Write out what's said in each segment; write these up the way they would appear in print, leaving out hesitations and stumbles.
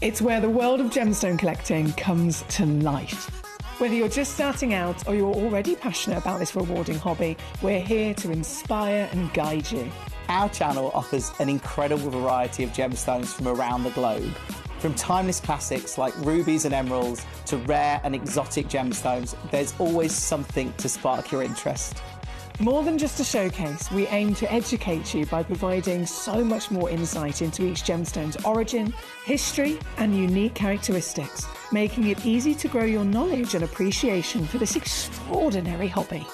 It's where the world of gemstone collecting comes to life. Whether you're just starting out or you're already passionate about this rewarding hobby, we're here to inspire and guide you. Our channel offers an incredible variety of gemstones from around the globe. From timeless classics like rubies and emeralds to rare and exotic gemstones, there's always something to spark your interest. More than just a showcase, we aim to educate you by providing so much more insight into each gemstone's origin, history, and unique characteristics, making it easy to grow your knowledge and appreciation for this extraordinary hobby.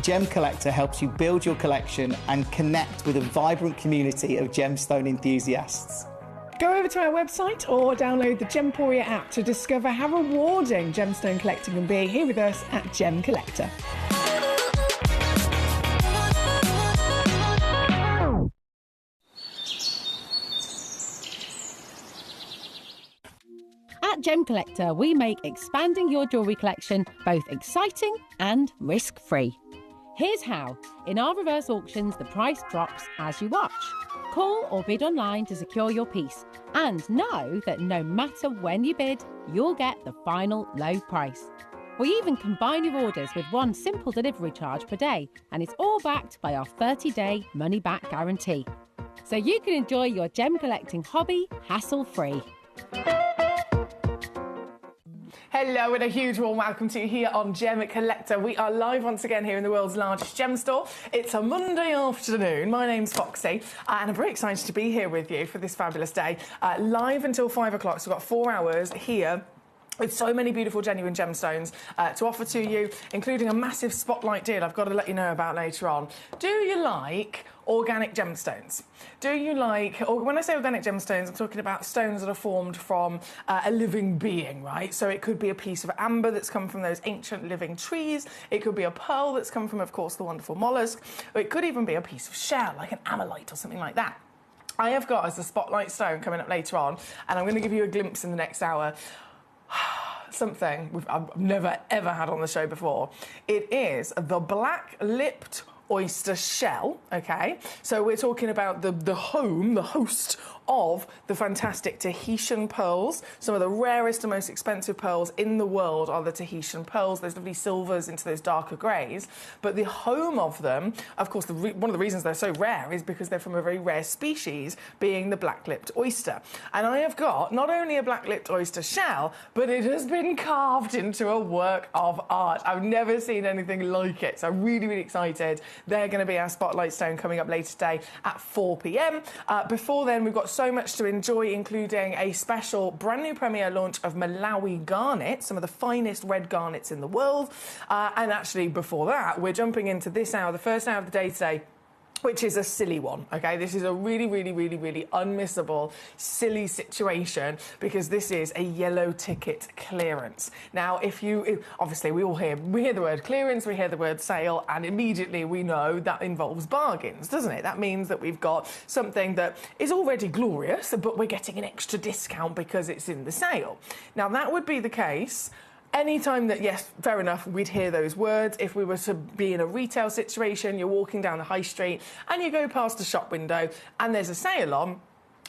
Gemcollector helps you build your collection and connect with a vibrant community of gemstone enthusiasts. Go over to our website or download the Gemporia app to discover how rewarding gemstone collecting can be here with us at Gemcollector. At Gemcollector, we make expanding your jewellery collection both exciting and risk-free. Here's how. In our reverse auctions, the price drops as you watch. Call or bid online to secure your piece. And know that no matter when you bid, you'll get the final low price. We even combine your orders with one simple delivery charge per day, and it's all backed by our 30-day money-back guarantee. So you can enjoy your gem collecting hobby hassle-free. Hello and a huge warm welcome to you here on Gemcollector. We are live once again here in the world's largest gem store. It's a Monday afternoon. My name's Foxy and I'm very excited to be here with you for this fabulous day. Live until 5 o'clock, so we've got 4 hours here with so many beautiful genuine gemstones to offer to you, including a massive spotlight deal I've got to let you know about later on. Do you like organic gemstones? Do you like, or when I say organic gemstones, I'm talking about stones that are formed from a living being, right? So it could be a piece of amber that's come from those ancient living trees. It could be a pearl that's come from, of course, the wonderful mollusk. Or it could even be a piece of shell, like an ammonite or something like that. I have got as a spotlight stone coming up later on, and I'm going to give you a glimpse in the next hour. Something I've never ever had on the show before. It is the black-lipped oyster shell, okay? So we're talking about the host of the fantastic Tahitian pearls. Some of the rarest and most expensive pearls in the world are the Tahitian pearls, those lovely silvers into those darker greys. But the home of them, of course, one of the reasons they're so rare is because they're from a very rare species, being the black-lipped oyster. And I have got not only a black-lipped oyster shell, but it has been carved into a work of art. I've never seen anything like it, so I'm really, really excited. They're going to be our spotlight stone coming up later today at 4 p.m. Before then, we've got so much to enjoy, including a special brand new premiere launch of Malawi garnet, some of the finest red garnets in the world. And actually, before that, we're jumping into this hour, the first hour of the day today, which is a silly one, okay? This is a really, really, really, really unmissable, silly situation because this is a yellow ticket clearance. Now, obviously we hear the word clearance, we hear the word sale, and immediately we know that involves bargains, doesn't it? That means that we've got something that is already glorious, but we're getting an extra discount because it's in the sale. Now, that would be the case anytime that, yes, fair enough, we'd hear those words. If we were to be in a retail situation, you're walking down the high street and you go past a shop window and there's a sale on,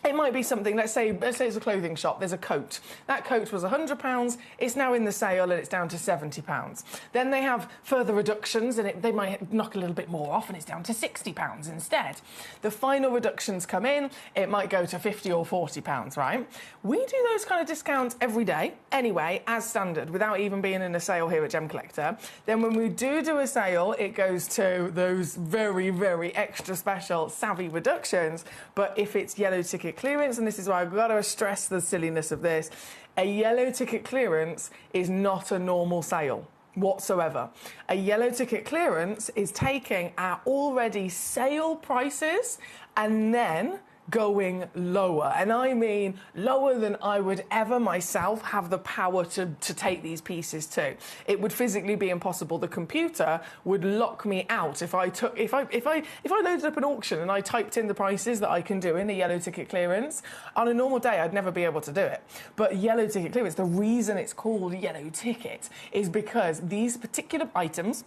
it might be something, let's say it's a clothing shop, there's a coat. That coat was £100, it's now in the sale and it's down to £70. Then they have further reductions and they might knock a little bit more off and it's down to £60 instead. The final reductions come in, it might go to £50 or £40, right? We do those kind of discounts every day, anyway, as standard, without even being in a sale here at Gemcollector. Then when we do a sale, it goes to those very, very extra special savvy reductions. But if it's yellow ticket clearance, and this is why I've got to stress the silliness of this, a yellow ticket clearance is not a normal sale whatsoever. A yellow ticket clearance is taking our already sale prices and then going lower, and I mean lower than I would ever myself have the power to take these pieces to. It would physically be impossible. The computer would lock me out if I loaded up an auction and I typed in the prices that I can do in a yellow ticket clearance. On a normal day, I'd never be able to do it. But yellow ticket clearance, the reason it's called yellow ticket is because these particular items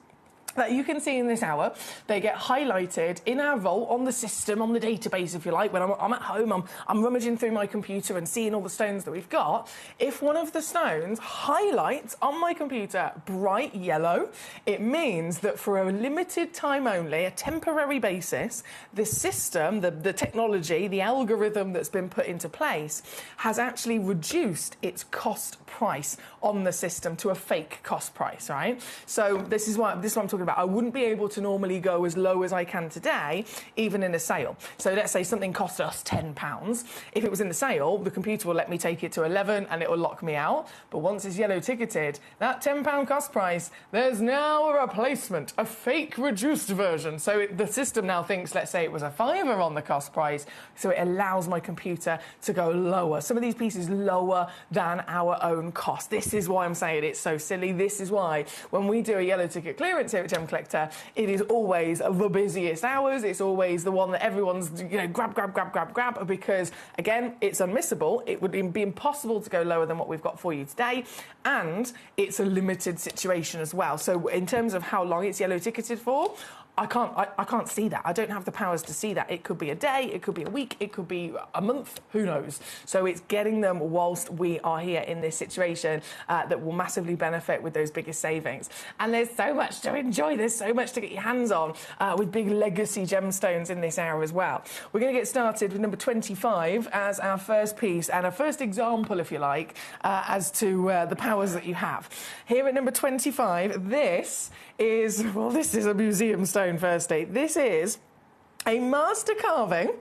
that you can see in this hour. They get highlighted in our vault on the system, on the database, if you like. When I'm at home, I'm rummaging through my computer and seeing all the stones that we've got. If one of the stones highlights on my computer bright yellow, it means that for a limited time only, a temporary basis, the system, the technology, the algorithm that's been put into place has actually reduced its cost price on the system to a fake cost price, right? So this is what I'm talking about. I wouldn't be able to normally go as low as I can today, even in a sale. So let's say something cost us £10. If it was in the sale, the computer will let me take it to 11 and it will lock me out. But once it's yellow ticketed, that £10 cost price, there's now a replacement, a fake reduced version. So the system now thinks, let's say it was a £5 on the cost price, so it allows my computer to go lower. Some of these pieces lower than our own cost. This is why I'm saying it's so silly. This is why when we do a yellow ticket clearance here at Gemcollector, it is always the busiest hours. It's always the one that everyone's, grab, because, again, it's unmissable. It would be impossible to go lower than what we've got for you today, and it's a limited situation as well. So in terms of how long it's yellow ticketed for, I can't see that. I don't have the powers to see that. It could be a day, it could be a week, it could be a month, who knows? So it's getting them whilst we are here in this situation that will massively benefit with those biggest savings. And there's so much to enjoy. There's so much to get your hands on with big legacy gemstones in this hour as well. We're going to get started with number 25 as our first piece and our first example, if you like, as to the powers that you have. Here at number 25, this is a museum stone, firstly. This is a master carving.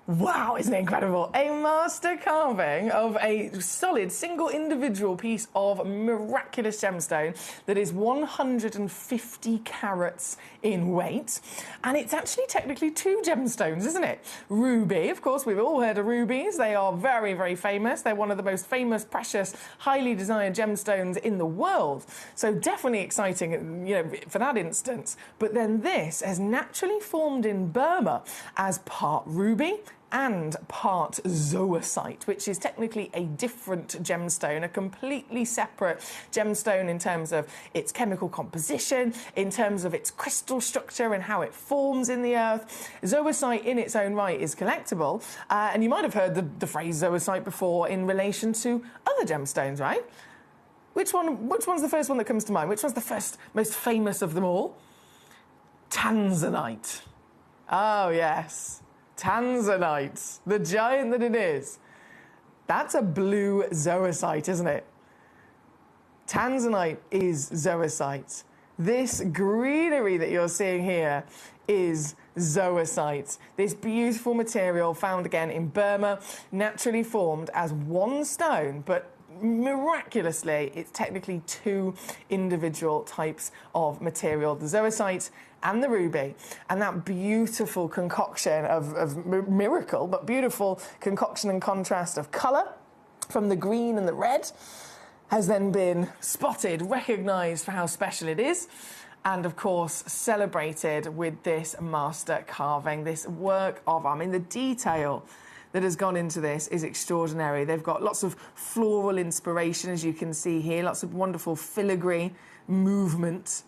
Wow, isn't it incredible? A master carving of a solid single individual piece of miraculous gemstone that is 150 carats in weight. And it's actually technically two gemstones, isn't it? Ruby, of course, we've all heard of rubies. They are very, very famous. They're one of the most famous, precious, highly desired gemstones in the world. So definitely exciting, for that instance. But then this has naturally formed in Burma as part ruby and part zoisite, which is technically a different gemstone, a completely separate gemstone in terms of its chemical composition, in terms of its crystal structure and how it forms in the earth. Zoisite in its own right is collectible, and you might have heard the phrase zoisite before in relation to other gemstones, right? Which one's the first one that comes to mind? Which one's the first, most famous of them all? Tanzanite. Oh, yes. Tanzanite, the giant that it is. That's a blue zoisite, isn't it? Tanzanite is zoisite. This greenery that you're seeing here is zoisite. This beautiful material found again in Burma, naturally formed as one stone, but miraculously, it's technically two individual types of material, the zoisite and the ruby. And that beautiful concoction of miracle, but beautiful concoction and contrast of colour from the green and the red has then been spotted, recognised for how special it is, and of course celebrated with this master carving, this work of, the detail that has gone into this is extraordinary. They've got lots of floral inspiration, as you can see here, lots of wonderful filigree movement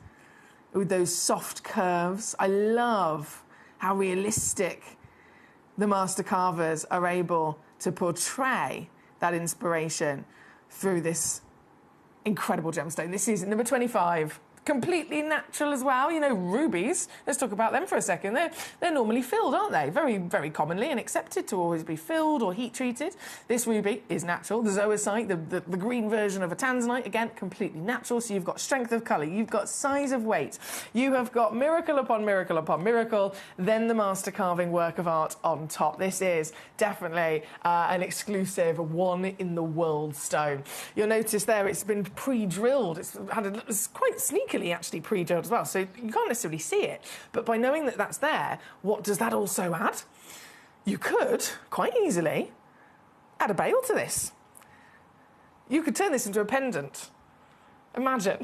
with those soft curves. I love how realistic the master carvers are able to portray that inspiration through this incredible gemstone. This is number 25. Completely natural as well. Rubies, let's talk about them for a second. They're normally filled, aren't they? Very, very commonly and accepted to always be filled or heat treated. This ruby is natural. The zoisite, the green version of a tanzanite, again, completely natural. So you've got strength of colour, you've got size of weight, you have got miracle upon miracle upon miracle, then the master carving work of art on top. This is definitely an exclusive one in the world stone. You'll notice there it's been pre-drilled. It's quite sneaky actually pre-drilled as well, so you can't necessarily see it, but by knowing that that's there, what does that also add? You could quite easily add a bail to this. You could turn this into a pendant. Imagine.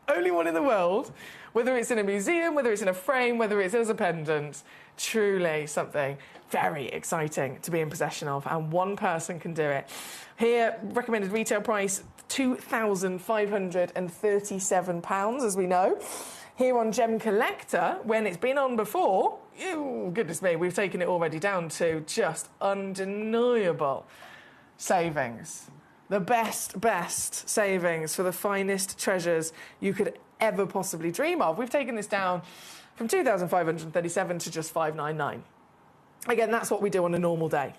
Only one in the world, whether it's in a museum, whether it's in a frame, whether it's as a pendant. Truly something very exciting to be in possession of, and one person can do it. Here, recommended retail price £2,537, as we know. Here on Gemcollector, when it's been on before, ew, goodness me, we've taken it already down to just undeniable savings. The best savings for the finest treasures you could ever possibly dream of. We've taken this down from $2,537 to just $599. Again, that's what we do on a normal day.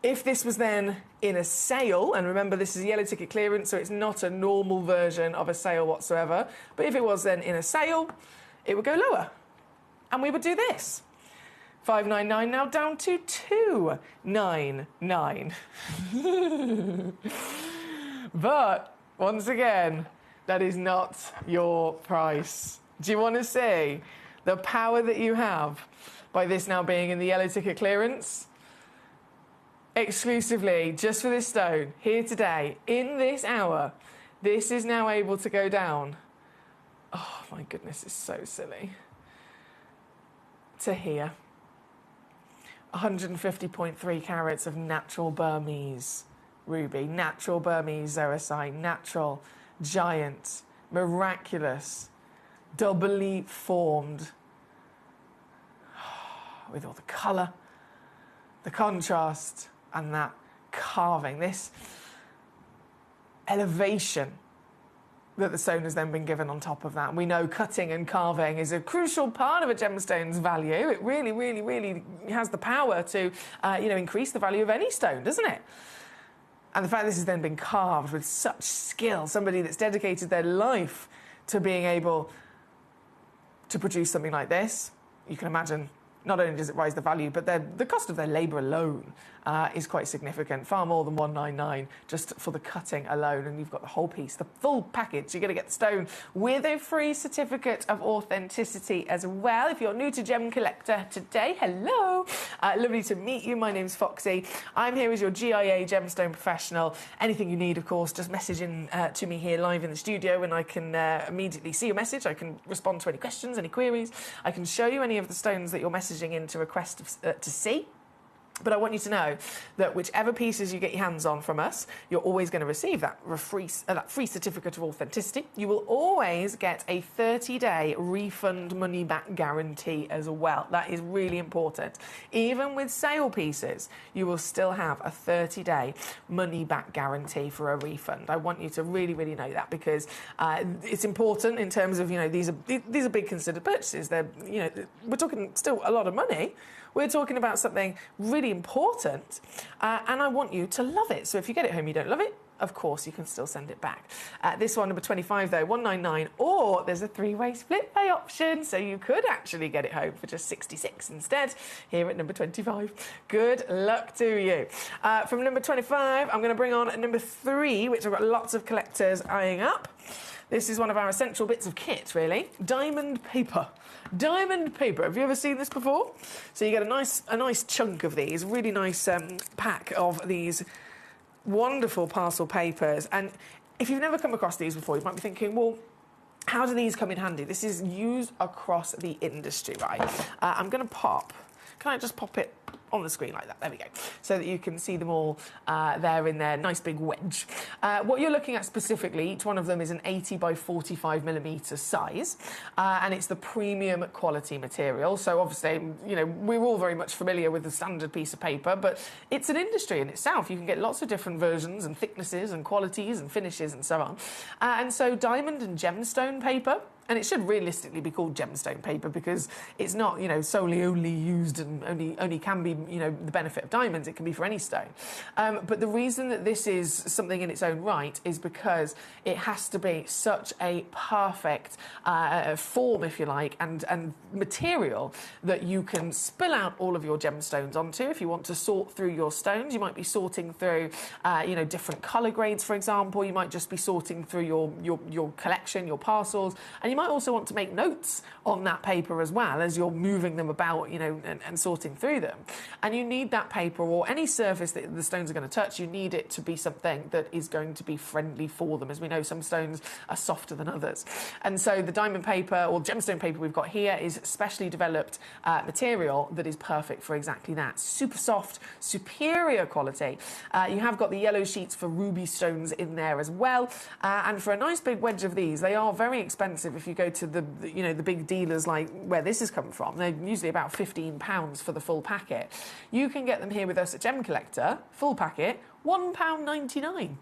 If this was then in a sale, and remember this is yellow ticket clearance, so it's not a normal version of a sale whatsoever, but if it was then in a sale, it would go lower. And we would do this. $599 now down to $299. But, once again, that is not your price. Do you want to see the power that you have by this now being in the yellow ticket clearance? Exclusively, just for this stone, here today, in this hour, this is now able to go down. Oh my goodness, it's so silly. To here. 150.3 carats of natural Burmese ruby, natural Burmese zoisite, natural, giant, miraculous, doubly formed, with all the colour, the contrast, and that carving, this elevation that the stone has then been given on top of that. We know cutting and carving is a crucial part of a gemstone's value. It really, really, really has the power to, increase the value of any stone, doesn't it? And the fact this has then been carved with such skill, somebody that's dedicated their life to being able to produce something like this, you can imagine not only does it rise the value, but the cost of their labour alone is quite significant, far more than $199 just for the cutting alone. And you've got the whole piece, the full package. You're going to get the stone with a free certificate of authenticity as well. If you're new to Gemcollector today, hello. Lovely to meet you. My name's Foxy. I'm here as your GIA gemstone professional. Anything you need, of course, just message in to me here live in the studio and I can immediately see your message. I can respond to any questions, any queries. I can show you any of the stones that you're messaging in to request to see. But I want you to know that whichever pieces you get your hands on from us, you're always going to receive that free certificate of authenticity. You will always get a 30-day refund money-back guarantee as well. That is really important. Even with sale pieces, you will still have a 30-day money-back guarantee for a refund. I want you to really, really know that because it's important in terms of, these are big considered purchases. They're, we're talking still a lot of money. We're talking about something really important, and I want you to love it. So if you get it home, you don't love it, of course, you can still send it back. This one, number 25, though, $199, or there's a three-way split pay option, so you could actually get it home for just $66 instead, here at number 25. Good luck to you. From number 25, I'm going to bring on number 3, which I've got lots of collectors eyeing up. This is one of our essential bits of kit, really. Diamond paper. Diamond paper. Have you ever seen this before? So you get a nice chunk of these, really nice pack of these wonderful parcel papers. And if you've never come across these before, you might be thinking, well, how do these come in handy? This is used across the industry, right? I'm going to pop. Can I just pop it on the screen like that? There we go. So that you can see them all there in their nice big wedge. What you're looking at specifically, each one of them is an 80 by 45 millimetre size, and it's the premium quality material. So obviously, we're all very much familiar with the standard piece of paper, but it's an industry in itself. You can get lots of different versions and thicknesses and qualities and finishes and so on. And so diamond and gemstone paper, and it should realistically be called gemstone paper because it's not, solely only used and only can be, the benefit of diamonds. It can be for any stone. But the reason that this is something in its own right is because it has to be such a perfect form, if you like, and material that you can spill out all of your gemstones onto. If you want to sort through your stones, you might be sorting through, different colour grades, for example. You might just be sorting through your collection, your parcels, and you might also want to make notes on that paper as well as you're moving them about, and sorting through them. And you need that paper or any surface that the stones are going to touch, you need it to be something that is going to be friendly for them. As we know, some stones are softer than others. And so the diamond paper or gemstone paper we've got here is specially developed material that is perfect for exactly that. Super soft, superior quality. You have got the yellow sheets for ruby stones in there as well. And for a nice big wedge of these, they are very expensive if if you go to the big dealers like where this has come from, they're usually about £15 for the full packet. You can get them here with us at Gemcollector, full packet, £1.99.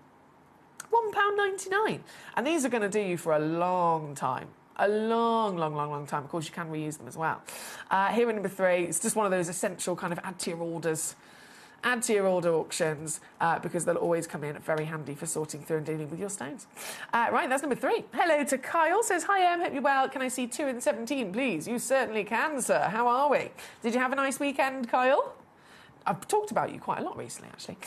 £1.99. And these are going to do you for a long time. A long, long, long, long time. Of course, you can reuse them as well. Here at number 3, it's just one of those essential kind of add to your orders. Add to your order auctions because they'll always come in very handy for sorting through and dealing with your stones. Right, that's number 3. Hello to Kyle. Says, hi, Em. Hope you're well. Can I see 2 and 17, please? You certainly can, sir. How are we? Did you have a nice weekend, Kyle? I've talked about you quite a lot recently, actually.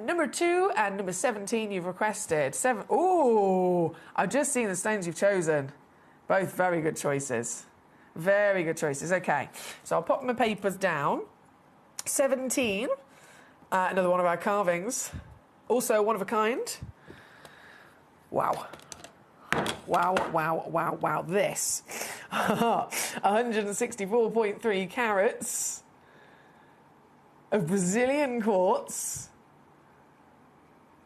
Number 2 and number 17 you've requested. Ooh, I've just seen the stones you've chosen. Both very good choices. Very good choices. Okay, so I'll pop my papers down. 17, another one of our carvings. Also one of a kind. Wow. Wow, wow, wow, wow. This. 164.3 carats of Brazilian quartz.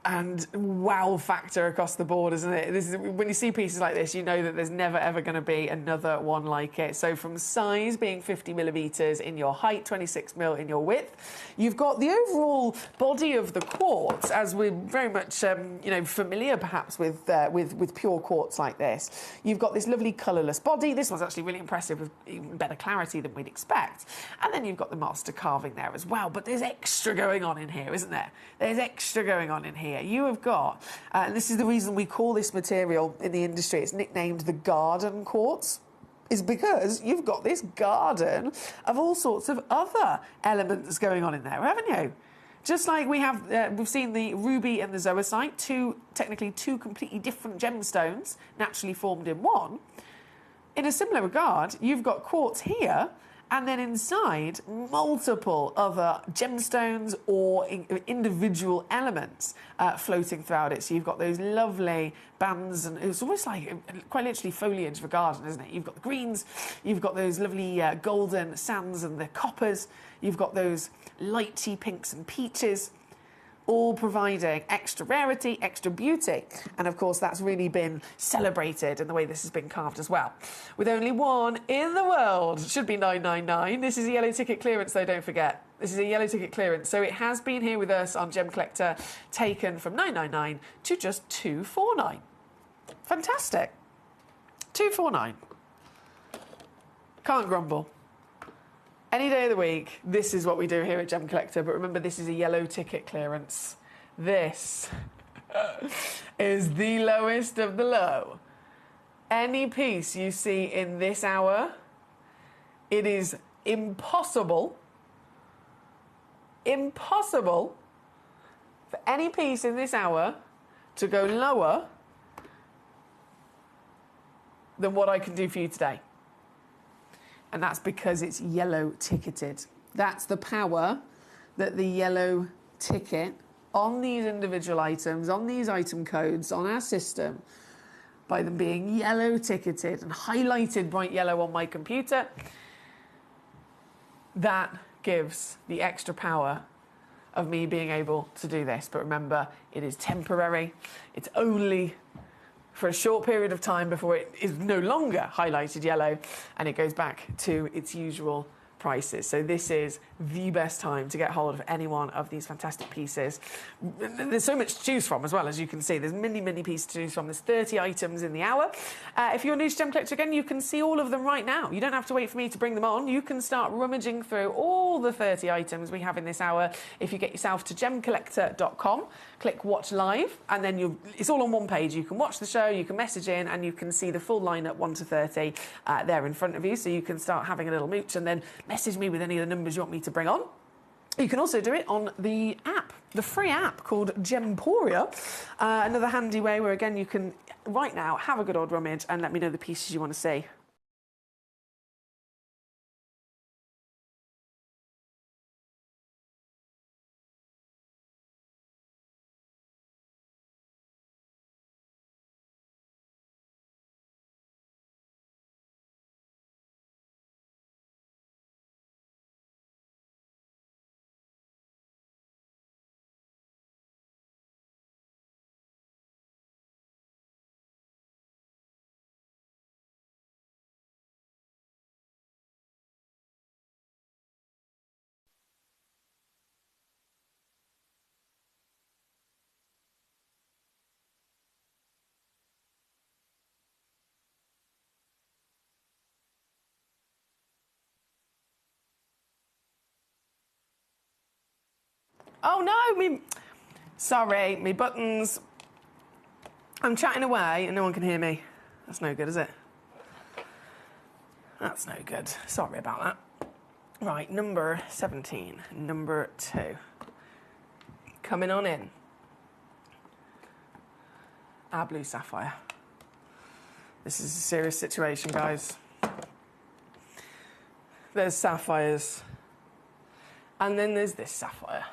And wow factor across the board, isn't it? This is, when you see pieces like this, you know that there's never ever going to be another one like it. So from size being 50 millimeters in your height, 26 mil in your width, you've got the overall body of the quartz, as we're very much familiar perhaps with pure quartz like this. You've got this lovely colourless body. This one's actually really impressive with even better clarity than we'd expect. And then you've got the master carving there as well. But there's extra going on in here, isn't there? There's extra going on in here. You have got, and this is the reason we call this material in the industry, it's nicknamed the garden quartz, is because you've got this garden of all sorts of other elements going on in there, haven't you? Just like we have, we've seen the ruby and the zoisite, technically two completely different gemstones naturally formed in one. In a similar regard, you've got quartz here, and then inside, multiple other gemstones or individual elements floating throughout it. So you've got those lovely bands, and it's almost like quite literally foliage of a garden, isn't it? You've got the greens, you've got those lovely golden sands and the coppers, you've got those lighty pinks and peaches, all providing extra rarity, extra beauty. And of course, that's really been celebrated in the way this has been carved as well. With only one in the world, should be 999. This is a yellow ticket clearance, though, don't forget. This is a yellow ticket clearance. So it has been here with us on Gemcollector, taken from 999 to just 249. Fantastic. 249. Can't grumble. Any day of the week, this is what we do here at Gemcollector. But remember, this is a yellow ticket clearance. This is the lowest of the low. Any piece you see in this hour, it is impossible for any piece in this hour to go lower than what I can do for you today. And that's because it's yellow ticketed. That's the power that the yellow ticket on these individual items, on these item codes, on our system, by them being yellow ticketed and highlighted bright yellow on my computer, that gives the extra power of me being able to do this. But remember, it is temporary. It's only for a short period of time before it is no longer highlighted yellow and it goes back to its usual prices. So this is the best time to get hold of any one of these fantastic pieces. There's so much to choose from as well, as you can see. There's many, many pieces to choose from. There's 30 items in the hour. If you're new to Gemcollector again, you can see all of them right now. You don't have to wait for me to bring them on. You can start rummaging through all the 30 items we have in this hour. If you get yourself to gemcollector.com, click watch live, and then it's all on one page. You can watch the show, you can message in, and you can see the full lineup 1 to 30 there in front of you. So you can start having a little mooch and then message me with any of the numbers you want me to bring on. You can also do it on the app, the free app called Gemporia. Another handy way where, again, you can, right now, have a good old rummage and let me know the pieces you want to see. Oh no, sorry, me buttons. I'm chatting away and no one can hear me. That's no good, is it? That's no good. Sorry about that. Right, number 17, number 2. Coming on in. Our blue sapphire. This is a serious situation, guys. There's sapphires. And then there's this sapphire.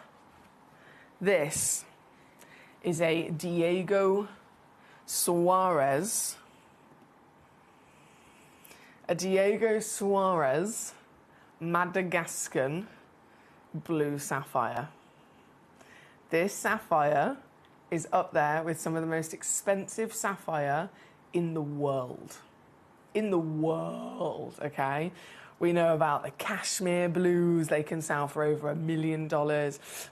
This is a Diego Suarez. A Diego Suarez Madagascan blue sapphire. This sapphire is up there with some of the most expensive sapphire in the world. In the world, okay? We know about the cashmere blues, they can sell for over $1 million.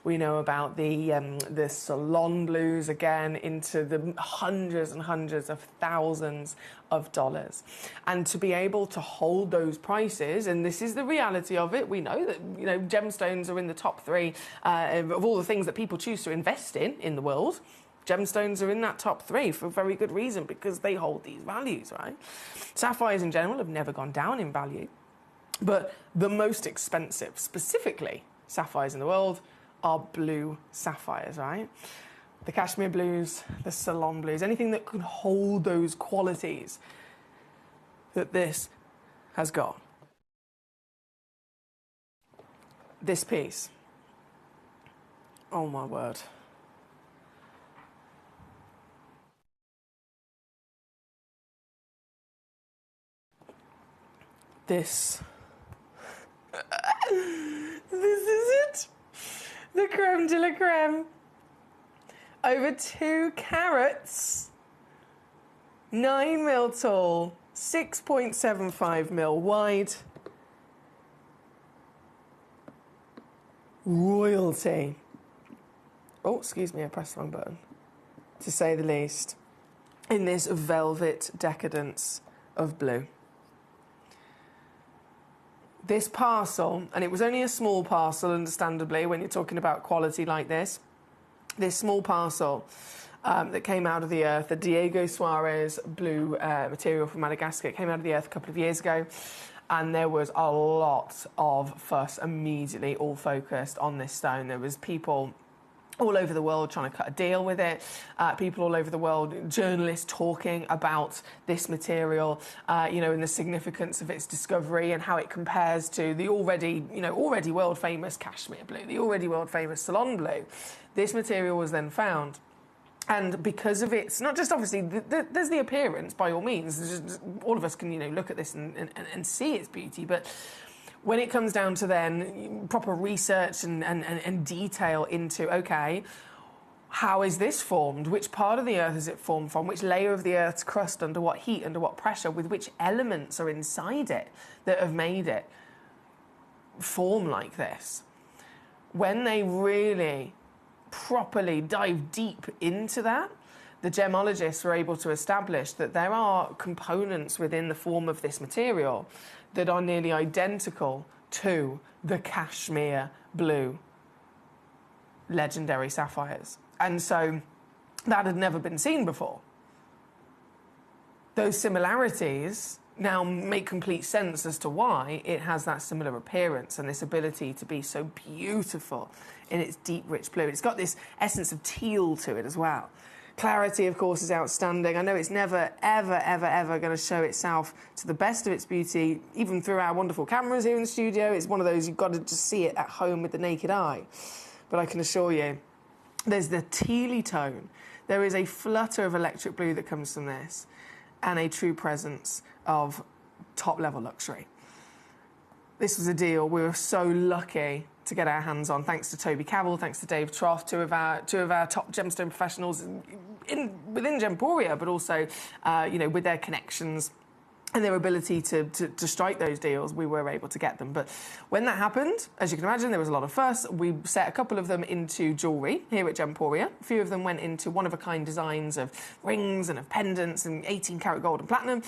We know about the salon blues, again, into the hundreds and hundreds of thousands of dollars. And to be able to hold those prices, and this is the reality of it, we know that, you know, gemstones are in the top 3 of all the things that people choose to invest in the world. Gemstones are in that top 3 for a very good reason, because they hold these values, right? Sapphires in general have never gone down in value. But the most expensive, specifically sapphires in the world, are blue sapphires, right? The cashmere blues, the salon blues, anything that can hold those qualities that this has got. This piece, oh my word. This is it. The creme de la creme. Over 2 carats, 9 mil tall, 6.75 mil wide. Royalty. Oh, excuse me, I pressed the wrong button. To say the least. In this velvet decadence of blue. This parcel, and it was only a small parcel, understandably, when you're talking about quality like this small parcel that came out of the earth, the Diego Suarez blue material from Madagascar, it came out of the earth a couple of years ago, and there was a lot of fuss immediately, all focused on this stone. There was people all over the world trying to cut a deal with it, people all over the world, journalists talking about this material, you know, and the significance of its discovery and how it compares to the already world famous cashmere blue, the already world famous salon blue. This material was then found. And because of its, not just obviously, there's the appearance, by all means, all of us can, you know, look at this and see its beauty, but when it comes down to then proper research and detail into, okay, how is this formed? Which part of the earth is it formed from? Which layer of the earth's crust, under what heat, under what pressure, with which elements are inside it that have made it form like this? When they really properly dive deep into that, the gemologists were able to establish that there are components within the form of this material that are nearly identical to the cashmere blue legendary sapphires. And so that had never been seen before. Those similarities now make complete sense as to why it has that similar appearance and this ability to be so beautiful in its deep, rich blue. It's got this essence of teal to it as well. Clarity, of course, is outstanding. I know it's never, ever, ever, ever going to show itself to the best of its beauty, even through our wonderful cameras here in the studio. It's one of those you've got to just see it at home with the naked eye. But I can assure you, there's the tealy tone. There is a flutter of electric blue that comes from this, and a true presence of top-level luxury. This was a deal we were so lucky to get our hands on, thanks to Toby Cavell, thanks to Dave Troth, two of our top gemstone professionals within Gemporia, but also, you know, with their connections and their ability to strike those deals, we were able to get them. But when that happened, as you can imagine, there was a lot of fuss. We set a couple of them into jewellery here at Gemporia. A few of them went into one-of-a-kind designs of rings and of pendants and 18-karat gold and platinum,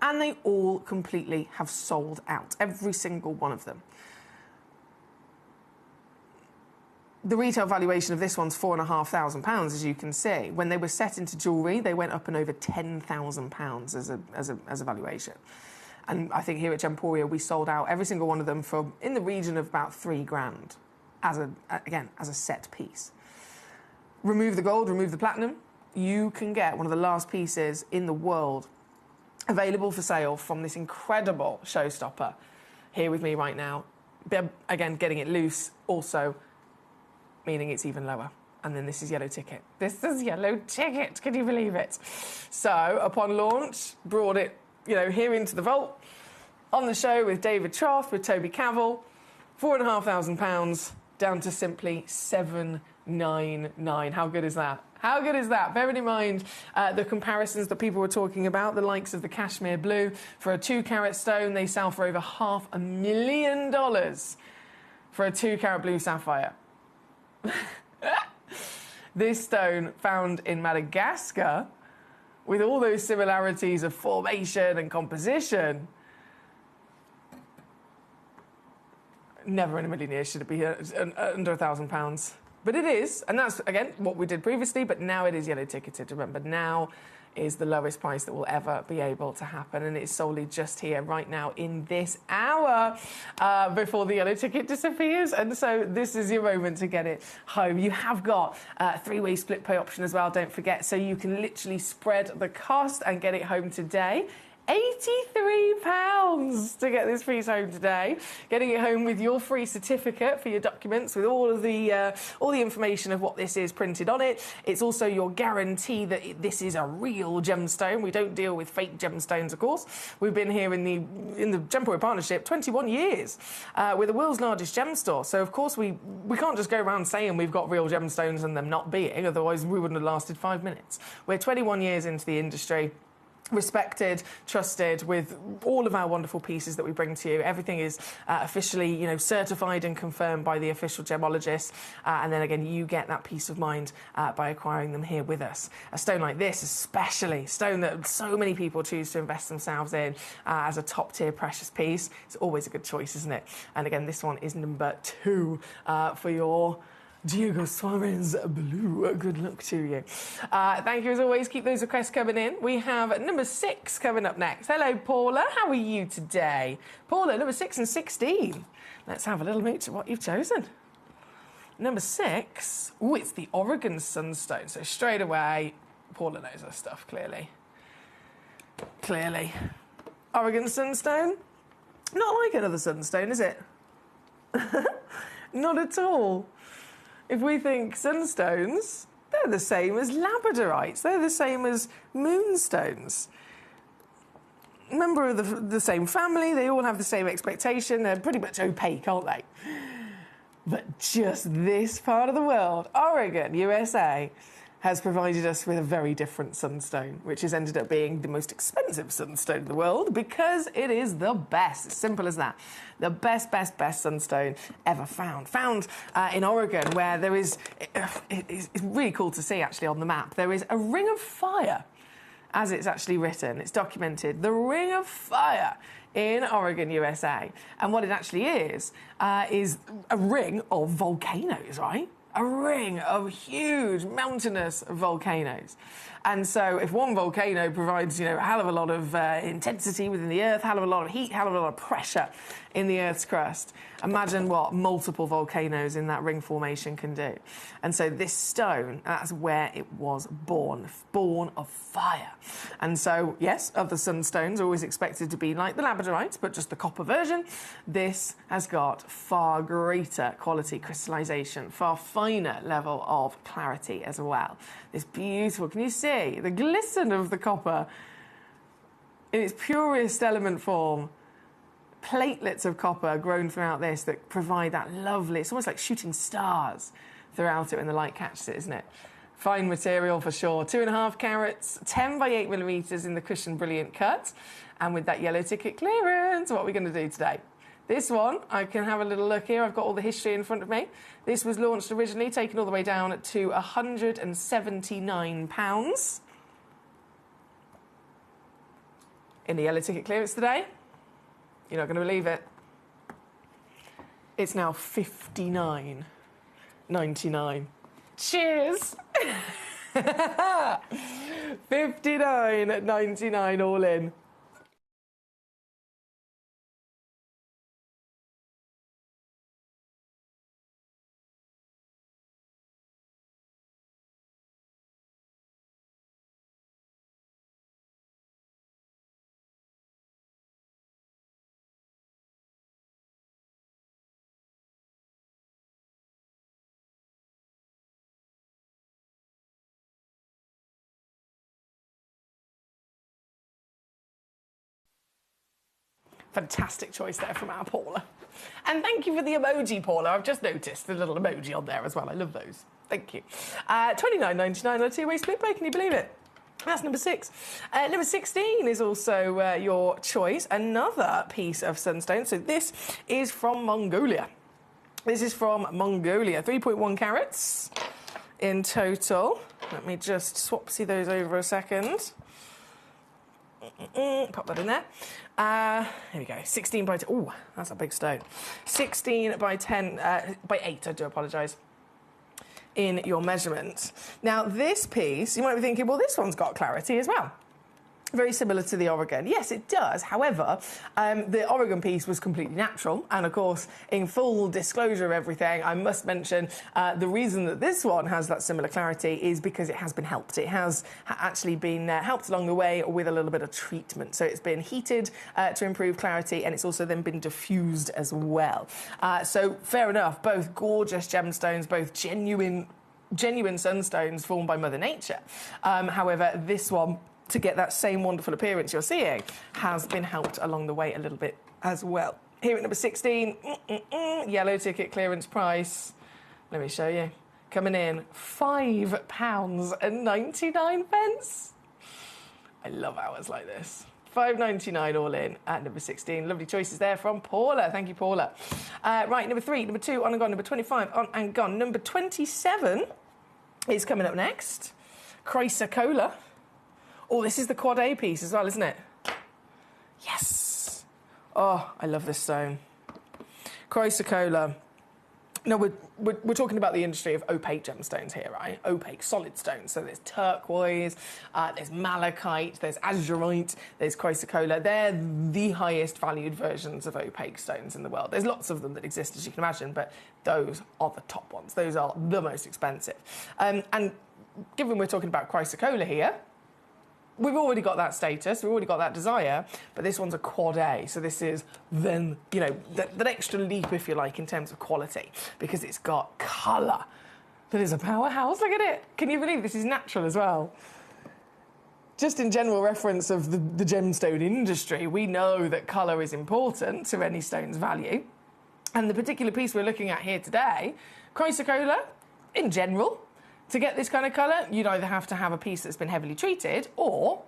and they all completely have sold out, every single one of them. The retail valuation of this one's £4,500, as you can see. When they were set into jewellery, they went up and over £10,000 as a valuation. And I think here at Gemporia, we sold out every single one of them for in the region of about £3,000 again, as a set piece. Remove the gold, remove the platinum, you can get one of the last pieces in the world available for sale from this incredible showstopper here with me right now. Again, getting it loose, also meaning it's even lower. And then this is Yellow Ticket. This is Yellow Ticket, can you believe it? So, upon launch, brought it, here into the vault, on the show with David Troth, with Toby Cavell, £4,500, down to simply $799. How good is that? How good is that? Bearing in mind the comparisons that people were talking about, the likes of the Cashmere Blue. For a 2-carat stone, they sell for over $500,000 for a 2-carat blue sapphire. This stone, found in Madagascar, with all those similarities of formation and composition, never in a million years should it be under £1,000. But it is, and that's, again, what we did previously, but now it is yellow ticketed. Remember, now is the lowest price that will ever be able to happen, and it's solely just here right now in this hour before the yellow ticket disappears. And so this is your moment to get it home. You have got a 3-way split pay option as well, don't forget, so you can literally spread the cost and get it home today. £83 to get this piece home today. Getting it home with your free certificate for your documents, with all the information of what this is printed on it. It's also your guarantee that this is a real gemstone. We don't deal with fake gemstones, of course. We've been here in the Gemporia partnership 21 years. We're the world's largest gem store, so of course we can't just go around saying we've got real gemstones and them not being, otherwise we wouldn't have lasted 5 minutes. We're 21 years into the industry. Respected, trusted, with all of our wonderful pieces that we bring to you. Everything is officially, certified and confirmed by the official gemologist. And then again, you get that peace of mind by acquiring them here with us. A stone like this, especially, stone that so many people choose to invest themselves in as a top-tier precious piece. It's always a good choice, isn't it? And again, this one is number 2 for your Diego Suarez Blue. Good luck to you. Thank you as always. Keep those requests coming in. We have number 6 coming up next. Hello, Paula. How are you today? Paula, number 6 and 16. Let's have a little look at what you've chosen. Number 6. Oh, it's the Oregon Sunstone. So straight away, Paula knows her stuff, clearly. Clearly. Oregon Sunstone? Not like another sunstone, is it? Not at all. If we think sunstones, they're the same as labradorites. They're the same as moonstones. Member of the same family, they all have the same expectation. They're pretty much opaque, aren't they? But just this part of the world, Oregon, USA, has provided us with a very different sunstone, which has ended up being the most expensive sunstone in the world because it is the best. As simple as that. The best sunstone ever found. Found in Oregon, where there is... It's really cool to see, actually, on the map. There is a ring of fire, as it's actually written. It's documented. The Ring of Fire in Oregon, USA. And what it actually is a ring of volcanoes, right? A ring of huge mountainous volcanoes. And so if one volcano provides, a hell of a lot of intensity within the Earth, hell of a lot of heat, hell of a lot of pressure in the Earth's crust, imagine what multiple volcanoes in that ring formation can do. And so this stone, that's where it was born of fire. And so, yes, other sunstones are always expected to be like the labradorites, but just the copper version. This has got far greater quality crystallization, far finer level of clarity as well. It's beautiful. Can you see the glisten of the copper in its purest element form? Platelets of copper grown throughout this that provide that lovely, it's almost like shooting stars throughout it when the light catches it, isn't it? Fine material for sure. 2.5 carats, 10 by 8 millimetres in the cushion brilliant cut. And with that yellow ticket clearance, what are we going to do today? This one, I can have a little look here. I've got all the history in front of me. This was launched originally, taken all the way down to £179. In the yellow ticket clearance today, you're not going to believe it. It's now £59.99. $59.99. Cheers! $59.99 all in. Fantastic choice there from our Paula. And thank you for the emoji, Paula. I've just noticed the little emoji on there as well. I love those. Thank you. $29.99 on a two-way split pay. Can you believe it? That's number 6. Number 16 is also your choice. Another piece of sunstone. So this is from Mongolia. This is from Mongolia. 3.1 carats in total. Let me just swapsy those over a second. Pop that in there. Here we go. 16 by 10. Oh, that's a big stone. 16 by 10, by 8, I do apologise, in your measurement. Now, this piece, you might be thinking, well, this one's got clarity as well. Very similar to the Oregon. Yes, it does. However, the Oregon piece was completely natural. And of course, in full disclosure of everything, I must mention the reason that this one has that similar clarity is because it has been helped. It has actually been helped along the way with a little bit of treatment. So it's been heated to improve clarity, and it's also then been diffused as well. So fair enough, both gorgeous gemstones, both genuine sunstones formed by Mother Nature. However, this one, to get that same wonderful appearance you're seeing, has been helped along the way a little bit as well. Here at number 16, yellow ticket clearance price. Let me show you. Coming in, £5.99. I love hours like this. $5.99 all in at number 16. Lovely choices there from Paula. Thank you, Paula. Right, number 3, number 2, on and gone. Number 25, on and gone. Number 27 is coming up next. Chrysocolla. Oh, this is the quad A piece as well, isn't it? Yes. Oh, I love this stone. Chrysocolla. No, we're talking about the industry of opaque gemstones here, right? Opaque, solid stones. So there's turquoise, there's malachite, there's azurite, there's chrysocolla. They're the highest valued versions of opaque stones in the world. There's lots of them that exist, as you can imagine, but those are the top ones. Those are the most expensive. And given we're talking about chrysocolla here, we've already got that status, we've already got that desire, but this one's a quad A, so this is then, you know, that extra leap, if you like, in terms of quality, because it's got colour that is a powerhouse. Look at it. Can you believe this is natural as well? Just in general reference of the gemstone industry, we know that colour is important to any stone's value, and the particular piece we're looking at here today, chrysocolla, in general, to get this kind of colour, you'd either have to have a piece that's been heavily treated, or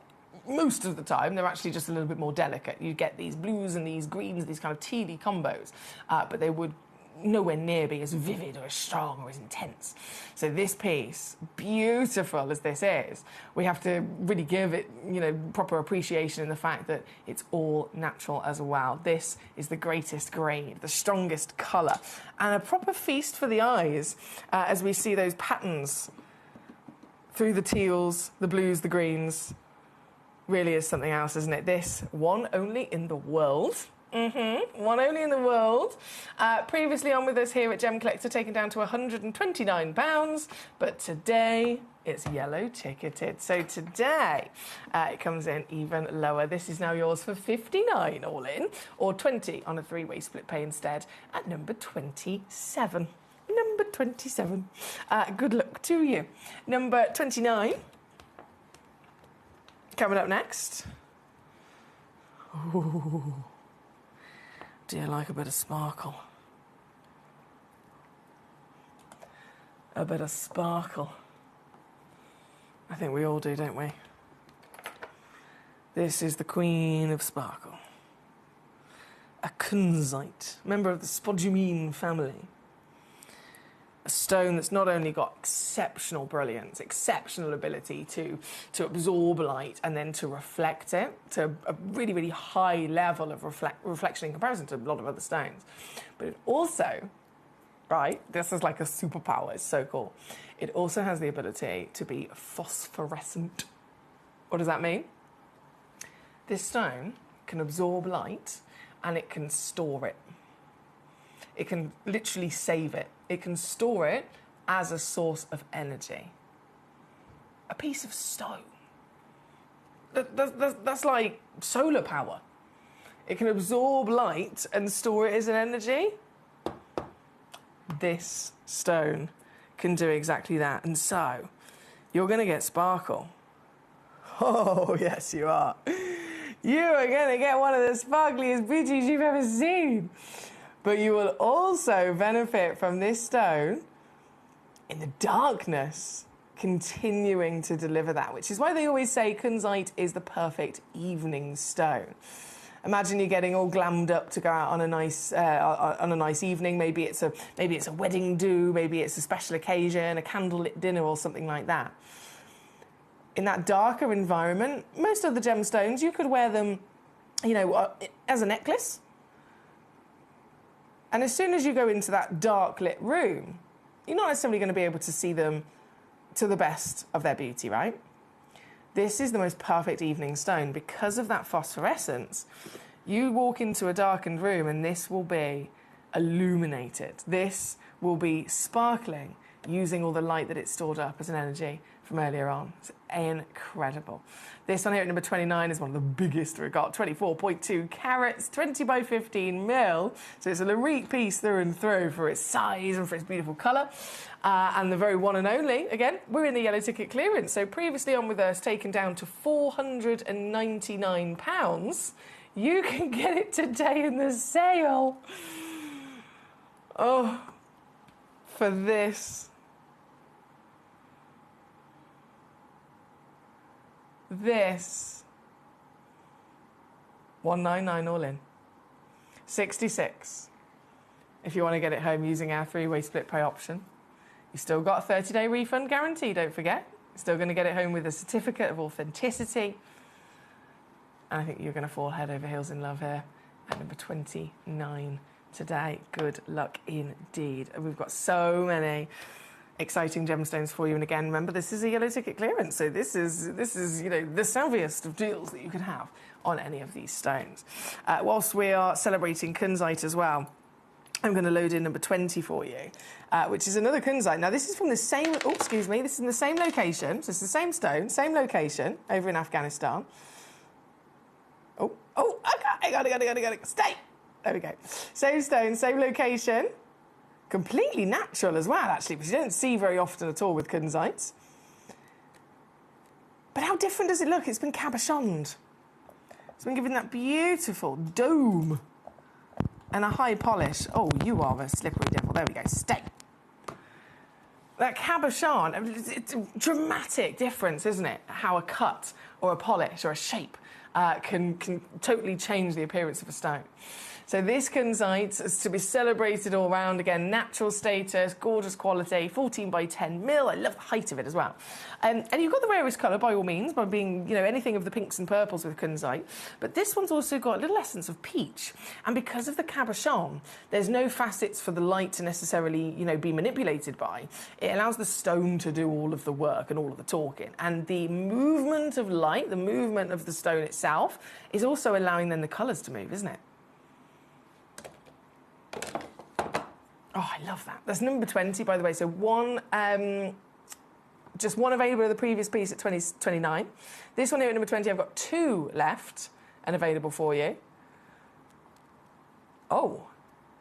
most of the time they're actually just a little bit more delicate. You get these blues and these greens, these kind of tealy combos, but they would nowhere near be as vivid or as strong or as intense. So this piece, beautiful as this is, we have to really give it, you know, proper appreciation in the fact that it's all natural as well. This is the greatest grade, the strongest colour, and a proper feast for the eyes as we see those patterns through the teals, the blues, the greens. Really is something else, isn't it? This, one only in the world. One only in the world. Previously on with us here at Gemcollector, taken down to £129, but today it's yellow ticketed. So today it comes in even lower. This is now yours for $59 all in, or $20 on a three-way split pay instead at number 27. Number 27. Good luck to you. Number 29. Coming up next. Ooh. Do you like a bit of sparkle? A bit of sparkle. I think we all do, don't we? This is the Queen of Sparkle. A kunzite, member of the spodumene family. A stone that's not only got exceptional brilliance, exceptional ability to absorb light and then to reflect it to a really, really high level of reflection in comparison to a lot of other stones, but it also right? This is like a superpower. It's so cool. It also has the ability to be phosphorescent. What does that mean? This stone can absorb light and it can store it. It can literally save it. It can store it as a source of energy. A piece of stone. That's like solar power. It can absorb light and store it as an energy. This stone can do exactly that. And so, you're going to get sparkle. Oh, yes, you are. You are going to get one of the sparkliest beauties you've ever seen. But you will also benefit from this stone in the darkness, continuing to deliver that, which is why they always say kunzite is the perfect evening stone. Imagine you're getting all glammed up to go out on a nice evening. Maybe it's a wedding do, maybe it's a special occasion, a candlelit dinner or something like that. In that darker environment, most of the gemstones, you could wear them, as a necklace. And as soon as you go into that dark lit room, you're not necessarily going to be able to see them to the best of their beauty, right? This is the most perfect evening stone because of that phosphorescence. You walk into a darkened room and this will be illuminated. This will be sparkling, using all the light that it's stored up as an energy from earlier on. It's incredible. This one here at number 29 is one of the biggest we've got, 24.2 carats, 20 by 15 mil. So it's a Larique piece through and through for its size and for its beautiful colour. And the very one and only, again, we're in the yellow ticket clearance. So previously on with us, taken down to £499. You can get it today in the sale. Oh, for this. This. 199 all in. 66 if you want to get it home using our three-way split pay option. You've still got a 30-day refund guarantee, don't forget. You're still going to get it home with a certificate of authenticity. And I think you're going to fall head over heels in love here at number 29 today. Good luck indeed. And we've got so many exciting gemstones for you. And again, remember, this is a yellow ticket clearance. So this is the savviest of deals that you can have on any of these stones. Whilst we are celebrating kunzite as well, I'm going to load in number 20 for you, which is another kunzite. Now, this is from the same, this is in the same location. So it's the same stone, same location over in Afghanistan. I got it. Stay. There we go. Same stone, same location. Completely natural as well, actually, because you don't see very often at all with kunzites. But how different does it look? It's been cabochoned. It's been given that beautiful dome and a high polish. Oh, you are a slippery devil. There we go. Stay. That cabochon, it's a dramatic difference, isn't it? How a cut or a polish or a shape can totally change the appearance of a stone. So this kunzite is to be celebrated all round. Again, natural status, gorgeous quality, 14 by 10 mil. I love the height of it as well. And you've got the rarest colour by all means, by being, anything of the pinks and purples with kunzite. But this one's also got a little essence of peach. And because of the cabochon, there's no facets for the light to necessarily, be manipulated by. It allows the stone to do all of the work and all of the talking. And the movement of light, the movement of the stone itself, is also allowing then the colours to move, isn't it? Oh, I love that. That's number 20, by the way. So just one available of the previous piece at 29. This one here at number 20, I've got 2 left and available for you. Oh,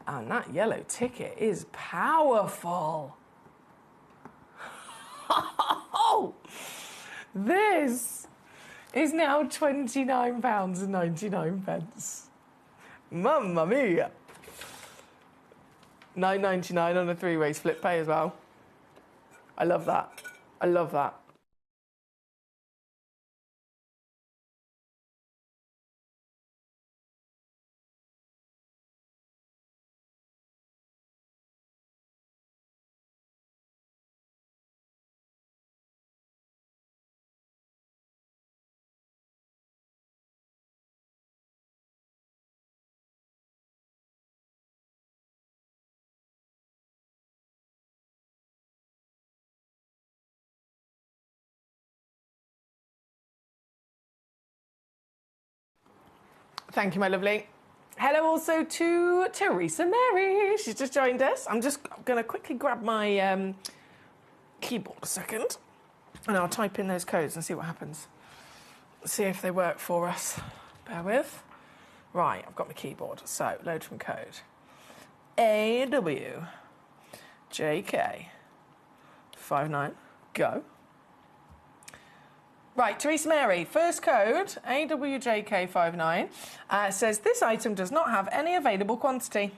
and that yellow ticket is powerful. Oh, this is now £29.99. Mamma mia. £9.99 on a 3-way split pay as well. I love that. I love that. Thank you, my lovely. Hello also to Teresa Mary. She's just joined us. I'm just going to quickly grab my keyboard a second, and I'll type in those codes and see what happens. See if they work for us. Bear with. Right, I've got my keyboard. So, load from code. AWJK59. Go. Right, Teresa Mary, first code, AWJK59, says this item does not have any available quantity.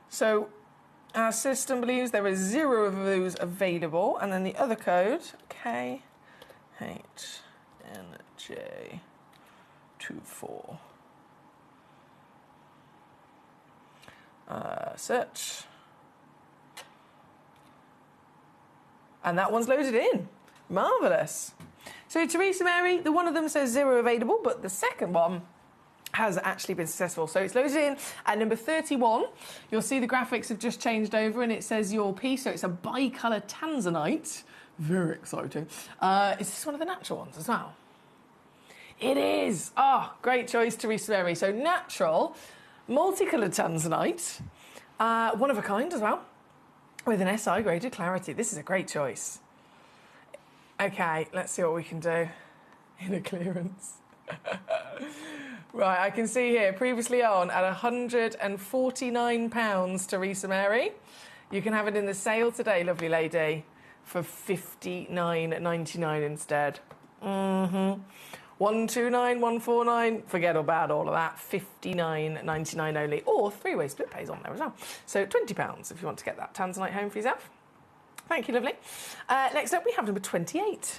So our system believes there is 0 of those available, and then the other code, KHNJ24. Search. And that one's loaded in. Marvellous. So Teresa Mary, the one of them says 0 available, but the second one has actually been successful. So it's loaded in at number 31. You'll see the graphics have just changed over and it says your piece, so it's a bicolour tanzanite. Very exciting. Is this one of the natural ones as well? It is. Oh, great choice, Teresa Mary. So natural, multicoloured tanzanite, one of a kind as well, with an SI graded clarity. This is a great choice. Okay, let's see what we can do in a clearance. Right, I can see here, previously on at £149, Teresa Mary. You can have it in the sale today, lovely lady, for $59.99 instead. 129, 149, forget about all of that, $59.99 only, or 3-way split pays on there as well. So £20 if you want to get that tanzanite home for yourself. Thank you, lovely. Next up, we have number 28.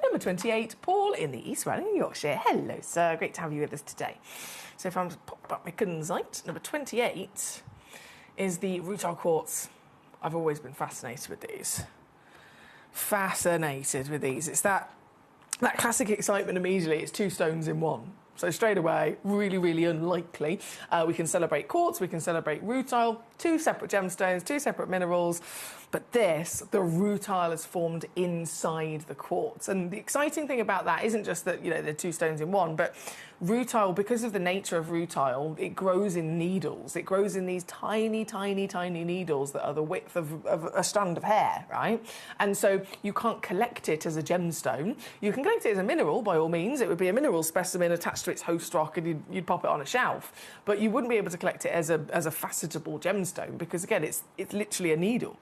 Number 28, Paul in the East Riding, Yorkshire. Hello, sir. Great to have you with us today. So if I'm just pop up my kunzite, number 28 is the rutile quartz. I've always been fascinated with these. Fascinated with these. It's that classic excitement immediately. It's 2 stones in one. So straight away, really, really unlikely. We can celebrate quartz, we can celebrate rutile, 2 separate gemstones, 2 separate minerals. But this, the rutile is formed inside the quartz. And the exciting thing about that isn't just that, you know, they're 2 stones in one, but rutile, because of the nature of rutile, it grows in needles. It grows in these tiny, tiny, tiny needles that are the width of a strand of hair, right? And so you can't collect it as a gemstone. You can collect it as a mineral, by all means. It would be a mineral specimen attached to its host rock and you'd pop it on a shelf. But you wouldn't be able to collect it as a facetable gemstone because, again, it's literally a needle.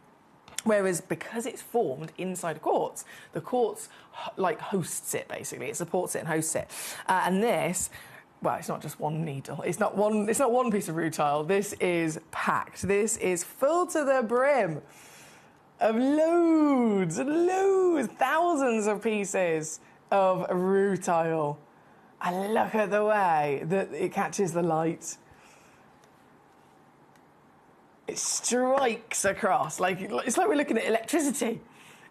Whereas because it's formed inside a quartz, the quartz like hosts it basically. It supports it and hosts it. And this, well, it's not just one needle. It's not one piece of rutile. This is packed. This is full to the brim of loads and loads, thousands of pieces of rutile. And look at the way that it catches the light. It strikes across, like it's like we're looking at electricity.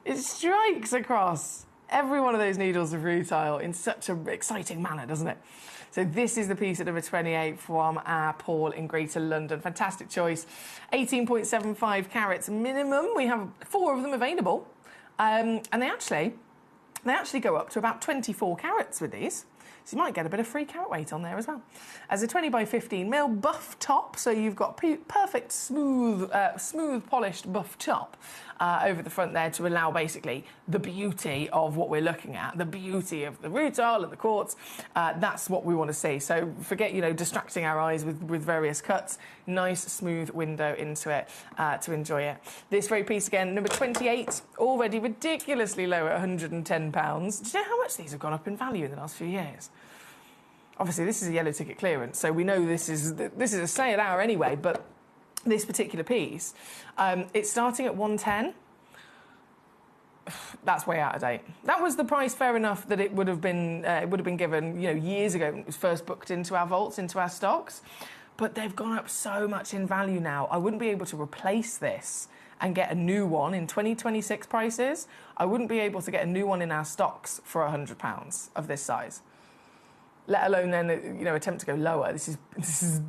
It strikes across every one of those needles of rutile in such an exciting manner, doesn't it? So this is the piece at number 28 from Paul in Greater London. Fantastic choice. 18.75 carats minimum. We have 4 of them available. And they actually go up to about 24 carats with these. So you might get a bit of free carat weight on there as well. As a 20 by 15 mil buff top, so you've got perfect smooth polished buff top over the front there to allow basically the beauty of what we're looking at, the beauty of the rutile and the quartz. That's what we want to see. So forget, you know, distracting our eyes with various cuts. Nice smooth window into it to enjoy it. This very piece again, number 28, already ridiculously low at £110. Do you know how much these have gone up in value in the last few years? Obviously, this is a yellow ticket clearance, so we know this is a sale hour anyway, but this particular piece, it's starting at 110. That's way out of date. That was the price, fair enough, that it would have been given, you know, years ago when it was first booked into our vaults, into our stocks. But they've gone up so much in value now. I wouldn't be able to replace this and get a new one in 2026 prices. I wouldn't be able to get a new one in our stocks for £100 of this size. let alone then, attempt to go lower. This is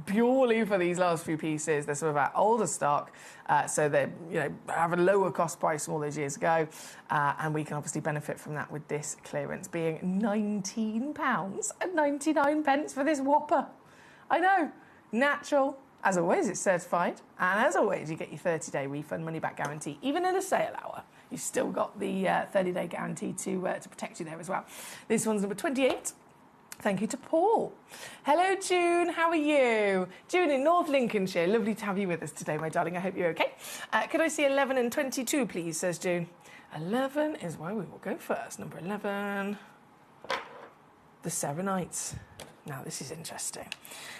purely for these last few pieces. They're some of our older stock, so they have a lower cost price from all those years ago, and we can obviously benefit from that with this clearance being £19.99 for this whopper. I know, natural. As always, it's certified, and as always, you get your 30-day refund money-back guarantee. Even in a sale hour, you've still got the 30-day guarantee to protect you there as well. This one's number 28. Thank you to Paul. Hello, June. How are you? June in North Lincolnshire. Lovely to have you with us today, my darling. I hope you're okay. Could I see 11 and 22, please, says June. 11 is where we will go first. Number 11, the Serenites. Now, this is interesting.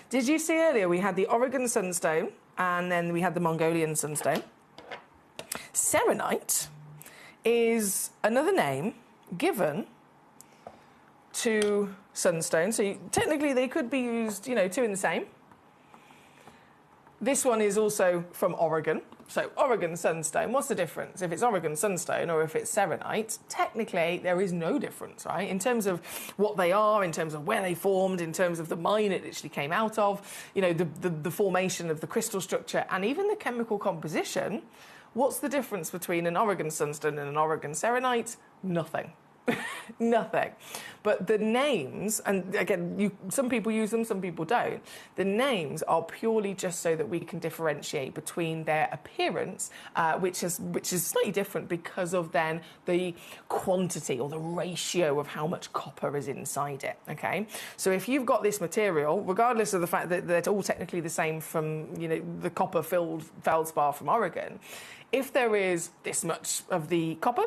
Did you see earlier we had the Oregon Sunstone and then we had the Mongolian Sunstone? Serenite is another name given to sunstone. So technically they could be used, two in the same. This one is also from Oregon. So Oregon Sunstone, what's the difference? If it's Oregon Sunstone or if it's Serenite, technically there is no difference, right? In terms of what they are, in terms of where they formed, in terms of the mine it actually came out of, the formation of the crystal structure and even the chemical composition, what's the difference between an Oregon Sunstone and an Oregon Serenite? Nothing. Nothing. But the names, and again, some people use them, some people don't. The names are purely just so that we can differentiate between their appearance, which is slightly different because of then the quantity or the ratio of how much copper is inside it. Okay, so if you've got this material, regardless of the fact that they're all technically the same from the copper-filled feldspar from Oregon, if there is this much of the copper,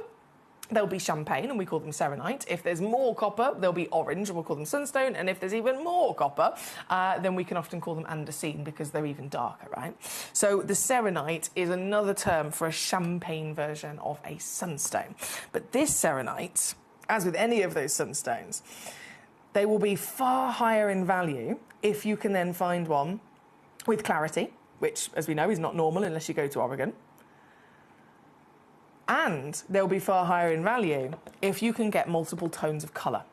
there'll be champagne, and we call them serenite. If there's more copper, they'll be orange, and we'll call them sunstone. And if there's even more copper, then we can often call them andesine because they're even darker, right? So the serenite is another term for a champagne version of a sunstone. But this serenite, as with any of those sunstones, they will be far higher in value if you can then find one with clarity, which, as we know, is not normal unless you go to Oregon. And they'll be far higher in value if you can get multiple tones of colour.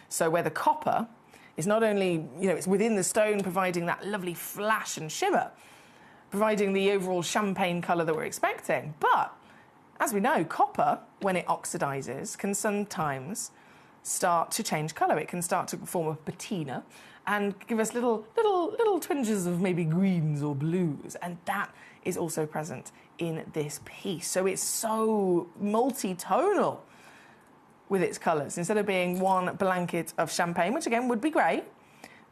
So where the copper is not only, it's within the stone providing that lovely flash and shimmer, providing the overall champagne colour that we're expecting, but as we know, copper, when it oxidises, can sometimes start to change colour. It can start to form a patina and give us little twinges of maybe greens or blues, and that is also present in this piece. So it's so multi-tonal with its colours. Instead of being one blanket of champagne, which again would be great,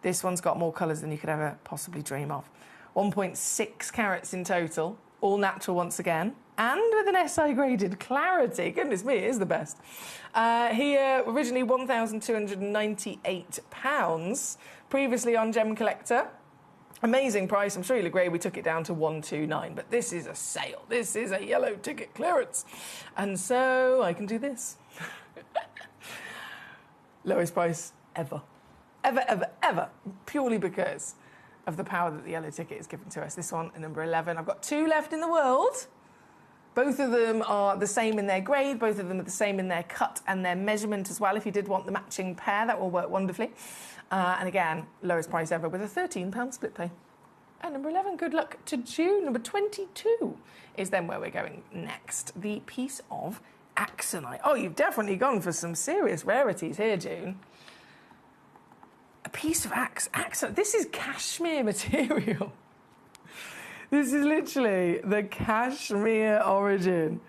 this one's got more colours than you could ever possibly dream of. 1.6 carats in total, all natural once again, and with an SI graded clarity. Goodness me, it is the best. Here, originally £1,298, previously on Gemcollector. Amazing price. I'm sure you'll agree we took it down to 129, but this is a sale. This is a yellow ticket clearance. And so I can do this. Lowest price ever. Ever, ever, ever. Purely because of the power that the yellow ticket is given to us. This one, at number 11. I've got 2 left in the world. Both of them are the same in their grade. Both of them are the same in their cut and their measurement as well. If you did want the matching pair, that will work wonderfully. And again, lowest price ever with a £13 split pay. And number 11, good luck to June. Number 22 is then where we're going next. The piece of axonite. Oh, you've definitely gone for some serious rarities here, June. A piece of axonite. This is cashmere material. This is literally the cashmere origin.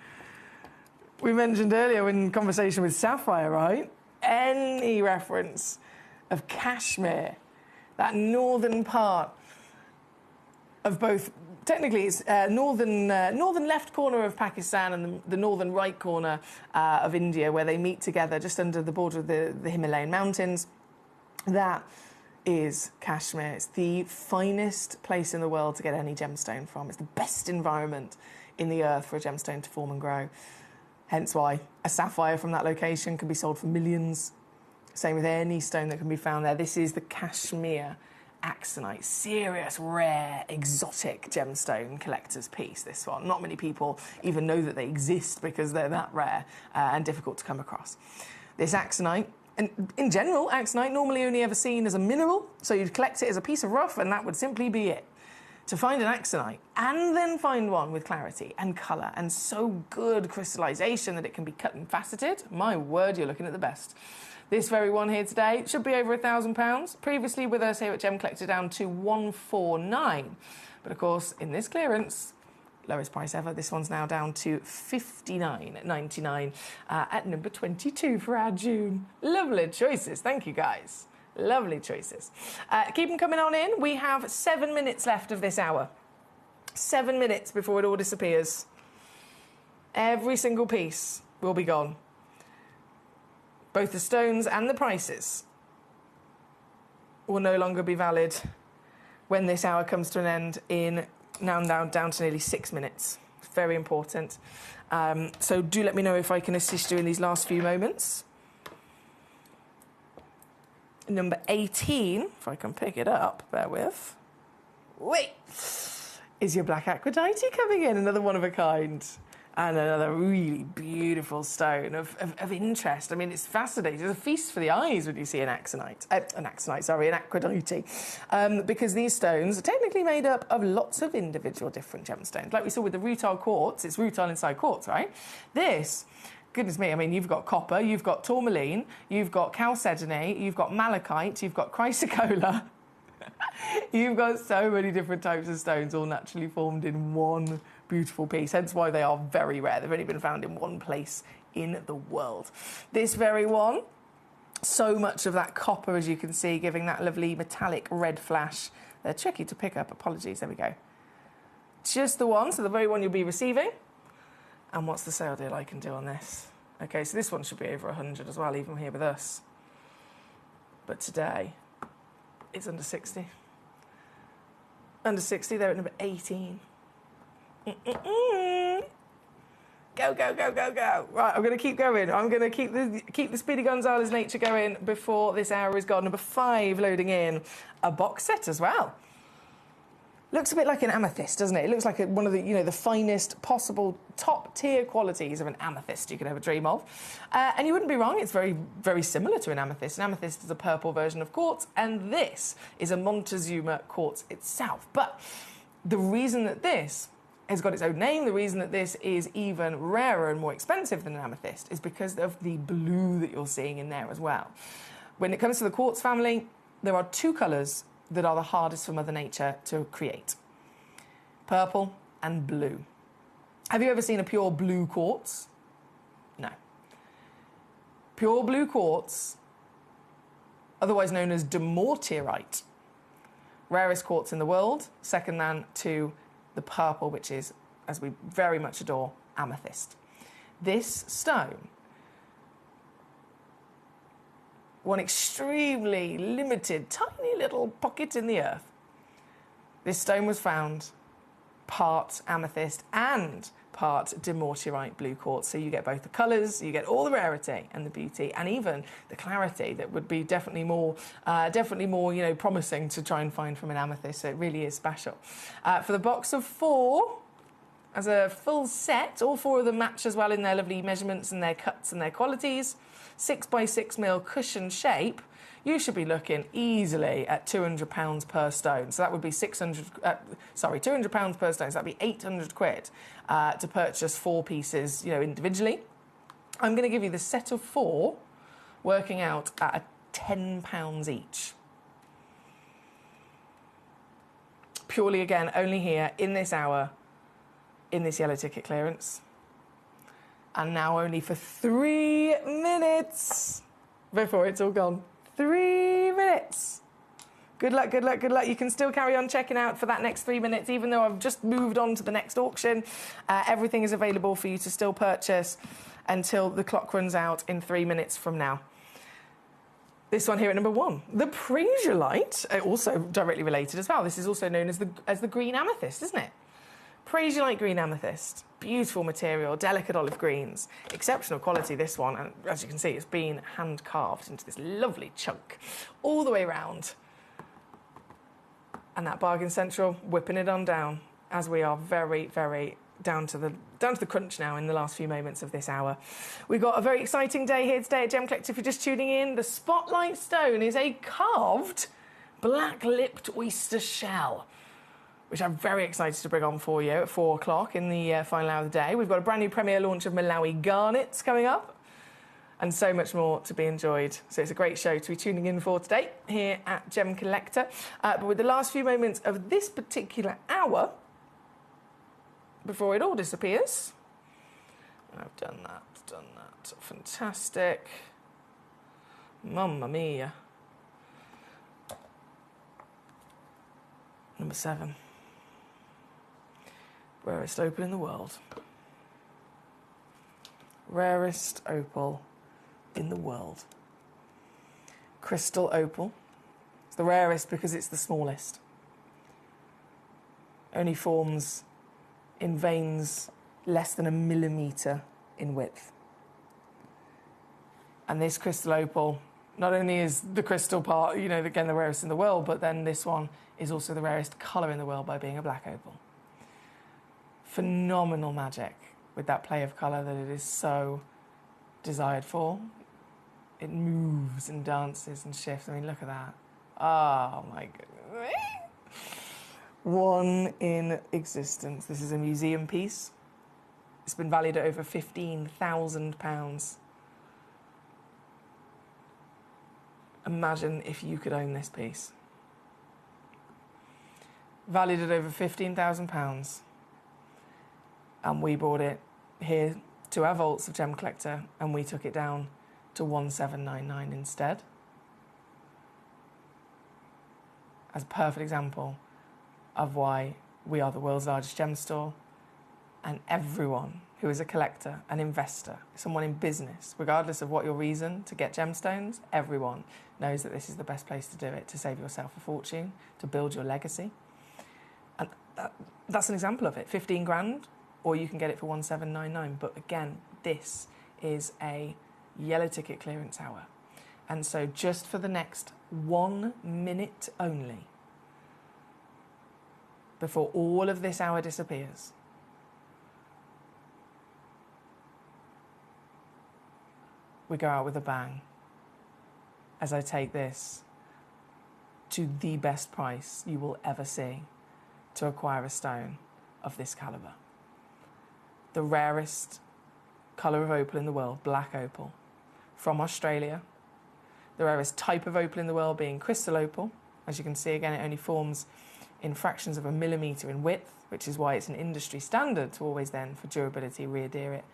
We mentioned earlier in conversation with Sapphire, right? Any reference of Kashmir, that northern part of both, technically it's northern left corner of Pakistan and the northern right corner of India, where they meet together just under the border of the Himalayan mountains. That is Kashmir. It's the finest place in the world to get any gemstone from. It's the best environment in the earth for a gemstone to form and grow. Hence why a sapphire from that location can be sold for millions. Same with any stone that can be found there. This is the Kashmir axonite. Serious, rare, exotic gemstone collector's piece, this one. Not many people even know that they exist because they're that rare and difficult to come across. This axonite And in general, axonite normally only ever seen as a mineral, so you'd collect it as a piece of rough and that would simply be it. To find an axonite and then find one with clarity and colour and so good crystallisation that it can be cut and faceted, my word, you're looking at the best. This very one here today should be over £1,000. Previously with us here at Gemcollector down to 149. But of course, in this clearance, lowest price ever, this one's now down to $59.99 at number 22 for our June. Lovely choices, thank you guys. Lovely choices. Keep them coming on in. We have 7 minutes left of this hour. 7 minutes before it all disappears. Every single piece will be gone. Both the stones and the prices will no longer be valid when this hour comes to an end in now down to nearly 6 minutes. Very important. So do let me know if I can assist you in these last few moments. Number 18, if I can pick it up, bear with. Wait! Is your black aquadite coming in, another one of a kind. And another really beautiful stone of interest. I mean, it's fascinating. It's a feast for the eyes when you see an aquadite. Because these stones are technically made up of lots of individual different gemstones. Like we saw with the rutile quartz, it's rutile inside quartz, right? This, goodness me, I mean, you've got copper, you've got tourmaline, you've got chalcedony, you've got malachite, you've got chrysocolla. You've got so many different types of stones all naturally formed in one beautiful piece, hence why they are very rare. They've only been found in one place in the world. This very one, so much of that copper, as you can see, giving that lovely metallic red flash. They're tricky to pick up, apologies, there we go. Just the one, so the very one you'll be receiving. And what's the sale deal I can do on this? Okay, so this one should be over 100 as well, even here with us. But today, it's under 60. Under 60, they're at number 18. Go, go, go, go, go. Right, I'm going to keep going. I'm going to keep the Speedy Gonzales nature going before this hour is gone. Number 5 loading in. A box set as well. Looks a bit like an amethyst, doesn't it? It looks like one of the, the finest possible top-tier qualities of an amethyst you could ever dream of. And you wouldn't be wrong, it's very, very similar to an amethyst. An amethyst is a purple version of quartz, and this is a Montezuma quartz itself. But the reason that this has got its own name, the reason that this is even rarer and more expensive than an amethyst is because of the blue that you're seeing in there as well. When it comes to the quartz family, there are 2 colours that are the hardest for Mother Nature to create. Purple and blue. Have you ever seen a pure blue quartz? No. Pure blue quartz, otherwise known as demortierite, rarest quartz in the world, second then to the purple, which is, as we very much adore, amethyst. This stone, one extremely limited, tiny little pocket in the earth. This stone was found part amethyst and part demortierite blue quartz. So you get both the colours, you get all the rarity and the beauty, and even the clarity that would be definitely more, promising to try and find from an amethyst. So it really is special. For the box of 4, as a full set, all 4 of them match as well in their lovely measurements and their cuts and their qualities. 6x6mm cushion shape, you should be looking easily at £200 per stone. So that would be £200 per stone. So that'd be 800 quid to purchase 4 pieces, individually. I'm going to give you the set of 4, working out at £10 each. Purely, again, only here in this hour, in this yellow ticket clearance. And now only for 3 minutes before it's all gone. 3 minutes. Good luck, good luck, good luck. You can still carry on checking out for that next 3 minutes, even though I've just moved on to the next auction. Everything is available for you to still purchase until the clock runs out in 3 minutes from now. This one here at number 1, the Prasiolite, also directly related as well. This is also known as the green amethyst, isn't it? Prasiolite green amethyst, beautiful material, delicate olive greens, exceptional quality this one, and as you can see it's been hand carved into this lovely chunk all the way around. And that bargain central whipping it on down as we are very, very down to the crunch now in the last few moments of this hour. We've got a very exciting day here today at Gemcollector. If you're just tuning in, the spotlight stone is a carved black-lipped oyster shell, which I'm very excited to bring on for you at 4 o'clock in the final hour of the day. We've got a brand new premiere launch of Malawi garnets coming up, and so much more to be enjoyed. So it's a great show to be tuning in for today here at Gemcollector. But with the last few moments of this particular hour, before it all disappears, I've done that. Fantastic. Mamma mia. Number 7. Rarest opal in the world. Rarest opal in the world. Crystal opal. It's the rarest because it's the smallest. Only forms in veins less than 1 millimetre in width. And this crystal opal, not only is the crystal part, you know, again, the rarest in the world, but then this one is also the rarest colour in the world by being a black opal. Phenomenal magic with that play of colour that it is so desired for. It moves and dances and shifts. I mean, look at that. Oh, my goodness. One in existence. This is a museum piece. It's been valued at over £15,000. Imagine if you could own this piece. Valued at over £15,000. And we brought it here to our vaults of Gemcollector, and we took it down to 1799 instead. As a perfect example of why we are the world's largest gem store, and everyone who is a collector, an investor, someone in business, regardless of what your reason to get gemstones, everyone knows that this is the best place to do it, to save yourself a fortune, to build your legacy. And that's an example of it. 15 grand, or you can get it for 1799. But again, this is a yellow ticket clearance hour. And so just for the next 1 minute only, before all of this hour disappears, we go out with a bang as I take this to the best price you will ever see to acquire a stone of this calibre. The rarest colour of opal in the world, black opal, from Australia. The rarest type of opal in the world being crystal opal. As you can see, again, it only forms in fractions of 1 millimetre in width, which is why it's an industry standard to always then, for durability, re-adhere it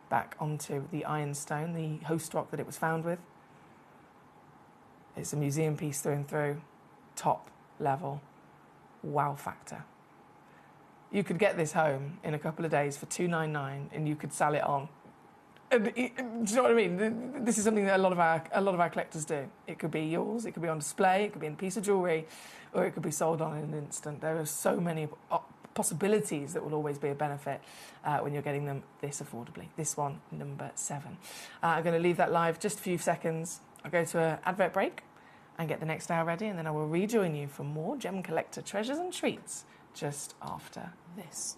back onto the ironstone, the host rock that it was found with. It's a museum piece through and through, top level, wow factor. You could get this home in a couple of days for $299, and you could sell it on. Do you know what I mean? This is something that a lot of our collectors do. It could be yours, it could be on display, it could be in a piece of jewellery, or it could be sold on in an instant. There are so many possibilities that will always be a benefit when you're getting them this affordably. This one, number 7. I'm going to leave that live just a few seconds. I'll go to an advert break and get the next hour ready, and then I will rejoin you for more Gemcollector treasures and treats just after this.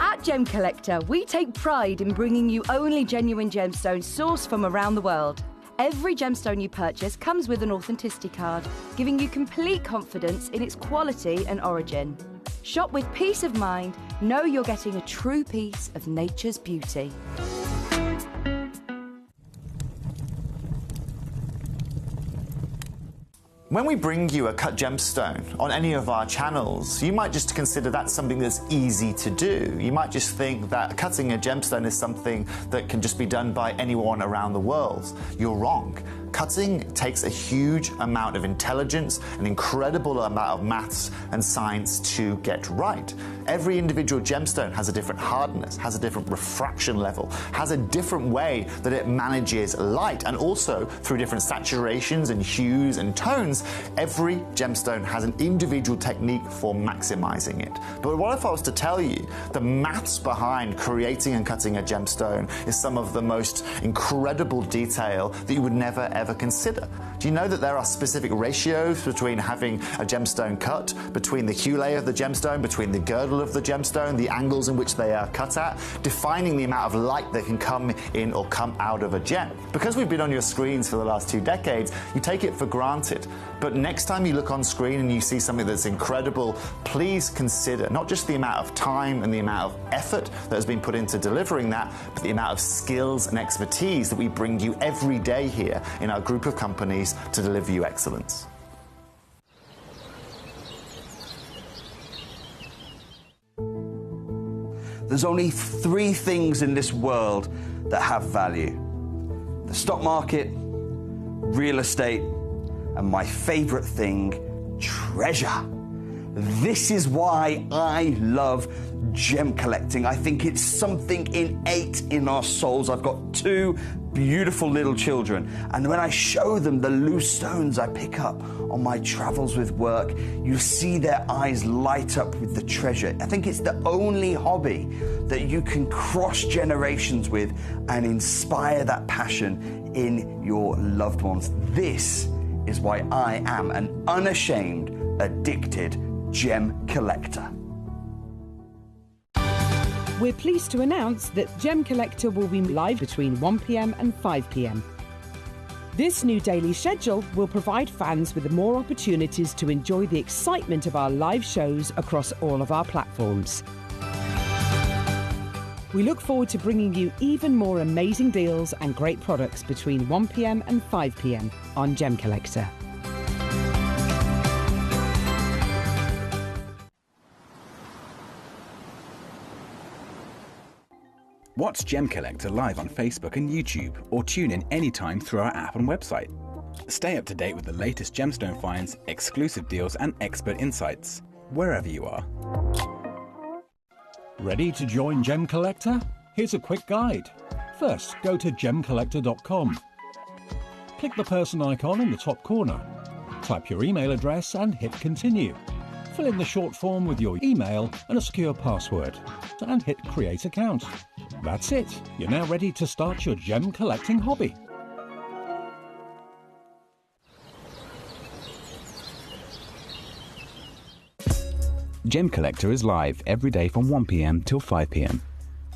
At Gemcollector, we take pride in bringing you only genuine gemstones sourced from around the world. Every gemstone you purchase comes with an authenticity card, giving you complete confidence in its quality and origin. Shop with peace of mind, know you're getting a true piece of nature's beauty. When we bring you a cut gemstone on any of our channels, you might just consider that something that's easy to do. You might just think that cutting a gemstone is something that can just be done by anyone around the world. You're wrong. Cutting takes a huge amount of intelligence, an incredible amount of maths and science to get right. Every individual gemstone has a different hardness, has a different refraction level, has a different way that it manages light, and also through different saturations and hues and tones, every gemstone has an individual technique for maximizing it. But what if I was to tell you the maths behind creating and cutting a gemstone is some of the most incredible detail that you would never ever consider? Do you know that there are specific ratios between having a gemstone cut, between the hue layer of the gemstone, between the girdle of the gemstone, the angles in which they are cut at, defining the amount of light that can come in or come out of a gem? Because we've been on your screens for the last 2 decades, you take it for granted. But next time you look on screen and you see something that's incredible, please consider not just the amount of time and the amount of effort that has been put into delivering that, but the amount of skills and expertise that we bring you every day here in our group of companies to deliver you excellence. There's only 3 things in this world that have value: the stock market, real estate, and my favorite thing, treasure. This is why I love gem collecting. I think it's something innate in our souls. I've got 2 beautiful little children, and when I show them the loose stones I pick up on my travels with work, you see their eyes light up with the treasure. I think it's the only hobby that you can cross generations with and inspire that passion in your loved ones. This is why I am an unashamed, addicted gem collector. We're pleased to announce that Gemcollector will be live between 1 p.m. and 5 p.m. This new daily schedule will provide fans with more opportunities to enjoy the excitement of our live shows across all of our platforms. We look forward to bringing you even more amazing deals and great products between 1 p.m. and 5 p.m. on Gemcollector. Watch Gemcollector live on Facebook and YouTube, or tune in anytime through our app and website. Stay up to date with the latest gemstone finds, exclusive deals and expert insights, wherever you are. Ready to join Gemcollector? Here's a quick guide. First, go to gemcollector.com. Click the person icon in the top corner. Type your email address and hit continue. Fill in the short form with your email and a secure password, and hit create account. That's it. You're now ready to start your gem collecting hobby. Gemcollector is live every day from 1 p.m. till 5 p.m.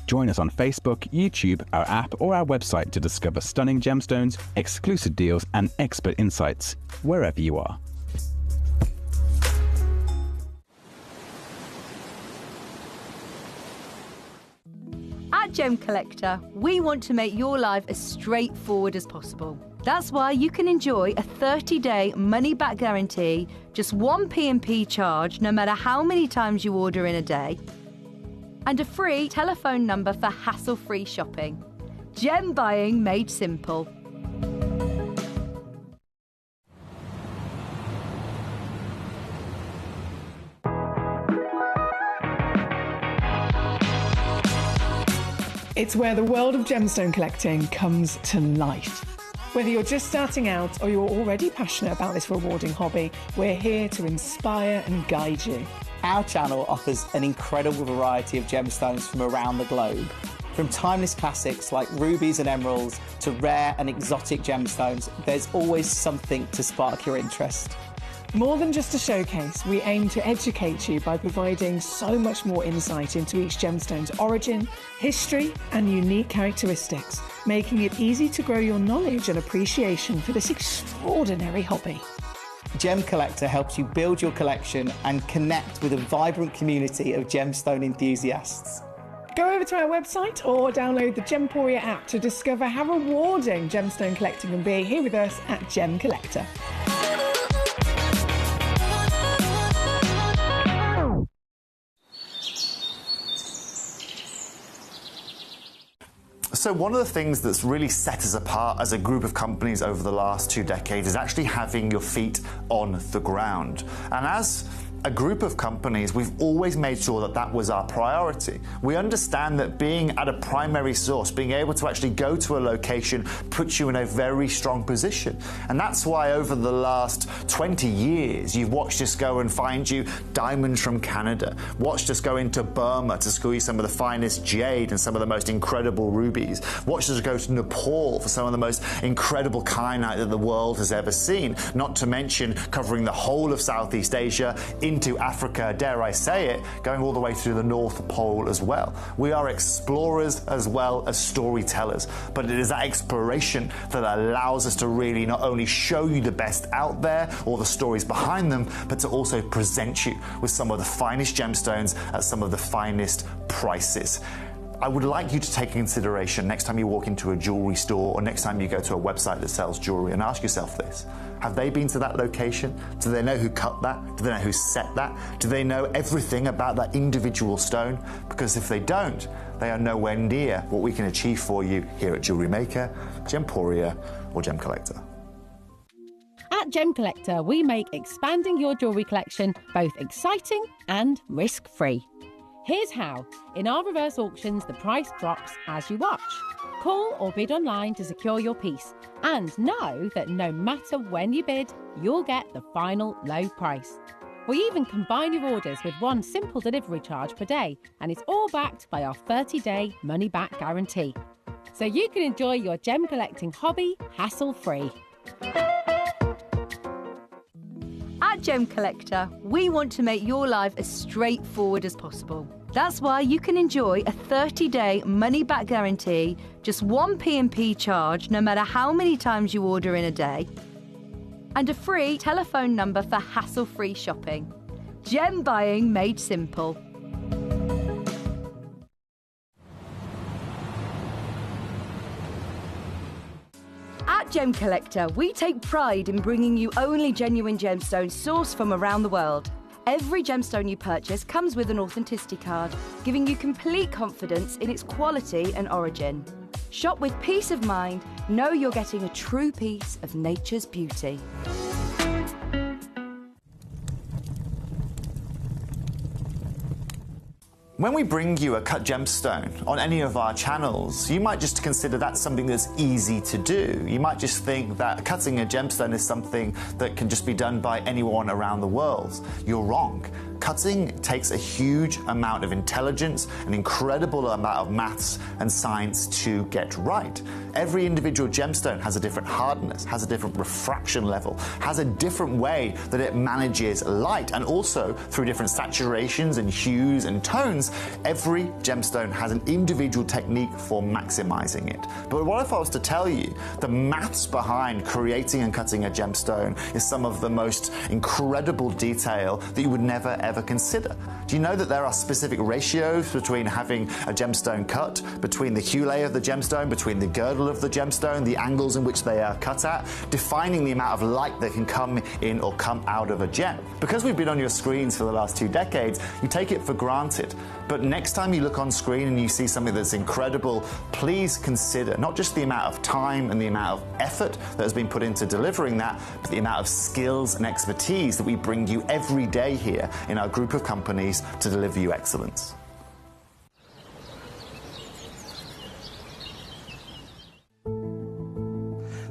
Join us on Facebook, YouTube, our app or our website to discover stunning gemstones, exclusive deals and expert insights, wherever you are. At Gemcollector, we want to make your life as straightforward as possible. That's why you can enjoy a 30-day money-back guarantee, just 1 P&P charge no matter how many times you order in a day, and a free telephone number for hassle-free shopping. Gem buying made simple. It's where the world of gemstone collecting comes to life. Whether you're just starting out or you're already passionate about this rewarding hobby, we're here to inspire and guide you. Our channel offers an incredible variety of gemstones from around the globe. From timeless classics like rubies and emeralds to rare and exotic gemstones, there's always something to spark your interest. More than just a showcase, we aim to educate you by providing so much more insight into each gemstone's origin, history, and unique characteristics, making it easy to grow your knowledge and appreciation for this extraordinary hobby. Gemcollector helps you build your collection and connect with a vibrant community of gemstone enthusiasts. Go over to our website or download the Gemporia app to discover how rewarding gemstone collecting can be here with us at Gemcollector. So one of the things that's really set us apart as a group of companies over the last 2 decades is actually having your feet on the ground. And as a group of companies, we've always made sure that that was our priority. We understand that being at a primary source, being able to actually go to a location, puts you in a very strong position. And that's why over the last 20 years, you've watched us go and find you diamonds from Canada, watched us go into Burma to school you some of the finest jade and some of the most incredible rubies, watched us go to Nepal for some of the most incredible kyanite that the world has ever seen, not to mention covering the whole of Southeast Asia, into Africa, dare I say it, going all the way through the North Pole as well. We are explorers as well as storytellers, but it is that exploration that allows us to really not only show you the best out there or the stories behind them, but to also present you with some of the finest gemstones at some of the finest prices. I would like you to take consideration next time you walk into a jewelry store or next time you go to a website that sells jewelry and ask yourself this. Have they been to that location? Do they know who cut that? Do they know who set that? Do they know everything about that individual stone? Because if they don't, they are nowhere near what we can achieve for you here at Jewelry Maker, Gemporia or Gemcollector. At Gemcollector, we make expanding your jewellery collection both exciting and risk-free. Here's how. In our reverse auctions, the price drops as you watch. Call or bid online to secure your piece and know that no matter when you bid, you'll get the final low price. We even combine your orders with one simple delivery charge per day, and it's all backed by our 30-day money-back guarantee. So you can enjoy your gem collecting hobby hassle-free. At Gemcollector, we want to make your life as straightforward as possible. That's why you can enjoy a 30-day money-back guarantee, just one P&P charge no matter how many times you order in a day, and a free telephone number for hassle-free shopping. Gem buying made simple. At Gemcollector, we take pride in bringing you only genuine gemstones sourced from around the world. Every gemstone you purchase comes with an authenticity card, giving you complete confidence in its quality and origin. Shop with peace of mind, know you're getting a true piece of nature's beauty. When we bring you a cut gemstone on any of our channels, you might just consider that something that's easy to do. You might just think that cutting a gemstone is something that can just be done by anyone around the world. You're wrong. Cutting takes a huge amount of intelligence, an incredible amount of maths and science to get right. Every individual gemstone has a different hardness, has a different refraction level, has a different way that it manages light, and also through different saturations and hues and tones, every gemstone has an individual technique for maximizing it. But what if I was to tell you the maths behind creating and cutting a gemstone is some of the most incredible detail that you would never ever consider? Do you know that there are specific ratios between having a gemstone cut, between the hue layer of the gemstone, between the girdle of the gemstone, the angles in which they are cut at, defining the amount of light that can come in or come out of a gem? Because we've been on your screens for the last 2 decades, you take it for granted. But next time you look on screen and you see something that's incredible, please consider not just the amount of time and the amount of effort that has been put into delivering that, but the amount of skills and expertise that we bring you every day here in our group of companies to deliver you excellence.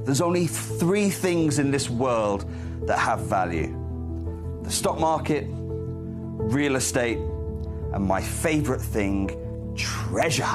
There's only 3 things in this world that have value: the stock market, real estate, and my favorite thing, treasure.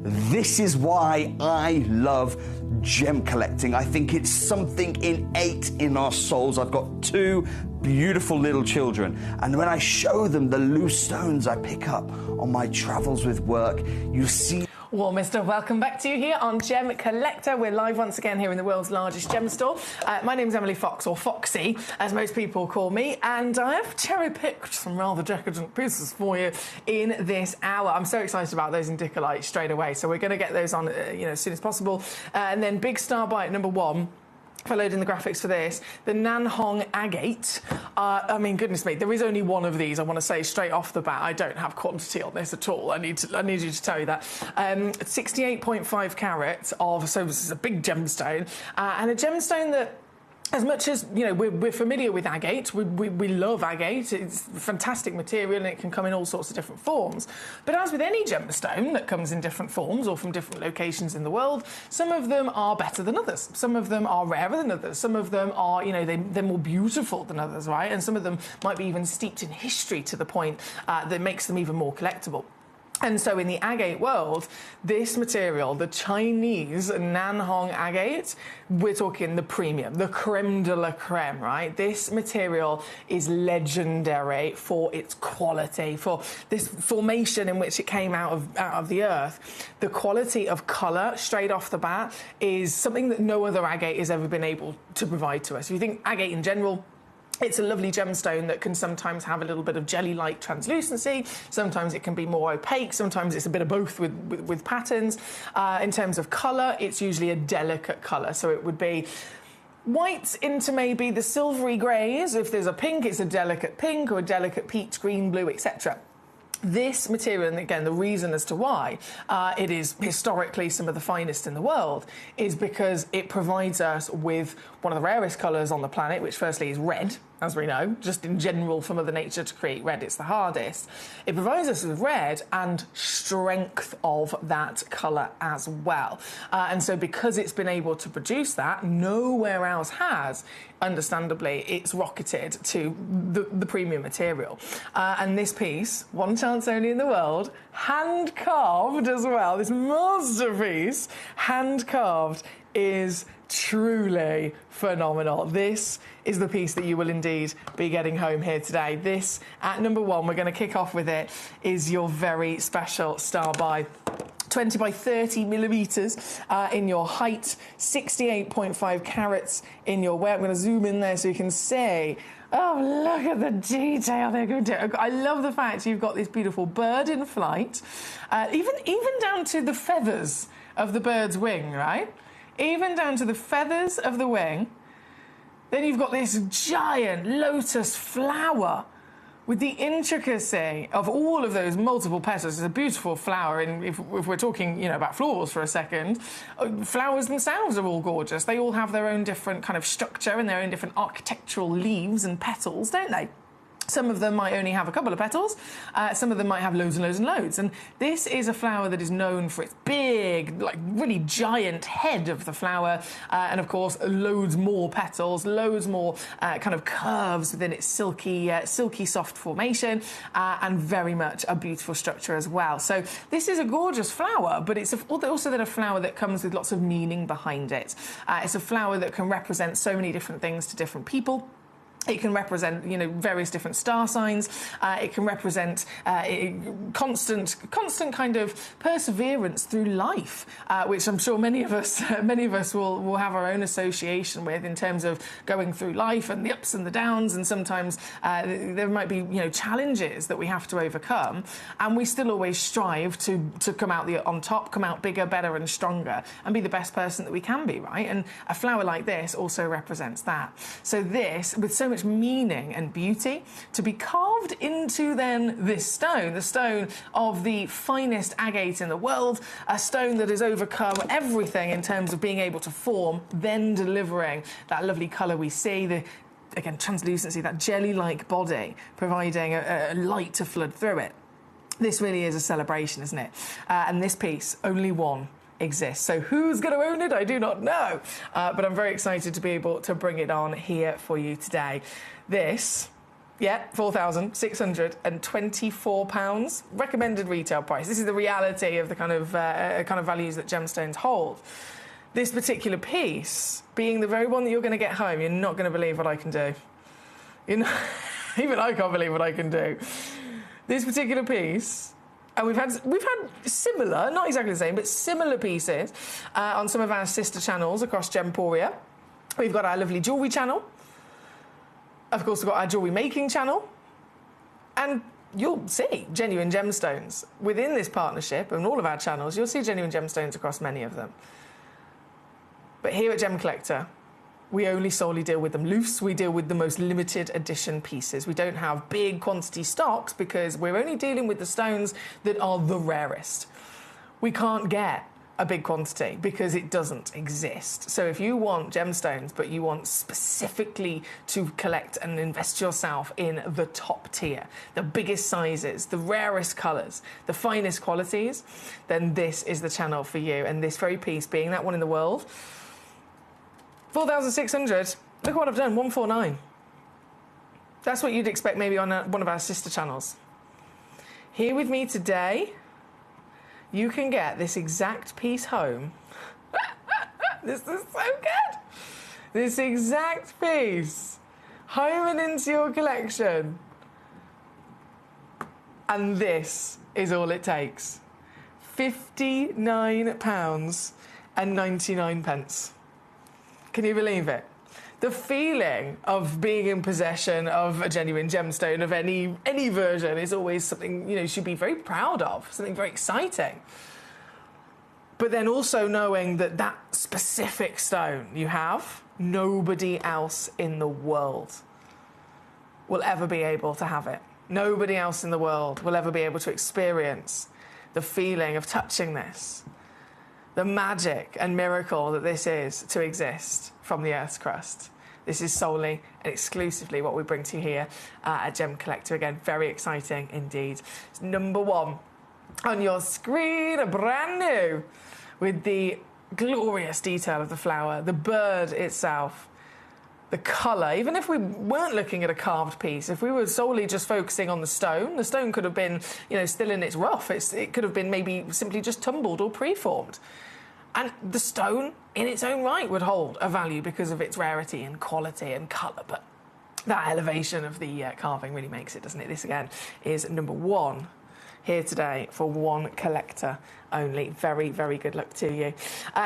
This is why I love gem collecting. I think it's something innate in our souls. I've got 2 beautiful little children, and when I show them the loose stones I pick up on my travels with work, you see. Well, Mr. Welcome back to you here on Gem Collector. We're live once again here in the world's largest gem store. My name's Emily Fox, or Foxy, as most people call me, and I have cherry-picked some rather decadent pieces for you in this hour. I'm so excited about those Indicolites straight away, so we're going to get those on as soon as possible. And then big star bite number 1. For loading the graphics for this, the Nanhong Agate. I mean, goodness me, there is only one of these. I want to say straight off the bat, I don't have quantity on this at all. I need you to tell you that. 68.5 carats of, so this is a big gemstone, and a gemstone that as much as, you know, we're familiar with agate, we love agate, it's a fantastic material and it can come in all sorts of different forms. But as with any gemstone that comes in different forms or from different locations in the world, some of them are better than others. Some of them are rarer than others. Some of them are, you know, they're more beautiful than others, right? And some of them might be even steeped in history to the point that makes them even more collectible. And so in the agate world, this material, the Chinese Nanhong agate, we're talking the premium, the creme de la creme, right? This material is legendary for its quality, for this formation in which it came out of the earth. The quality of colour straight off the bat is something that no other agate has ever been able to provide to us. If you think agate in general, it's a lovely gemstone that can sometimes have a little bit of jelly-like translucency. Sometimes it can be more opaque. Sometimes it's a bit of both with patterns. In terms of colour, it's usually a delicate colour. So it would be white into maybe the silvery greys. If there's a pink, it's a delicate pink or a delicate peach, green, blue, etc. This material, and again, the reason as to why it is historically some of the finest in the world, is because it provides us with one of the rarest colours on the planet, which firstly is red, as we know, just in general for Mother Nature to create red, it's the hardest. It provides us with red and strength of that colour as well. And so because it's been able to produce that, nowhere else has, understandably, it's rocketed to the premium material. And this piece, one chance only in the world, hand-carved as well, this masterpiece, hand-carved, is truly phenomenal. This is the piece that you will indeed be getting home here today. This, at number one, we're going to kick off with it, is your very special star buy. 20 by 30 millimetres in your height, 68.5 carats in your weight. I'm going to zoom in there so you can see. Oh, look at the detail they're going to do. I love the fact you've got this beautiful bird in flight, even down to the feathers of the bird's wing, right? Even down to the feathers of the wing. Then you've got this giant lotus flower with the intricacy of all of those multiple petals. It's a beautiful flower, and if we're talking, you know, about florals for a second, flowers themselves are all gorgeous. They all have their own different kind of structure and their own different architectural leaves and petals, don't they? Some of them might only have a couple of petals. Some of them might have loads and loads and loads. And this is a flower that is known for its big, like really giant head of the flower. And of course, loads more petals, loads more kind of curves within its silky soft formation, and very much a beautiful structure as well. So this is a gorgeous flower, but it's also then a flower that comes with lots of meaning behind it. It's a flower that can represent so many different things to different people. It can represent, you know, various different star signs. It can represent constant kind of perseverance through life, which I'm sure many of us will have our own association with in terms of going through life and the ups and the downs. And sometimes there might be, you know, challenges that we have to overcome, and we still always strive to come out on top, come out bigger, better, and stronger, and be the best person that we can be, right? And a flower like this also represents that. So this, with so much meaning and beauty, to be carved into then this stone, the stone of the finest agate in the world, a stone that has overcome everything in terms of being able to form, then delivering that lovely colour we see, the, again, translucency, that jelly-like body, providing a light to flood through it. This really is a celebration, isn't it? And this piece, only one exists. So who's going to own it? I do not know. But I'm very excited to be able to bring it on here for you today. This, yeah, £4,624. Recommended retail price. This is the reality of the kind of values that gemstones hold. This particular piece, being the very one that you're going to get home, you're not going to believe what I can do. You know, even I can't believe what I can do. This particular piece, and we've had similar, not exactly the same, but similar pieces on some of our sister channels across Gemporia. We've got our lovely jewellery channel. Of course, we've got our jewellery making channel. And you'll see genuine gemstones within this partnership and all of our channels. You'll see genuine gemstones across many of them. But here at Gemcollector, we only solely deal with them loose. We deal with the most limited edition pieces. We don't have big quantity stocks because we're only dealing with the stones that are the rarest. We can't get a big quantity because it doesn't exist. So if you want gemstones, but you want specifically to collect and invest yourself in the top tier, the biggest sizes, the rarest colours, the finest qualities, then this is the channel for you. And this very piece, being that one in the world, 4,600. Look what I've done, 149. That's what you'd expect maybe on one of our sister channels. Here with me today, you can get this exact piece home. This is so good. This exact piece home and into your collection. And this is all it takes. £59.99. Can you believe it? The feeling of being in possession of a genuine gemstone of any version is always something, you should be very proud of, something very exciting. But then also knowing that that specific stone you have, nobody else in the world will ever be able to have it. Nobody else in the world will ever be able to experience the feeling of touching this, the magic and miracle that this is to exist from the Earth's crust. This is solely and exclusively what we bring to you here at Gemcollector. Again, very exciting indeed. It's number one on your screen, brand new, with the glorious detail of the flower, the bird itself, the colour. Even if we weren't looking at a carved piece, if we were solely just focusing on the stone could have been, still in its rough. It could have been maybe simply just tumbled or preformed. And the stone, in its own right, would hold a value because of its rarity and quality and colour. But that elevation of the carving really makes it, doesn't it? This, again, is number one here today for one collector only. Very, very good luck to you.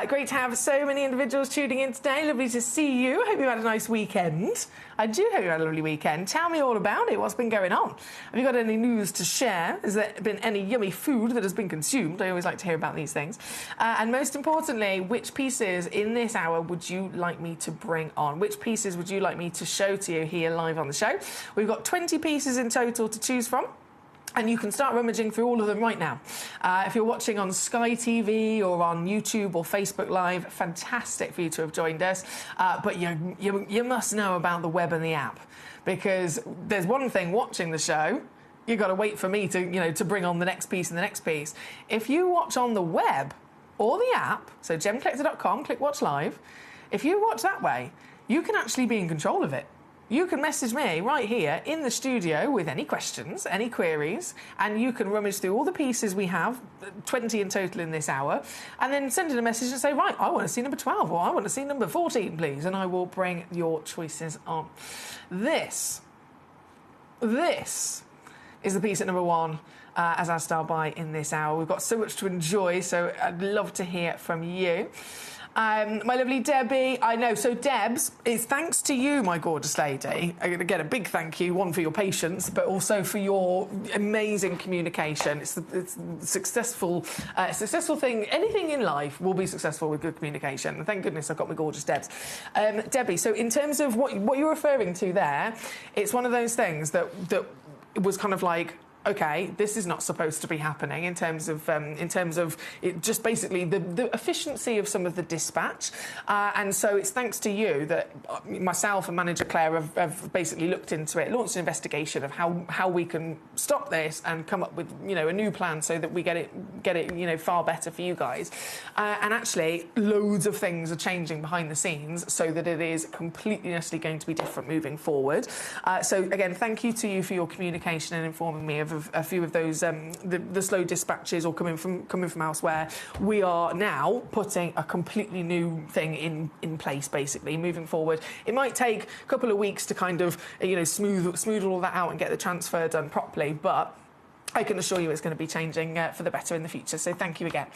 Great to have so many individuals tuning in today. Lovely to see you. Hope you had a nice weekend. I do hope you had a lovely weekend. Tell me all about it. What's been going on? Have you got any news to share? Has there been any yummy food that has been consumed? I always like to hear about these things. And most importantly, which pieces in this hour would you like me to bring on? Which pieces would you like me to show to you here live on the show? We've got 20 pieces in total to choose from. And you can start rummaging through all of them right now. If you're watching on Sky TV or on YouTube or Facebook Live, fantastic for you to have joined us. But you must know about the web and the app, because there's one thing watching the show. You've got to wait for me to, to bring on the next piece and the next piece. If you watch on the web or the app, so gemcollector.com, click watch live. If you watch that way, you can actually be in control of it. You can message me right here in the studio with any questions, any queries, and you can rummage through all the pieces we have, 20 in total in this hour, and then send in a message and say, right, I want to see number 12, or I want to see number 14, please, and I will bring your choices on. This is the piece at number one as our star buy in this hour. We've got so much to enjoy, so I'd love to hear from you. My lovely Debbie, I know. So, Debs, it's thanks to you, my gorgeous lady. I'm going to get a big thank you, one for your patience, but also for your amazing communication. It's a successful thing. Anything in life will be successful with good communication. And thank goodness I've got my gorgeous Debs. Debbie, so in terms of what you're referring to there, it's one of those things that was kind of like, okay, this is not supposed to be happening in terms of it, just basically the efficiency of some of the dispatch. And so it's thanks to you that myself and Manager Claire have basically looked into it, launched an investigation of how we can stop this and come up with, a new plan so that we get it far better for you guys. And actually, loads of things are changing behind the scenes so that it is completely honestly going to be different moving forward. So again, thank you to you for your communication and informing me of a few of those the slow dispatches or coming from elsewhere. We are now putting a completely new thing in place, basically moving forward. It might take a couple of weeks to kind of smooth all that out and get the transfer done properly, but I can assure you it's going to be changing for the better in the future, so thank you again.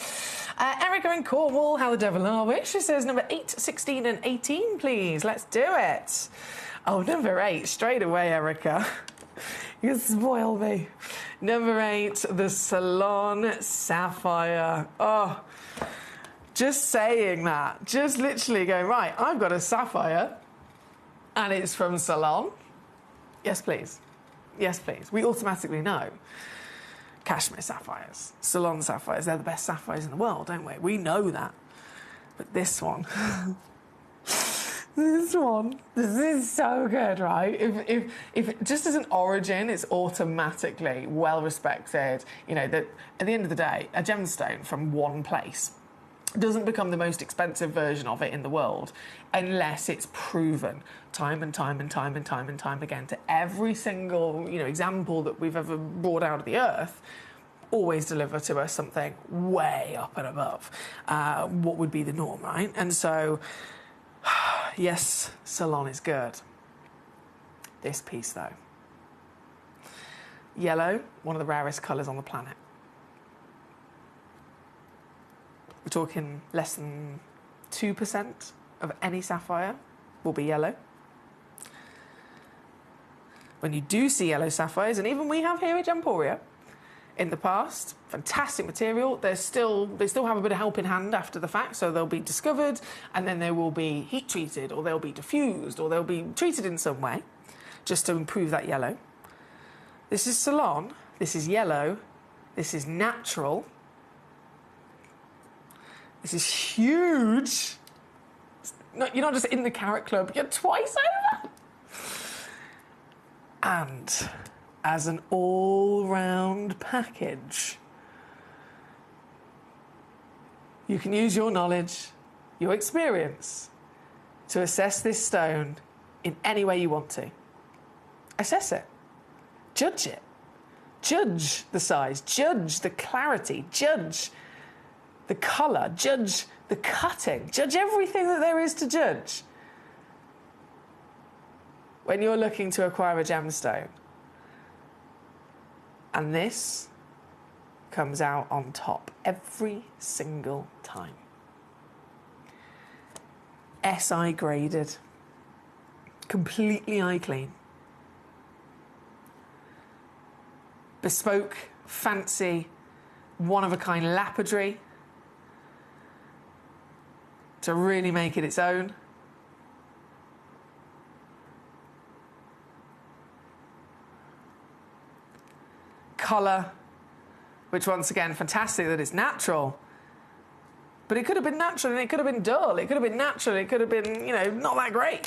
Erica in Cornwall, how the devil are we? She says number 8, 16 and 18, please. Let's do it. Oh, number 8, straight away, Erica. You spoil me. Number 8, the Salon Sapphire. Oh, just saying that. Just literally going, right, I've got a sapphire and it's from Salon. Yes, please. Yes, please. We automatically know. cashmere sapphires, Ceylon sapphires. They're the best sapphires in the world, don't we? We know that. But this one, this is so good, right? If just as an origin, it's automatically well respected. You know, that at the end of the day, a gemstone from one place doesn't become the most expensive version of it in the world unless it's proven time and time again to every single, you know, example that we've ever brought out of the earth. Always deliver to us something way up and above what would be the norm, right? And so, yes, Ceylon is good. This piece, though. Yellow, one of the rarest colours on the planet. We're talking less than 2% of any sapphire will be yellow. When you do see yellow sapphires, and even we have here at Gemporia in the past, fantastic material. They still have a bit of help in hand after the fact, so they'll be discovered and then they will be heat treated, or they'll be diffused, or they'll be treated in some way just to improve that yellow. This is Ceylon, this is yellow, this is natural. This is huge. You're not just in the Carat Club, you're twice over. And as an all-round package, you can use your knowledge, your experience, to assess this stone in any way you want to. Assess it. Judge it. Judge the size. Judge the clarity. Judge the colour, judge the cutting, judge everything that there is to judge when you're looking to acquire a gemstone. And this comes out on top every single time. SI graded, completely eye clean. Bespoke, fancy, one-of-a-kind lapidary to really make it its own. Colour, which once again, fantastic that it's natural. But it could have been natural and it could have been dull. It could have been natural, it could have been, you know, not that great.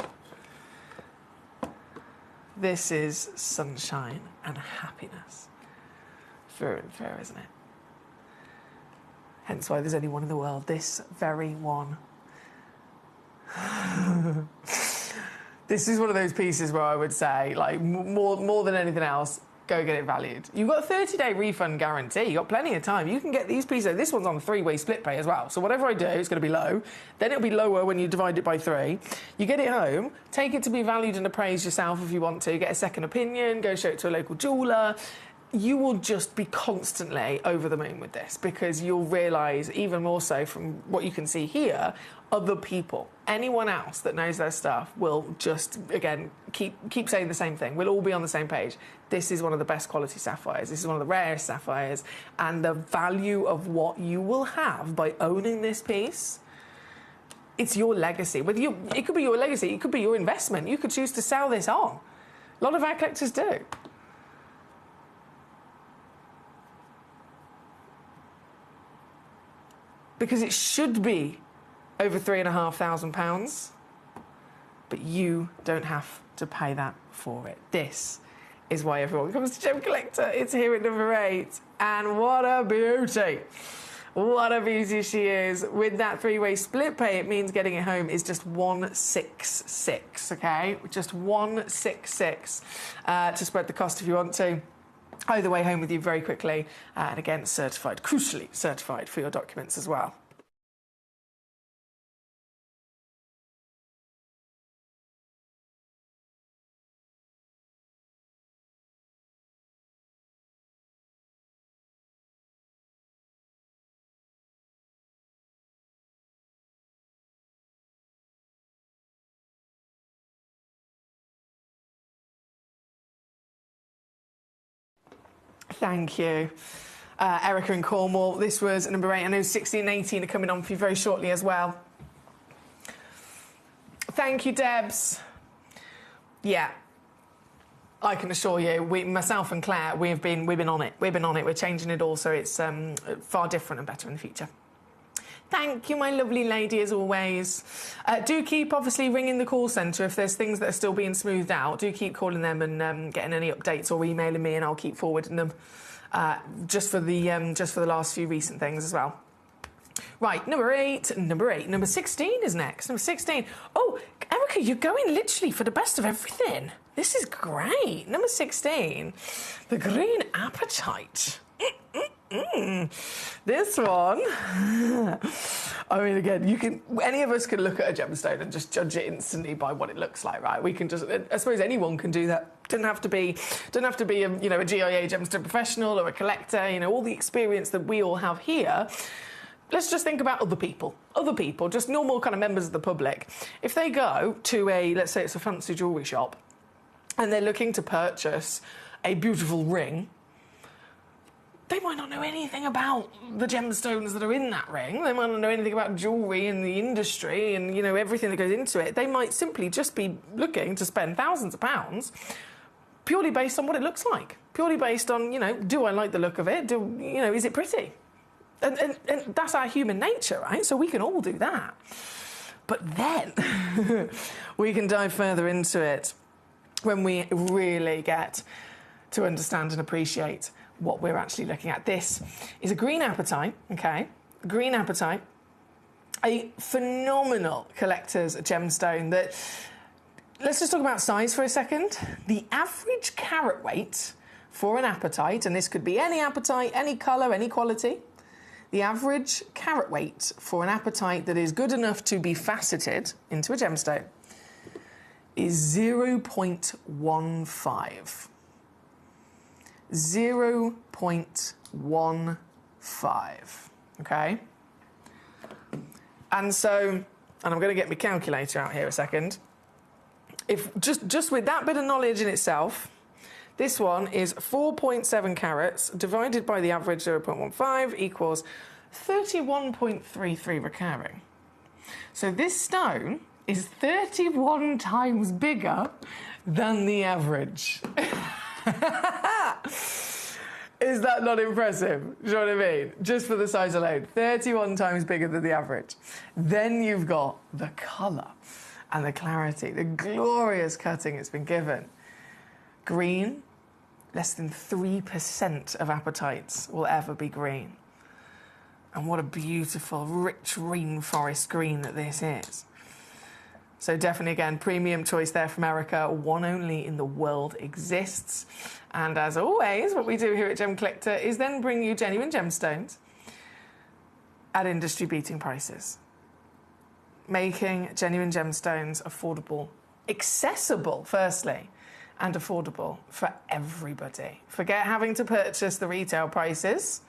This is sunshine and happiness. Through and through, isn't it? Hence why there's only one in the world, this very one. This is one of those pieces where I would say, like, more than anything else, go get it valued. You've got a 30-day refund guarantee. You've got plenty of time. You can get these pieces. This one's on 3-way split pay as well. So whatever I do, it's going to be low. Then it'll be lower when you divide it by 3. You get it home, take it to be valued and appraised yourself if you want to, get a second opinion, go show it to a local jeweller. You will just be constantly over the moon with this, because you'll realise, even more so from what you can see here, other people, anyone else that knows their stuff will just, again, keep saying the same thing. We'll all be on the same page. This is one of the best quality sapphires. This is one of the rarest sapphires. And the value of what you will have by owning this piece, it's your legacy. It could be your legacy. It could be your investment. You could choose to sell this on. A lot of our collectors do. Because it should be over £3,500, but you don't have to pay that for it. This is why everyone comes to Gemcollector. It's here at number 8, and what a beauty. What a beauty she is. With that 3-way split pay, it means getting it home is just 166, okay? Just 166 to spread the cost if you want to. Either way home with you very quickly, and again, certified, crucially certified for your documents as well. Thank you. Erica in Cornwall, this was number 8. I know 16 and 18 are coming on for you very shortly as well. Thank you, Debs. Yeah. I can assure you, myself and Claire, we've been on it. We've been on it. We're changing it all, so it's far different and better in the future. Thank you, my lovely lady, as always. Do keep, obviously, ringing the call centre if there's things that are still being smoothed out. Do keep calling them and getting any updates or emailing me, and I'll keep forwarding them just for the last few recent things as well. Right, number 16 is next. Number 16. Oh, Erica, you're going literally for the best of everything. This is great. Number 16, the green appetite. This one, I mean, again, any of us can look at a gemstone and just judge it instantly by what it looks like, right? We can just, I suppose anyone can do that. Doesn't have to be a GIA gemstone professional or a collector. You know, all the experience that we all have here. Let's just think about other people, just normal kind of members of the public. If they go to let's say it's a fancy jewellery shop, and they're looking to purchase a beautiful ring, they might not know anything about the gemstones that are in that ring. They might not know anything about jewellery and the industry and, you know, everything that goes into it. They might simply just be looking to spend thousands of pounds purely based on what it looks like, purely based on, you know, do I like the look of it? Is it pretty? And that's our human nature, right? So we can all do that. But then we can dive further into it when we really get to understand and appreciate what we're actually looking at. This is a green apatite, okay? Green apatite, a phenomenal collector's gemstone that, let's just talk about size for a second. The average carat weight for an apatite, and this could be any apatite, any colour, any quality, the average carat weight for an apatite that is good enough to be faceted into a gemstone is 0.15. 0.15, okay? And so, and I'm going to get my calculator out here a second. If just with that bit of knowledge in itself, this one is 4.7 carats divided by the average 0.15 equals 31.33 recurring. So this stone is 31 times bigger than the average. Is that not impressive? Do you know what I mean? Just for the size alone, 31 times bigger than the average. Then you've got the colour and the clarity, the glorious cutting it's been given. Green, less than 3% of apatites will ever be green. And what a beautiful, rich rainforest green that this is. So definitely, again, premium choice there from Erica. One only in the world exists. And as always, what we do here at Gemcollector is then bring you genuine gemstones at industry-beating prices. Making genuine gemstones affordable, accessible, firstly, and affordable for everybody. Forget having to purchase the retail prices.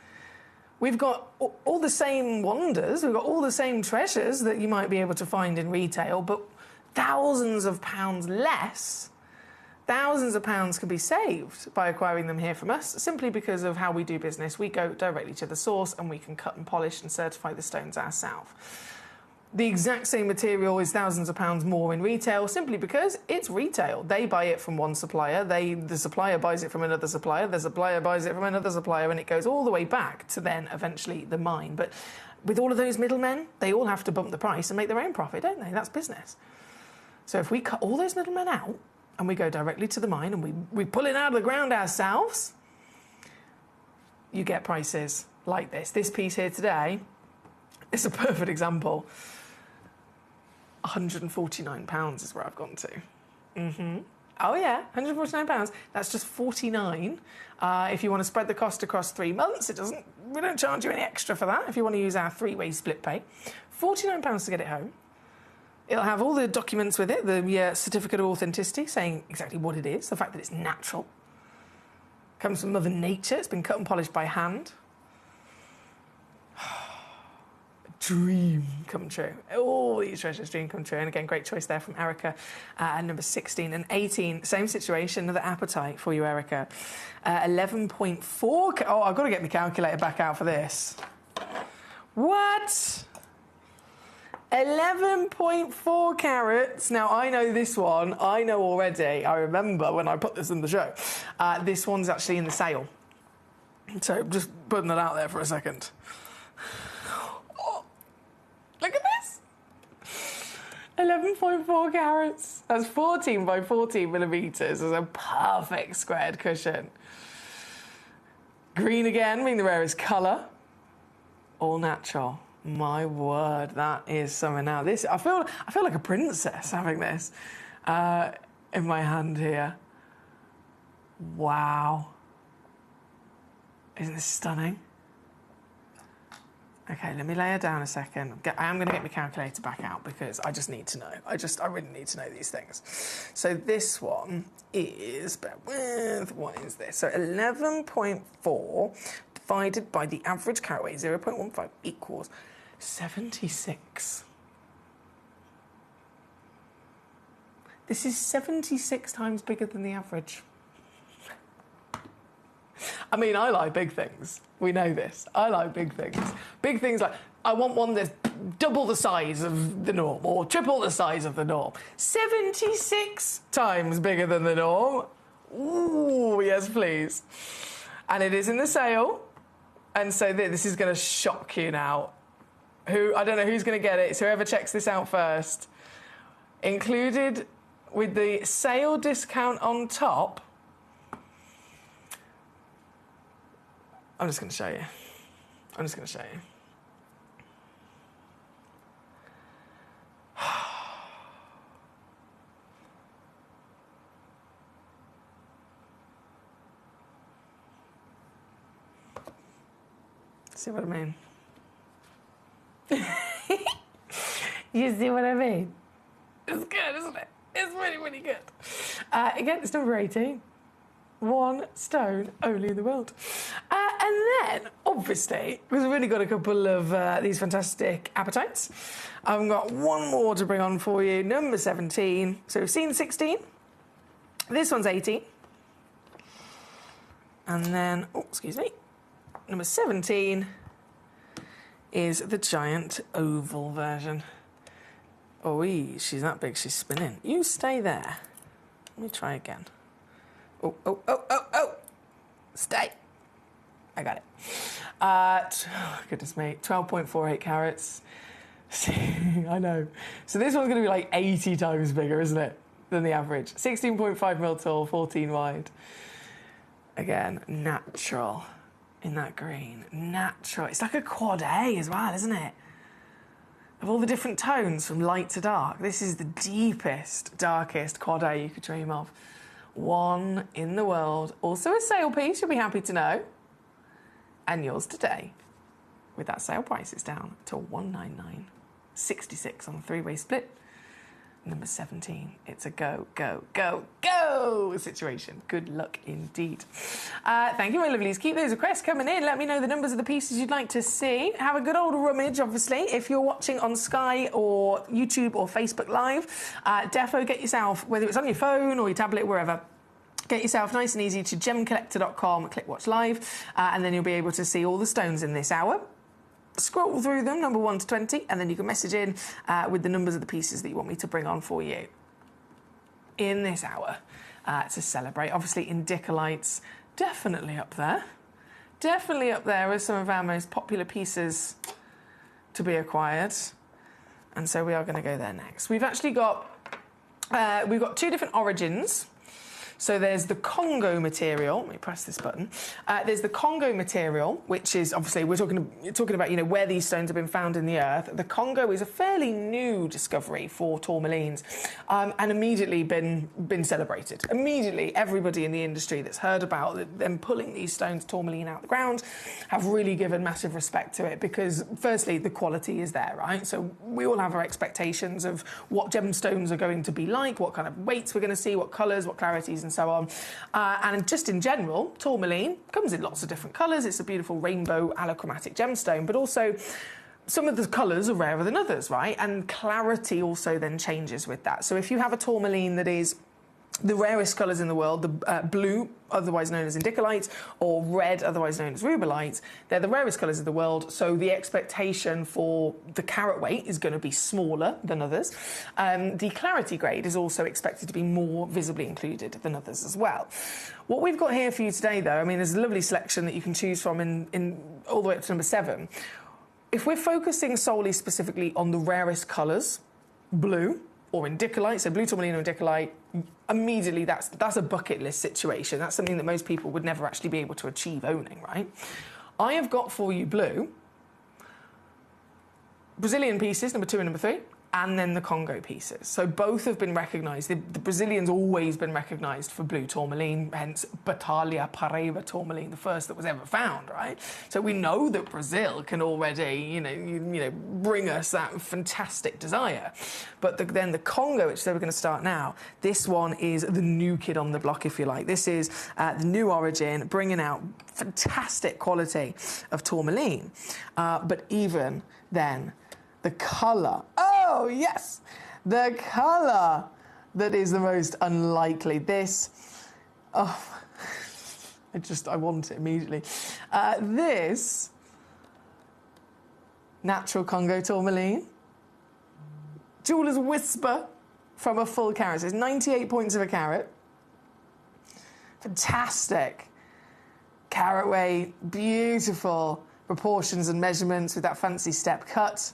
We've got all the same wonders, we've got all the same treasures that you might be able to find in retail, but thousands of pounds less. Thousands of pounds can be saved by acquiring them here from us, simply because of how we do business. We go directly to the source and we can cut and polish and certify the stones ourselves. The exact same material is thousands of pounds more in retail, simply because it's retail. They buy it from one supplier, the supplier buys it from another supplier, the supplier buys it from another supplier, and it goes all the way back to then eventually the mine. But with all of those middlemen, they all have to bump the price and make their own profit, don't they? That's business. So if we cut all those middlemen out and we go directly to the mine and we pull it out of the ground ourselves, you get prices like this. This piece here today is a perfect example. £149 is where I've gone to. Oh yeah, £149. That's just 49. If you want to spread the cost across 3 months, we don't charge you any extra for that. If you want to use our 3-way split pay, £49 to get it home. It'll have all the documents with it, the certificate of authenticity saying exactly what it is, the fact that it's natural. Comes from Mother Nature, it's been cut and polished by hand. Dream come true. All these treasures dream come true. And again, great choice there from Erica. And number 16 and 18, same situation, another apatite for you, Erica. 11.4. Oh, I've got to get my calculator back out for this. What? 11.4 carats. Now, I know this one. I know already. I remember when I put this in the show. This one's actually in the sale. So, just putting it out there for a second. Oh, look at this. 11.4 carats. That's 14 by 14 millimetres. It's a perfect squared cushion. Green again, being the rarest colour. All natural. My word, that is something now. This I feel like a princess having this in my hand here. Wow. Isn't this stunning? Okay, let me lay her down a second. I am going to get my calculator back out because I just need to know. I really need to know these things. So this one is, bear with, what is this? So 11.4 divided by the average carat weight, 0.15, equals 76. This is 76 times bigger than the average. I mean, I like big things. We know this. I like big things. Big things like, I want one that's double the size of the norm or triple the size of the norm. 76 times bigger than the norm. Ooh, yes, please. And it is in the sale. And so this is going to shock you now. I don't know who's going to get it. So whoever checks this out first. Included with the sale discount on top. I'm just going to show you. See what I mean? You see what I mean? It's good, isn't it? It's really, really good. Again, it's number 18. 1 stone only in the world. And then, obviously, because we've only got a couple of these fantastic appetites, I've got one more to bring on for you. Number 17. So we've seen 16. This one's 18. And then, oh, excuse me. Number 17 is the giant oval version. Oh, she's that big, she's spinning. You stay there. Let me try again. Oh. Stay. I got it. Goodness me. 12.48 carats. I know. So this one's going to be like 80 times bigger, isn't it, than the average? 16.5 mil tall, 14 wide. Again, natural in that green. Natural. It's like a quad A as well, isn't it? Of all the different tones from light to dark, this is the deepest, darkest quad A you could dream of. One in the world. Also a sale piece, you'll be happy to know. And yours today. With that sale price, it's down to $199.66 on a 3-way split. Number 17. It's a go, go, go, go situation. Good luck indeed. Thank you, my lovelies. Keep those requests coming in. Let me know the numbers of the pieces you'd like to see. Have a good old rummage, obviously. If you're watching on Sky or YouTube or Facebook Live, defo get yourself, whether it's on your phone or your tablet, wherever, get yourself nice and easy to gemcollector.com, click watch live, and then you'll be able to see all the stones in this hour. Scroll through them, number 1 to 20, and then you can message in with the numbers of the pieces that you want me to bring on for you in this hour to celebrate. Obviously, Indicolites, definitely up there. Definitely up there as some of our most popular pieces to be acquired. And so we are going to go there next. We've actually got, we've got 2 different origins. So there's the Congo material. Let me press this button. There's the Congo material, which is obviously we're talking about where these stones have been found in the earth. The Congo is a fairly new discovery for tourmalines, and immediately been celebrated. Immediately, everybody in the industry that's heard about them pulling these stones tourmaline out the ground have really given massive respect to it because, firstly, the quality is there, right? So we all have our expectations of what gemstones are going to be like, what kind of weights we're going to see, what colours, what clarities, and so on. And just in general, tourmaline comes in lots of different colours. It's a beautiful rainbow allochromatic gemstone, but also some of the colours are rarer than others, right? And clarity also then changes with that. So if you have a tourmaline that is The rarest colours in the world, the blue, otherwise known as indicolite, or red, otherwise known as rubellite, they're the rarest colours in the world, so the expectation for the carat weight is going to be smaller than others. The clarity grade is also expected to be more visibly included than others as well. What we've got here for you today, though, I mean, there's a lovely selection that you can choose from in all the way up to number 7. If we're focusing solely specifically on the rarest colours, blue, or indicolite, so blue tourmaline or indicolite, immediately that's a bucket list situation. That's something that most people would never actually be able to achieve owning, right? I have got for you blue, Brazilian pieces, number 2 and number 3, and then the Congo pieces. So both have been recognised. The Brazilian's always been recognised for blue tourmaline, hence Batalha Paraíba tourmaline, the first that was ever found, right? So we know that Brazil can already, you know, bring us that fantastic desire. But then the Congo, which we're going to start now, this one is the new kid on the block, if you like. This is the new origin, bringing out fantastic quality of tourmaline. But even then, the colour, oh yes, the colour that is the most unlikely. This, oh, I want it immediately. This natural Congo tourmaline, jeweller's whisper from a full carat. So it's 98 points of a carat. Fantastic carat weight, beautiful proportions and measurements with that fancy step cut.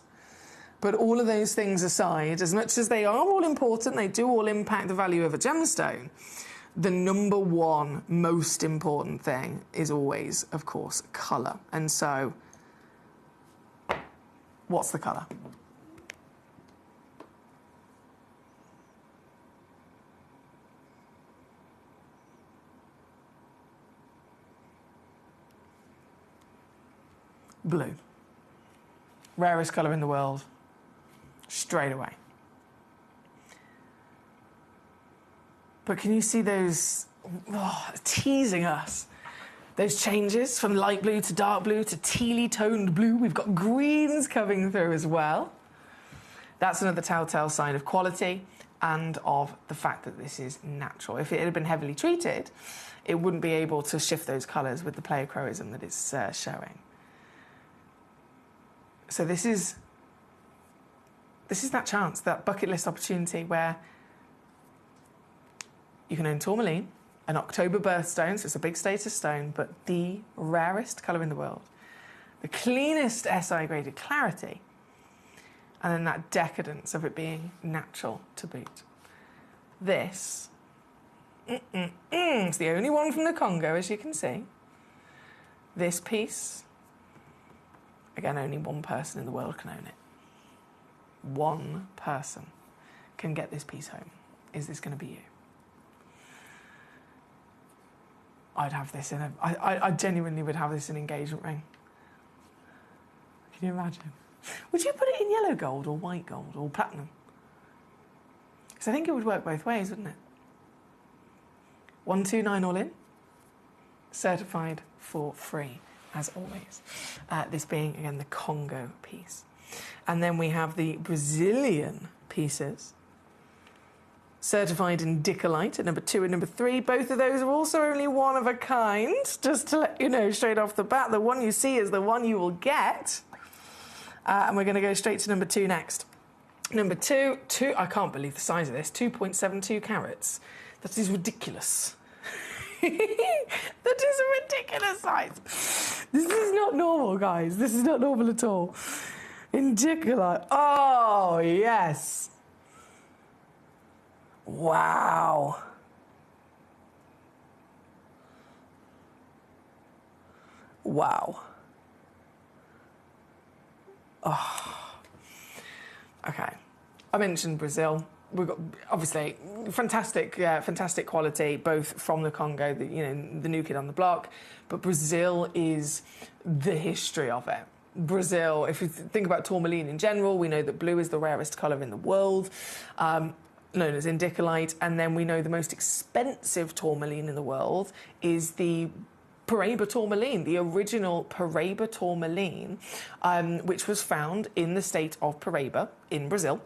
But all of those things aside, as much as they are all important, they do all impact the value of a gemstone, the number one most important thing is always, of course, colour. And so, what's the colour? Blue. Rarest colour in the world. Straight away. But can you see those teasing us? Those changes from light blue to dark blue to tealy toned blue. We've got greens coming through as well. That's another telltale sign of quality and of the fact that this is natural. If it had been heavily treated, it wouldn't be able to shift those colours with the pleochroism that it's showing. So this is that chance, that bucket list opportunity where you can own tourmaline, an October birthstone, so it's a big status stone, but the rarest colour in the world, the cleanest SI graded clarity, and then that decadence of it being natural to boot. This, it's the only one from the Congo, as you can see. This piece, again, only one person in the world can own it. One person can get this piece home. Is this going to be you? I'd have this in I genuinely would have this in an engagement ring. Can you imagine? Would you put it in yellow gold or white gold or platinum? Because I think it would work both ways, wouldn't it? 129 all in. Certified for free, as always. This being, again, the Congo piece. And then we have the Brazilian pieces, certified in Indicolite at number 2 and number 3. Both of those are also only one of a kind, just to let you know straight off the bat. The one you see is the one you will get. And we're going to go straight to number 2 next. Number 2, I can't believe the size of this, 2.72 carats. That is ridiculous. That is a ridiculous size. This is not normal, guys. This is not normal at all. Indicolite. Oh, yes. Wow. Wow. Oh. Okay. I mentioned Brazil. We've got, obviously, fantastic quality, both from the Congo, the new kid on the block, but Brazil is the history of it. Brazil, if you think about tourmaline in general, we know that blue is the rarest colour in the world, known as indicolite, and then we know the most expensive tourmaline in the world is the Paraíba tourmaline, the original Paraíba tourmaline, which was found in the state of Paraíba in Brazil.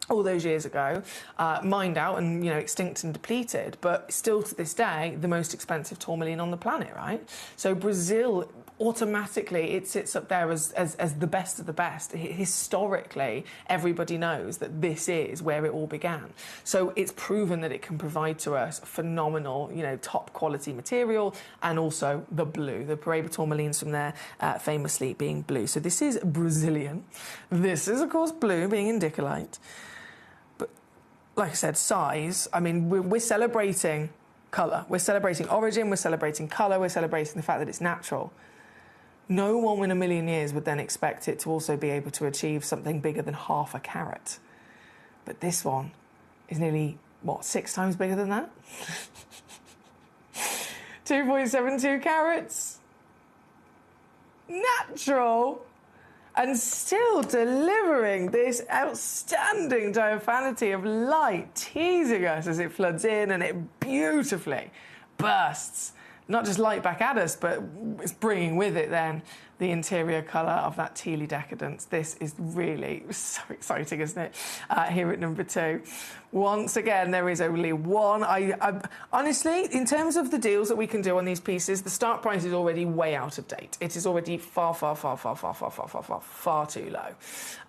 all those years ago, mined out and, you know, extinct and depleted, but still to this day, the most expensive tourmaline on the planet, right? So Brazil, automatically, it sits up there as the best of the best. Historically, everybody knows that this is where it all began. So it's proven that it can provide to us phenomenal, you know, top quality material, and also the blue. The Paraíba tourmalines from there famously being blue. So this is Brazilian. This is, of course, blue, being indicolite. Like I said, size, I mean, we're celebrating colour. We're celebrating origin, we're celebrating colour, we're celebrating the fact that it's natural. No one in a million years would then expect it to also be able to achieve something bigger than half a carat. But this one is nearly, what, 6 times bigger than that? 2.72 carats. Natural. And still delivering this outstanding diaphanity of light, teasing us as it floods in, and it beautifully bursts. Not just light back at us, but it's bringing with it then the interior colour of that tealy decadence. This is really so exciting, isn't it? Here at number 2. Once again, there is only one. I honestly, in terms of the deals that we can do on these pieces, the start price is already way out of date. It is already far too low.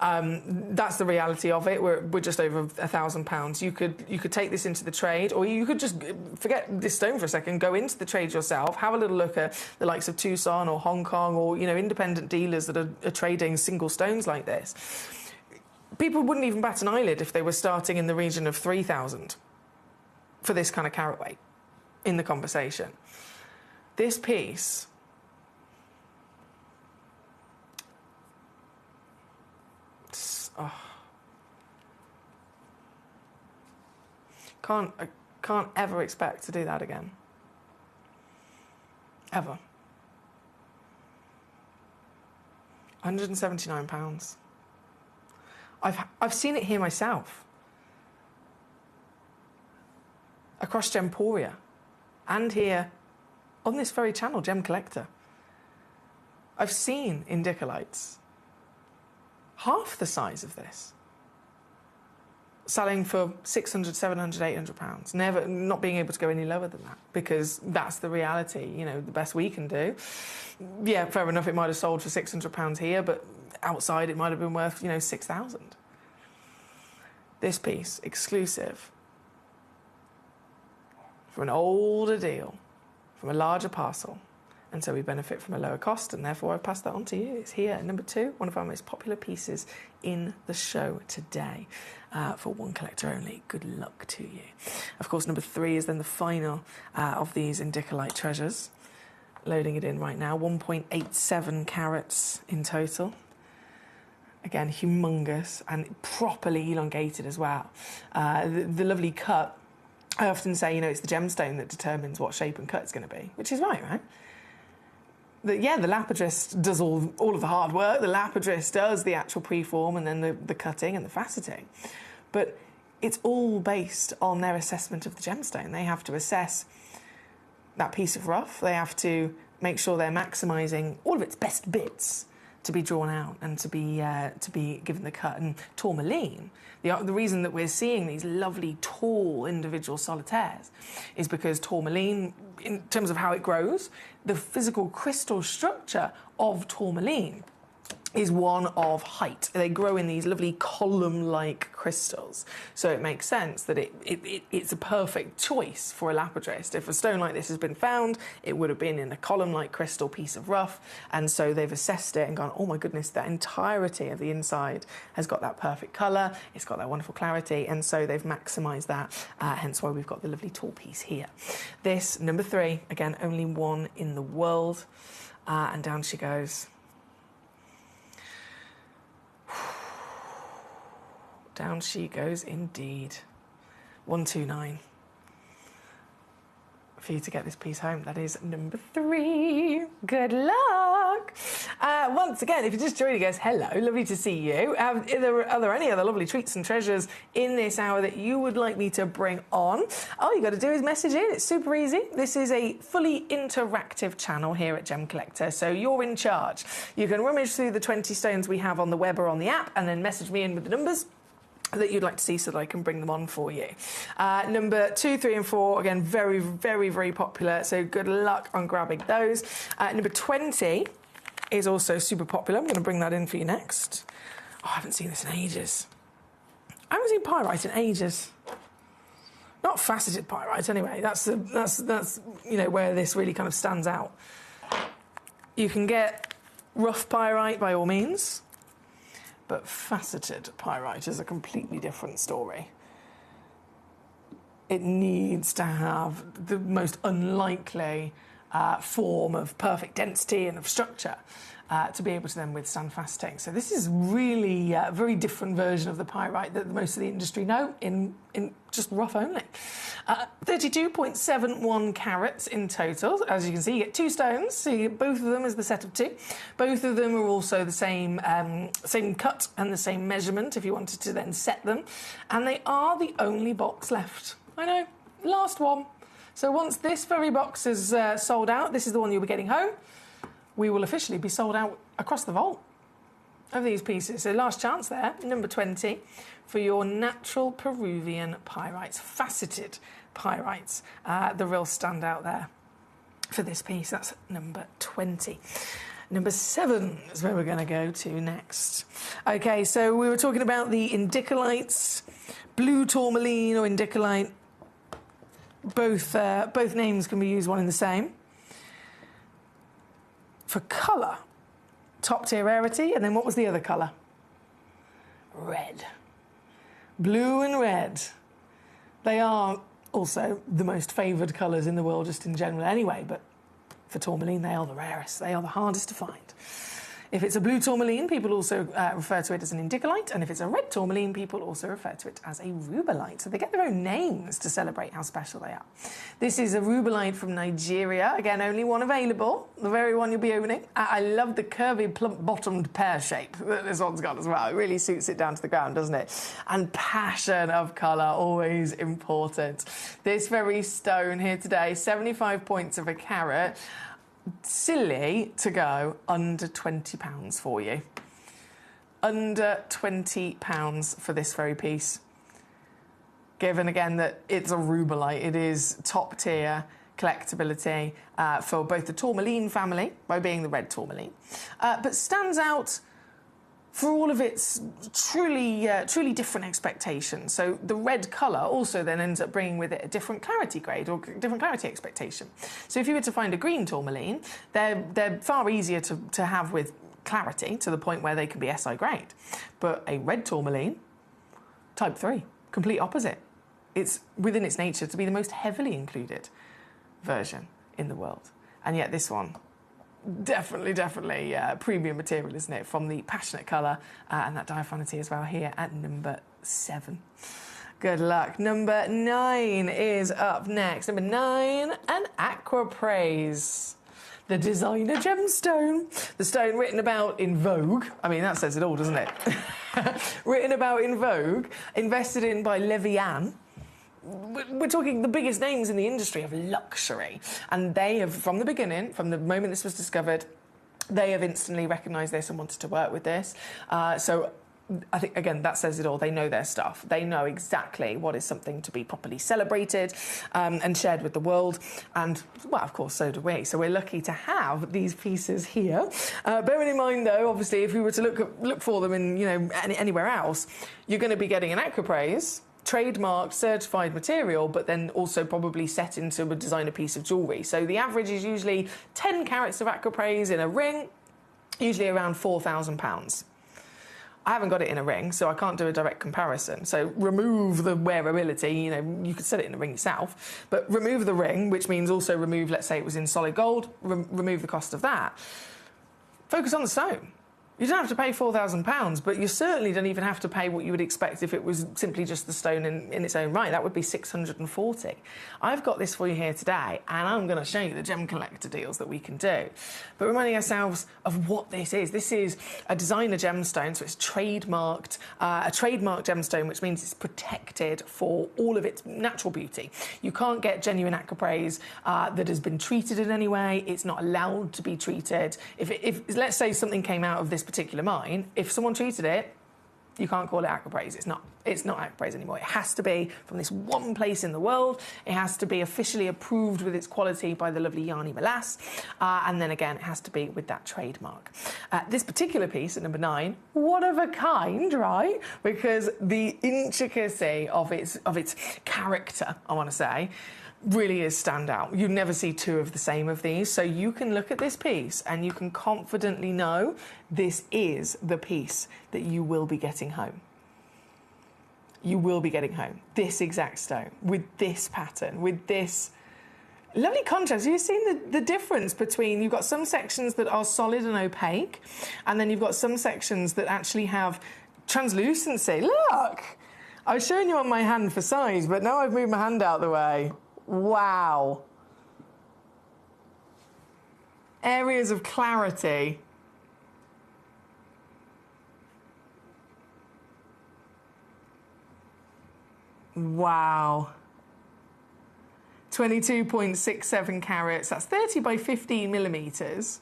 That's the reality of it. We're just over £1,000. You could take this into the trade, or you could just forget this stone for a second, go into the trade yourself, have a little look at the likes of Tucson or Hong Kong, or, you know, independent dealers that are trading single stones like this. People wouldn't even bat an eyelid if they were starting in the region of 3,000 for this kind of carat weight in the conversation. This piece I can't ever expect to do that again. Ever. £179. I've seen it here myself. Across Gemporia. And here on this very channel, Gemcollector. I've seen indicolites half the size of this, selling for £600, £700, £800, never, not being able to go any lower than that, because that's the reality, you know, the best we can do. Yeah, fair enough, it might have sold for £600 here, but outside it might have been worth, you know, 6,000. This piece, exclusive, for an older deal, from a larger parcel, and so we benefit from a lower cost, and therefore I've passed that on to you. It's here at number 2, one of our most popular pieces in the show today, for one collector only. Good luck to you. Of course, number 3 is then the final of these indicolite treasures. Loading it in right now, 1.87 carats in total. Again, humongous and properly elongated as well. The lovely cut, I often say, you know, it's the gemstone that determines what shape and cut it's going to be, which is right? The lapidus does all of the hard work. The lapidus does the actual preform and then the cutting and the faceting. But it's all based on their assessment of the gemstone. They have to assess that piece of rough. They have to make sure they're maximising all of its best bits to be drawn out and to be given the cut. And tourmaline, the reason that we're seeing these lovely tall individual solitaires is because tourmaline, in terms of how it grows, the physical crystal structure of tourmaline is one of height. They grow in these lovely column-like crystals. So it makes sense that it's a perfect choice for a lapidus. If a stone like this has been found, it would have been in a column-like crystal piece of rough, and so they've assessed it and gone, oh my goodness, that entirety of the inside has got that perfect colour, it's got that wonderful clarity, and so they've maximised that, hence why we've got the lovely tall piece here. This, number 3, again, only one in the world, and down she goes. Down she goes indeed. 129. For you to get this piece home. That is number 3. Good luck. Once again, if you're just joining us, hello, lovely to see you. Are there any other lovely treats and treasures in this hour that you would like me to bring on? All you got to do is message in. It's super easy. This is a fully interactive channel here at Gemcollector, so you're in charge. You can rummage through the 20 stones we have on the web or on the app, and then message me in with the numbers. that you'd like to see so that I can bring them on for you. Number 2, 3 and 4, again, very, very, very popular, so good luck on grabbing those. Number 20 is also super popular. I'm going to bring that in for you next. Oh, I haven't seen this in ages. I haven't seen pyrite in ages. Not faceted pyrite, anyway. That's you know, where this really kind of stands out. You can get rough pyrite by all means, but faceted pyrite is a completely different story. It needs to have the most unlikely form of perfect density and of structure to be able to then withstand faceting. So this is really a very different version of the pyrite that most of the industry know in just rough only. 32.71 carats in total. As you can see, you get 2 stones, so you get both of them as the set of 2. Both of them are also the same cut and the same measurement if you wanted to then set them. And they are the only box left. I know, last one. So once this very box is sold out, this is the one you'll be getting home, we will officially be sold out across the vault of these pieces. So last chance there, number 20, for your natural Peruvian pyrites, faceted pyrites, the real standout there for this piece. That's number 20. Number 7 is where we're going to go to next. Okay, so we were talking about the indicolites, blue tourmaline or indicolite. Both names can be used one and the same. For colour, top tier rarity, and then what was the other colour? Red. Blue and red. They are also the most favoured colours in the world just in general anyway, but for tourmaline they are the rarest. They are the hardest to find. If it's a blue tourmaline, people also refer to it as an indicolite, and if it's a red tourmaline, people also refer to it as a rubellite. So they get their own names to celebrate how special they are. This is a rubellite from Nigeria. Again, only one available, the very one you'll be owning. I love the curvy, plump-bottomed pear shape that this one's got as well. It really suits it down to the ground, doesn't it? And passion of colour, always important. This very stone here today, 75 points of a carat. Silly to go under £20 for you. Under £20 for this very piece. Given again that it's a rubellite, it is top tier collectability for both the tourmaline family, by being the red tourmaline, but stands out for all of its truly different expectations. So the red colour also then ends up bringing with it a different clarity grade or different clarity expectation. So if you were to find a green tourmaline, they're far easier to have with clarity to the point where they can be SI grade. But a red tourmaline, type 3, complete opposite. It's within its nature to be the most heavily included version in the world. And yet this one, definitely premium material, isn't it? From the passionate colour and that diaphanity as well here at number 7. Good luck. Number 9 is up next. Number 9, an Aquapraise. The designer gemstone. The stone written about in vogue. I mean, that says it all, doesn't it? Written about in vogue, invested in by Levian. We're talking the biggest names in the industry of luxury. And they have, from the beginning, from the moment this was discovered, they have instantly recognised this and wanted to work with this. So I think, again, that says it all. They know their stuff. They know exactly what is something to be properly celebrated and shared with the world. And, well, of course, so do we. So we're lucky to have these pieces here. Bearing in mind, though, obviously, if we were to look for them in, you know, anywhere else, you're going to be getting an Aquapraise, trademarked, certified material, but then also probably set into a designer piece of jewellery. So the average is usually 10 carats of Aquapraise in a ring, usually around £4,000. I haven't got it in a ring, so I can't do a direct comparison. So remove the wearability, you know, you could set it in a ring yourself, but remove the ring, which means also remove, let's say it was in solid gold, remove the cost of that. Focus on the stone. You don't have to pay £4,000, but you certainly don't even have to pay what you would expect if it was simply just the stone in its own right. That would be £640. I've got this for you here today, and I'm going to show you the gem collector deals that we can do. But reminding ourselves of what this is. This is a designer gemstone, so it's trademarked, a trademarked gemstone, which means it's protected for all of its natural beauty. You can't get genuine Aquapraise that has been treated in any way. It's not allowed to be treated. If let's say something came out of this particular mine, if someone treated it, You can't call it aquapraise. It's not aquapraise anymore. It has to be from this one place in the world. It has to be officially approved with its quality by the lovely Yarny Molass. And then again, it has to be with that trademark. This particular piece at number 9, one of a kind, right? Because the intricacy of its character, I want to say, really is standout. You never see two of the same of these. So you can look at this piece and you can confidently know this is the piece that you will be getting home. You will be getting home this exact stone with this pattern, with this lovely contrast. You've seen the difference between, you've got some sections that are solid and opaque, and then you've got some sections that actually have translucency. Look! I was showing you on my hand for size, but now I've moved my hand out of the way. Wow. Areas of clarity. Wow. 22.67 carats. That's 30 by 15 millimeters.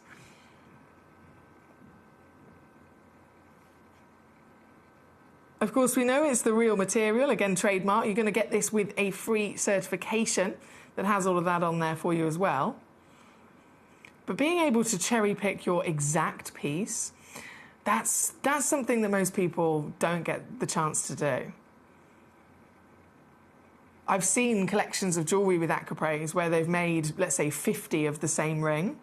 Of course, we know it's the real material, again, trademark. You're going to get this with a free certification that has all of that on there for you as well. But being able to cherry pick your exact piece, that's something that most people don't get the chance to do. I've seen collections of jewellery with aquapraise where they've made, let's say, 50 of the same ring.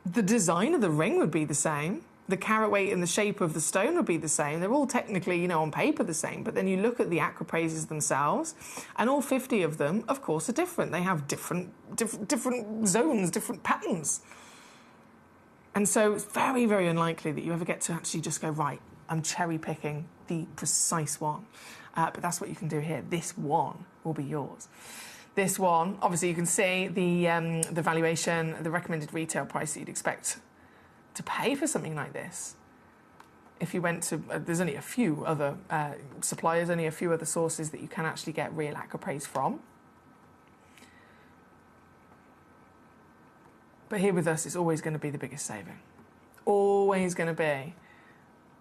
The design of the ring would be the same. The carat weight and the shape of the stone would be the same. They're all technically, you know, on paper the same, but then you look at the aquapraises themselves, and all 50 of them, of course, are different. They have different zones, different patterns. And so it's very, very unlikely that you ever get to actually just go, right, I'm cherry picking the precise one. But that's what you can do here. This one will be yours. This one, obviously you can see the valuation, the recommended retail price that you'd expect to pay for something like this. If you went to, there's only a few other suppliers, only a few other sources that you can actually get real aquapraise from. But here with us, it's always going to be the biggest saving. Always going to be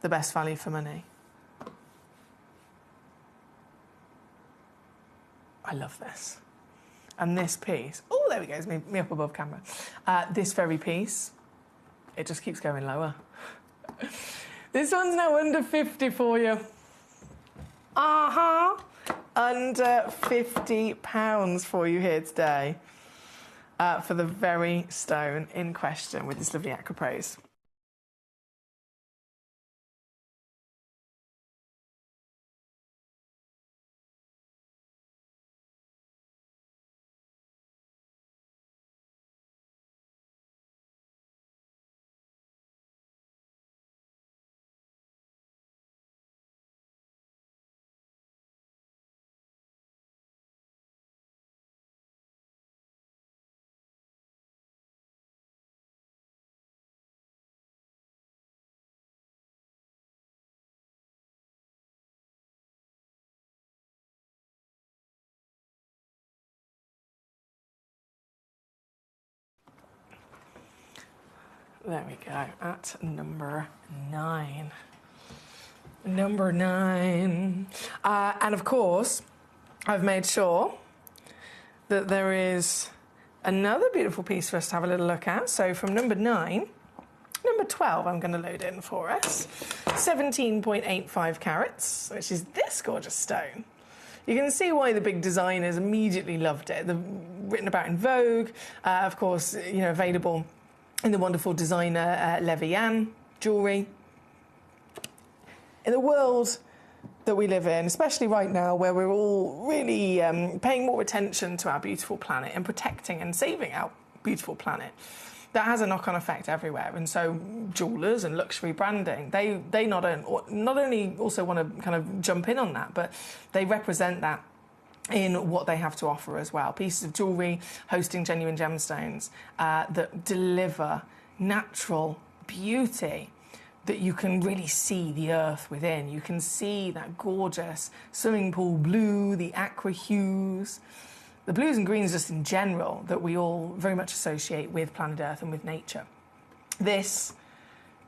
the best value for money. I love this. And this piece, oh, there we go, it's me up above camera. This very piece, it just keeps going lower. This one's now under 50 for you. Under £50 for you here today for the very stone in question with this lovely aquapraise. There we go, at number 9. Number 9. And of course, I've made sure that there is another beautiful piece for us to have a little look at. So from number 9, number 12 I'm going to load in for us. 17.85 carats, which is this gorgeous stone. You can see why the big designers immediately loved it. They're written about in Vogue, of course, you know, available in the wonderful designer Levian jewellery. In the world that we live in, especially right now, where we're all really paying more attention to our beautiful planet and protecting and saving our beautiful planet, that has a knock-on effect everywhere. And so jewellers and luxury branding, they not only also want to kind of jump in on that, but they represent that in what they have to offer as well. Pieces of jewellery hosting genuine gemstones that deliver natural beauty, that you can really see the earth within. You can see that gorgeous swimming pool blue, the aqua hues, the blues and greens just in general that we all very much associate with planet Earth and with nature. This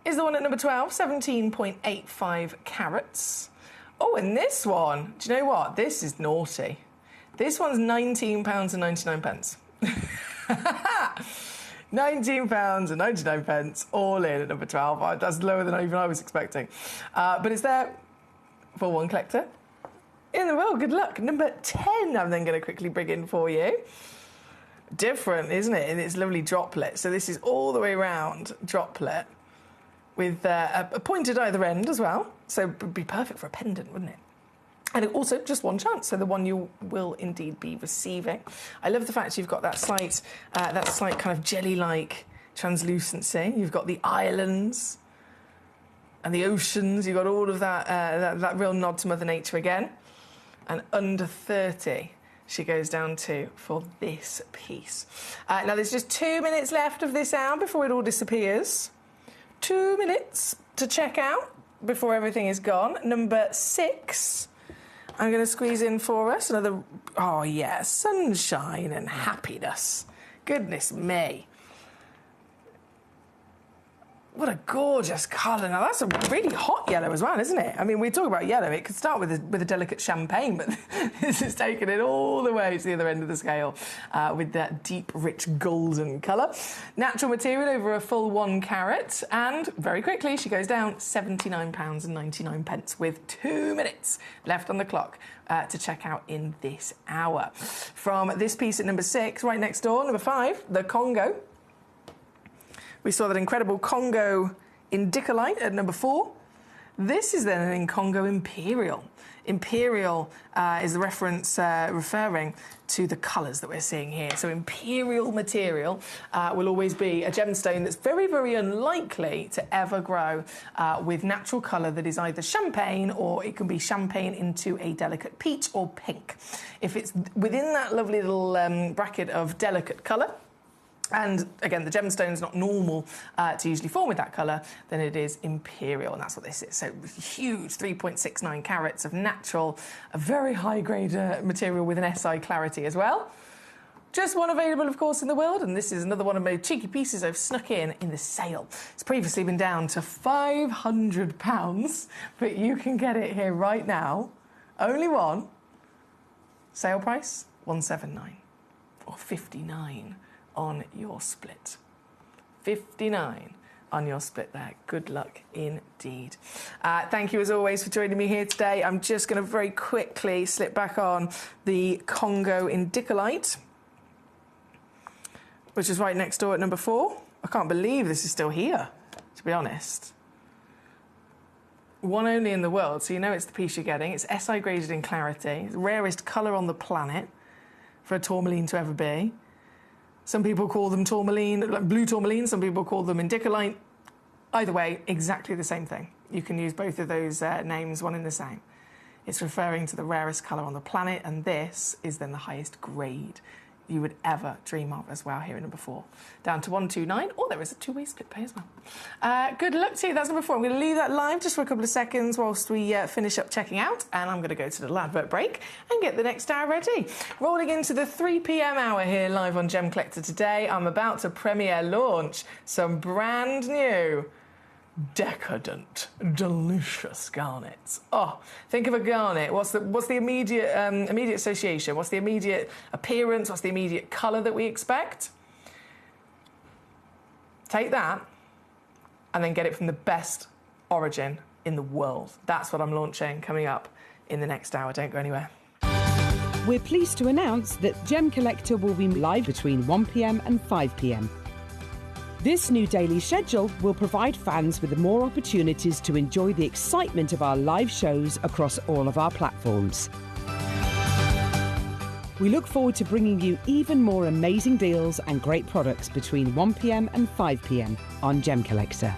is the one at number 12, 17.85 carats. Oh, and this one, do you know what? This is naughty. This one's £19.99. £19.99, all in at number 12. That's lower than even I was expecting. But it's there for one collector in the world. Good luck. Number 10, I'm then going to quickly bring in for you. Different, isn't it? And it's lovely droplet. So this is all the way around droplet with a point at either end as well. So it would be perfect for a pendant, wouldn't it? And also just one chance, so the one you will indeed be receiving. I love the fact you've got that slight kind of jelly-like translucency. You've got the islands and the oceans. You've got all of that real nod to Mother Nature again. And under 30, she goes down to for this piece. Now, there's just 2 minutes left of this hour before it all disappears. 2 minutes to check out before everything is gone. Number 6... I'm going to squeeze in for us another, oh yeah, sunshine and happiness. Goodness me. What a gorgeous colour. Now, that's a really hot yellow as well, isn't it? I mean, we talk about yellow. It could start with a delicate champagne, but this is taking it all the way to the other end of the scale with that deep, rich golden colour. Natural material over a full 1 carat. And very quickly, she goes down £79.99 with 2 minutes left on the clock to check out in this hour. From this piece at number 6, right next door, number 5, the Congo. We saw that incredible Congo Indicolite at number 4. This is then an Congo Imperial. Imperial is the reference referring to the colours that we're seeing here. So imperial material will always be a gemstone that's very, very unlikely to ever grow with natural colour that is either champagne, or it can be champagne into a delicate peach or pink. If it's within that lovely little bracket of delicate colour, and again, the gemstone's not normal to usually form with that colour, then it is imperial, and that's what this is. So huge 3.69 carats of natural, a very high-grade material with an SI clarity as well. Just one available, of course, in the world, and this is another one of my cheeky pieces I've snuck in the sale. It's previously been down to £500, but you can get it here right now. Only one. Sale price, £179 or £59. On your split. 59 on your split there. Good luck indeed. Thank you as always for joining me here today. I'm just going to very quickly slip back on the Congo Indicolite, which is right next door at number 4. I can't believe this is still here, to be honest. One only in the world, so you know it's the piece you're getting. It's SI graded in clarity. It's the rarest colour on the planet for a tourmaline to ever be. Some people call them tourmaline, like blue tourmaline. Some people call them indicolite. Either way, exactly the same thing. You can use both of those names, one and the same. It's referring to the rarest colour on the planet, and this is then the highest grade you would ever dream of as well here in number 4. Down to 129, or there is a 2-way split pay as well. Good luck to you. That's number 4. I'm going to leave that live just for a couple of seconds whilst we finish up checking out, and I'm going to go to the little advert break and get the next hour ready. Rolling into the 3 p.m. hour here live on Gemcollector today, I'm about to premiere launch some brand new decadent, delicious garnets. Oh, think of a garnet. What's the immediate association? What's the immediate appearance? What's the immediate colour that we expect? Take that and then get it from the best origin in the world. That's what I'm launching coming up in the next hour. Don't go anywhere. We're pleased to announce that Gemcollector will be live between 1 p.m. and 5 p.m. This new daily schedule will provide fans with more opportunities to enjoy the excitement of our live shows across all of our platforms. We look forward to bringing you even more amazing deals and great products between 1 p.m. and 5 p.m. on Gemcollector.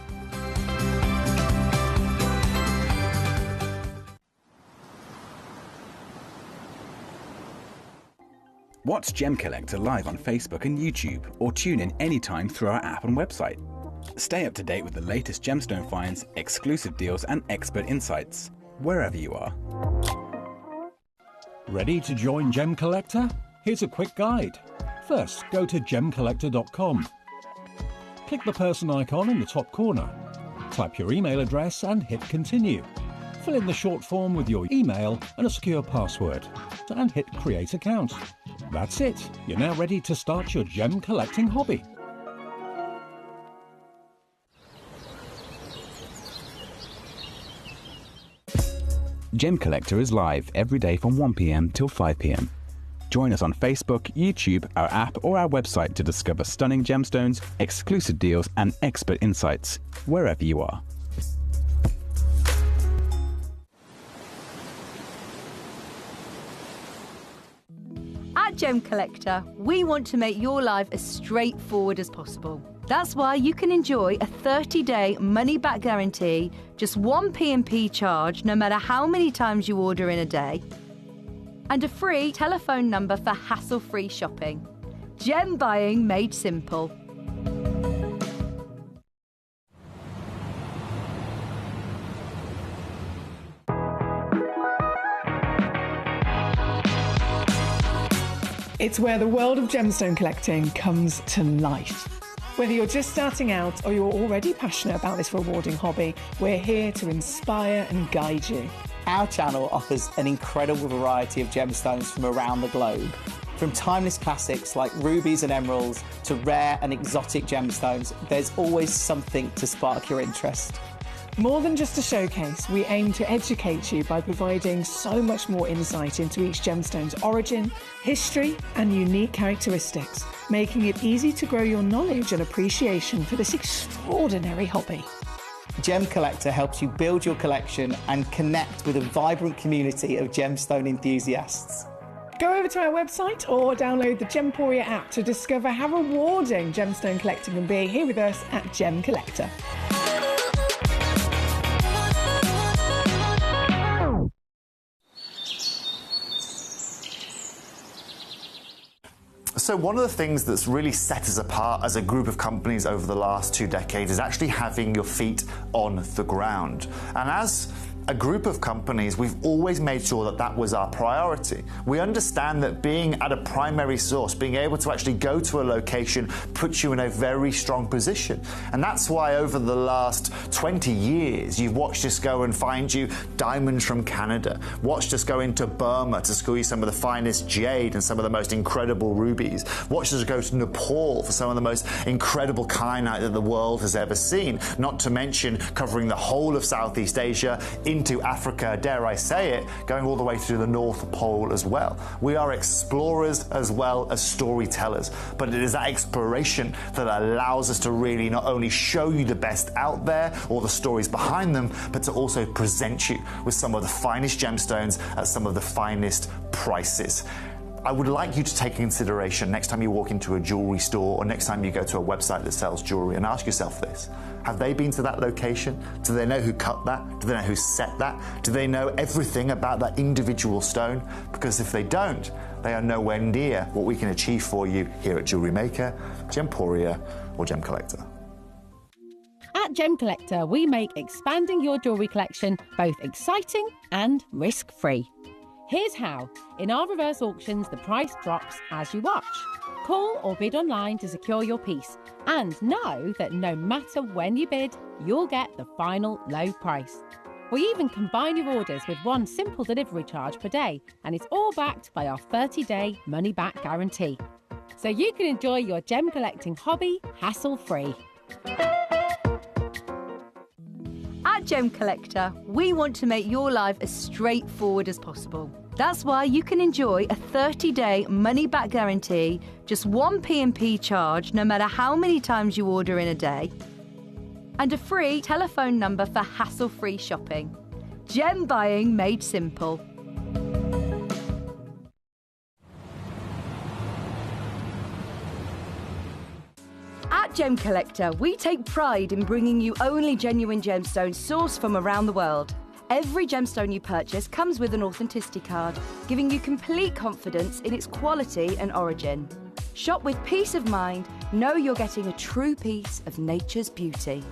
Watch Gemcollector live on Facebook and YouTube, or tune in anytime through our app and website. Stay up to date with the latest gemstone finds, exclusive deals and expert insights, wherever you are. Ready to join Gemcollector? Here's a quick guide. First, go to gemcollector.com. Click the person icon in the top corner. Type your email address and hit continue. Fill in the short form with your email and a secure password, and hit create account. That's it. You're now ready to start your gem collecting hobby. Gemcollector is live every day from 1 p.m. till 5 p.m. Join us on Facebook, YouTube, our app or our website to discover stunning gemstones, exclusive deals and expert insights wherever you are. At Gemcollector, we want to make your life as straightforward as possible. That's why you can enjoy a 30-day money-back guarantee, just one P&P charge no matter how many times you order in a day, and a free telephone number for hassle-free shopping. Gem buying made simple. It's where the world of gemstone collecting comes to life. Whether you're just starting out or you're already passionate about this rewarding hobby, we're here to inspire and guide you. Our channel offers an incredible variety of gemstones from around the globe. From timeless classics like rubies and emeralds to rare and exotic gemstones, there's always something to spark your interest. More than just a showcase, we aim to educate you by providing so much more insight into each gemstone's origin, history, and unique characteristics, making it easy to grow your knowledge and appreciation for this extraordinary hobby. Gemcollector helps you build your collection and connect with a vibrant community of gemstone enthusiasts. Go over to our website or download the Gemporia app to discover how rewarding gemstone collecting can be here with us at Gemcollector. So one of the things that's really set us apart as a group of companies over the last 2 decades is actually having your feet on the ground. And as a group of companies, we've always made sure that that was our priority. We understand that being at a primary source, being able to actually go to a location, puts you in a very strong position. And that's why over the last 20 years, you've watched us go and find you diamonds from Canada, watched us go into Burma to school you some of the finest jade and some of the most incredible rubies, watched us go to Nepal for some of the most incredible kyanite that the world has ever seen, not to mention covering the whole of Southeast Asia, into Africa, dare I say it, going all the way to the North Pole as well. We are explorers as well as storytellers, but it is that exploration that allows us to really not only show you the best out there or the stories behind them, but to also present you with some of the finest gemstones at some of the finest prices. I would like you to take into consideration next time you walk into a jewelry store or next time you go to a website that sells jewelry and ask yourself this. Have they been to that location? Do they know who cut that? Do they know who set that? Do they know everything about that individual stone? Because if they don't, they are nowhere near what we can achieve for you here at Jewelry Maker, Gemporia or Gemcollector. At Gemcollector, we make expanding your jewellery collection both exciting and risk-free. Here's how. In our reverse auctions, the price drops as you watch. Call or bid online to secure your piece. And know that no matter when you bid, you'll get the final low price. We even combine your orders with one simple delivery charge per day, and it's all backed by our 30-day money-back guarantee. So you can enjoy your gem collecting hobby hassle-free. At Gemcollector, we want to make your life as straightforward as possible. That's why you can enjoy a 30-day money-back guarantee, just one P&P charge no matter how many times you order in a day, and a free telephone number for hassle-free shopping. Gem buying made simple. At Gemcollector, we take pride in bringing you only genuine gemstones sourced from around the world. Every gemstone you purchase comes with an authenticity card, giving you complete confidence in its quality and origin. Shop with peace of mind, know you're getting a true piece of nature's beauty.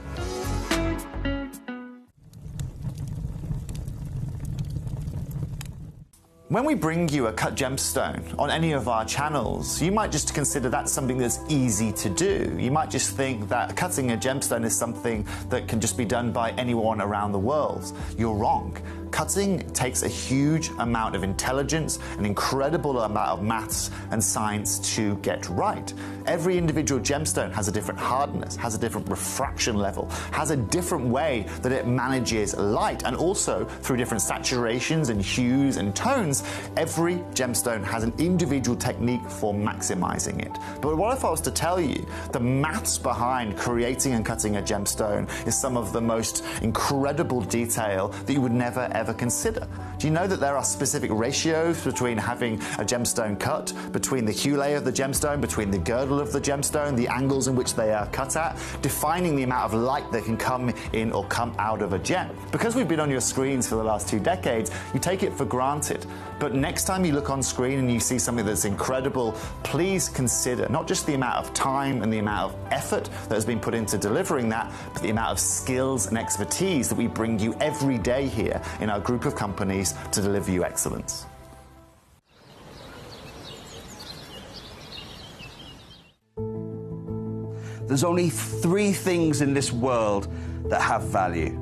When we bring you a cut gemstone on any of our channels, you might just consider that something that's easy to do. You might just think that cutting a gemstone is something that can just be done by anyone around the world. You're wrong. Cutting takes a huge amount of intelligence, an incredible amount of maths and science to get right. Every individual gemstone has a different hardness, has a different refraction level, has a different way that it manages light, and also through different saturations and hues and tones, every gemstone has an individual technique for maximizing it. But what if I was to tell you the maths behind creating and cutting a gemstone is some of the most incredible detail that you would never ever consider? Do you know that there are specific ratios between having a gemstone cut, between the hue layer of the gemstone, between the girdle of the gemstone, the angles in which they are cut at, defining the amount of light that can come in or come out of a gem? Because we've been on your screens for the last 2 decades, you take it for granted. But next time you look on screen and you see something that's incredible, please consider not just the amount of time and the amount of effort that has been put into delivering that, but the amount of skills and expertise that we bring you every day here in our group of companies to deliver you excellence. There's only 3 things in this world that have value: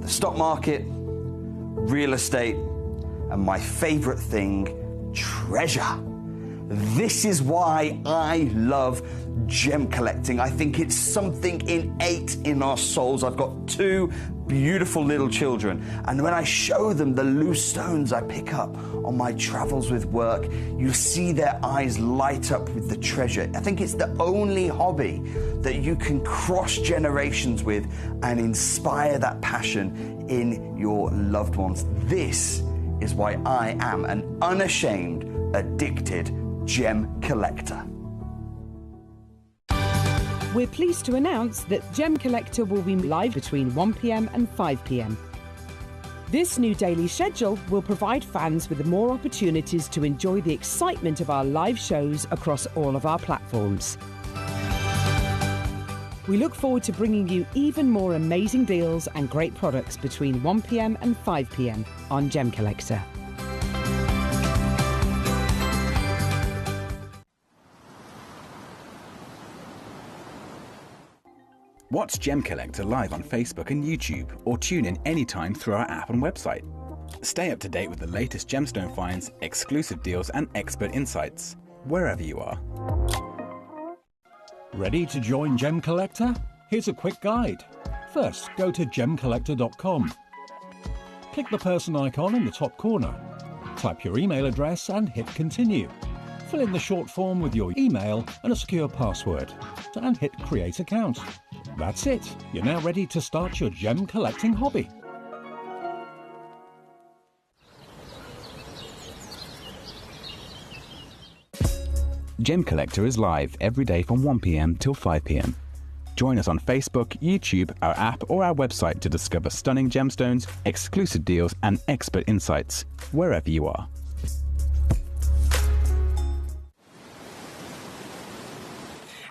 the stock market, real estate, and my favorite thing, treasure. This is why I love gem collecting. I think it's something innate in our souls. I've got 2 beautiful little children, and when I show them the loose stones I pick up on my travels with work, you see their eyes light up with the treasure. I think it's the only hobby that you can cross generations with and inspire that passion in your loved ones. This is why I am an unashamed, addicted gem collector. We're pleased to announce that Gemcollector will be live between 1 p.m. and 5 p.m. This new daily schedule will provide fans with more opportunities to enjoy the excitement of our live shows across all of our platforms. We look forward to bringing you even more amazing deals and great products between 1 p.m. and 5 p.m. on Gemcollector. Watch Gemcollector live on Facebook and YouTube, or tune in anytime through our app and website. Stay up to date with the latest gemstone finds, exclusive deals and expert insights, wherever you are. Ready to join Gemcollector? Here's a quick guide. First, go to gemcollector.com. Click the person icon in the top corner. Type your email address and hit continue. Fill in the short form with your email and a secure password, and hit create account. That's it. You're now ready to start your gem collecting hobby. Gemcollector is live every day from 1 p.m. till 5 p.m. Join us on Facebook, YouTube, our app or our website to discover stunning gemstones, exclusive deals and expert insights, wherever you are.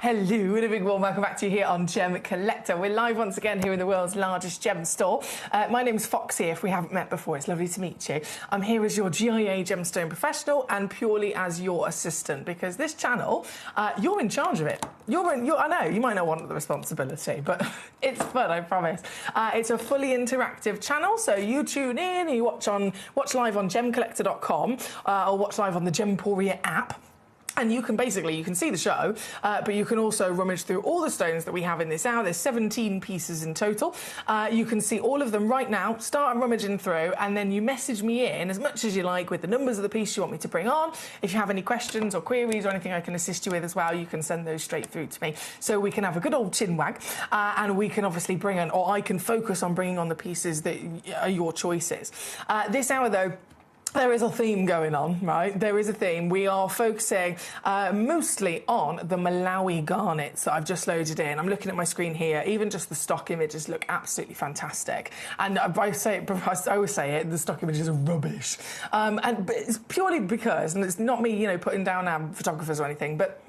Hello and a big warm welcome back to you here on Gemcollector. We're live once again here in the world's largest gem store. My name's Foxy, if we haven't met before. It's lovely to meet you. I'm here as your GIA gemstone professional and purely as your assistant, because this channel, you're in charge of it. I know, you might not want the responsibility, but it's fun, I promise. It's a fully interactive channel, so you tune in, you watch live on gemcollector.com or watch live on the Gemporia app. And you can see the show, but you can also rummage through all the stones that we have in this hour. There's 17 pieces in total. You can see all of them right now, start rummaging through, and then you message me in as much as you like with the numbers of the piece you want me to bring on. If you have any questions or queries or anything I can assist you with as well, you can send those straight through to me. So we can have a good old chin wag, and we can obviously bring on, or I can focus on bringing on the pieces that are your choices. This hour, though, there is a theme going on, right? There is a theme. We are focusing mostly on the Malawi garnets that I've just loaded in. I'm looking at my screen here. Even just the stock images look absolutely fantastic. And I always say it, the stock images are rubbish. But it's purely because, and it's not me, putting down our photographers or anything, but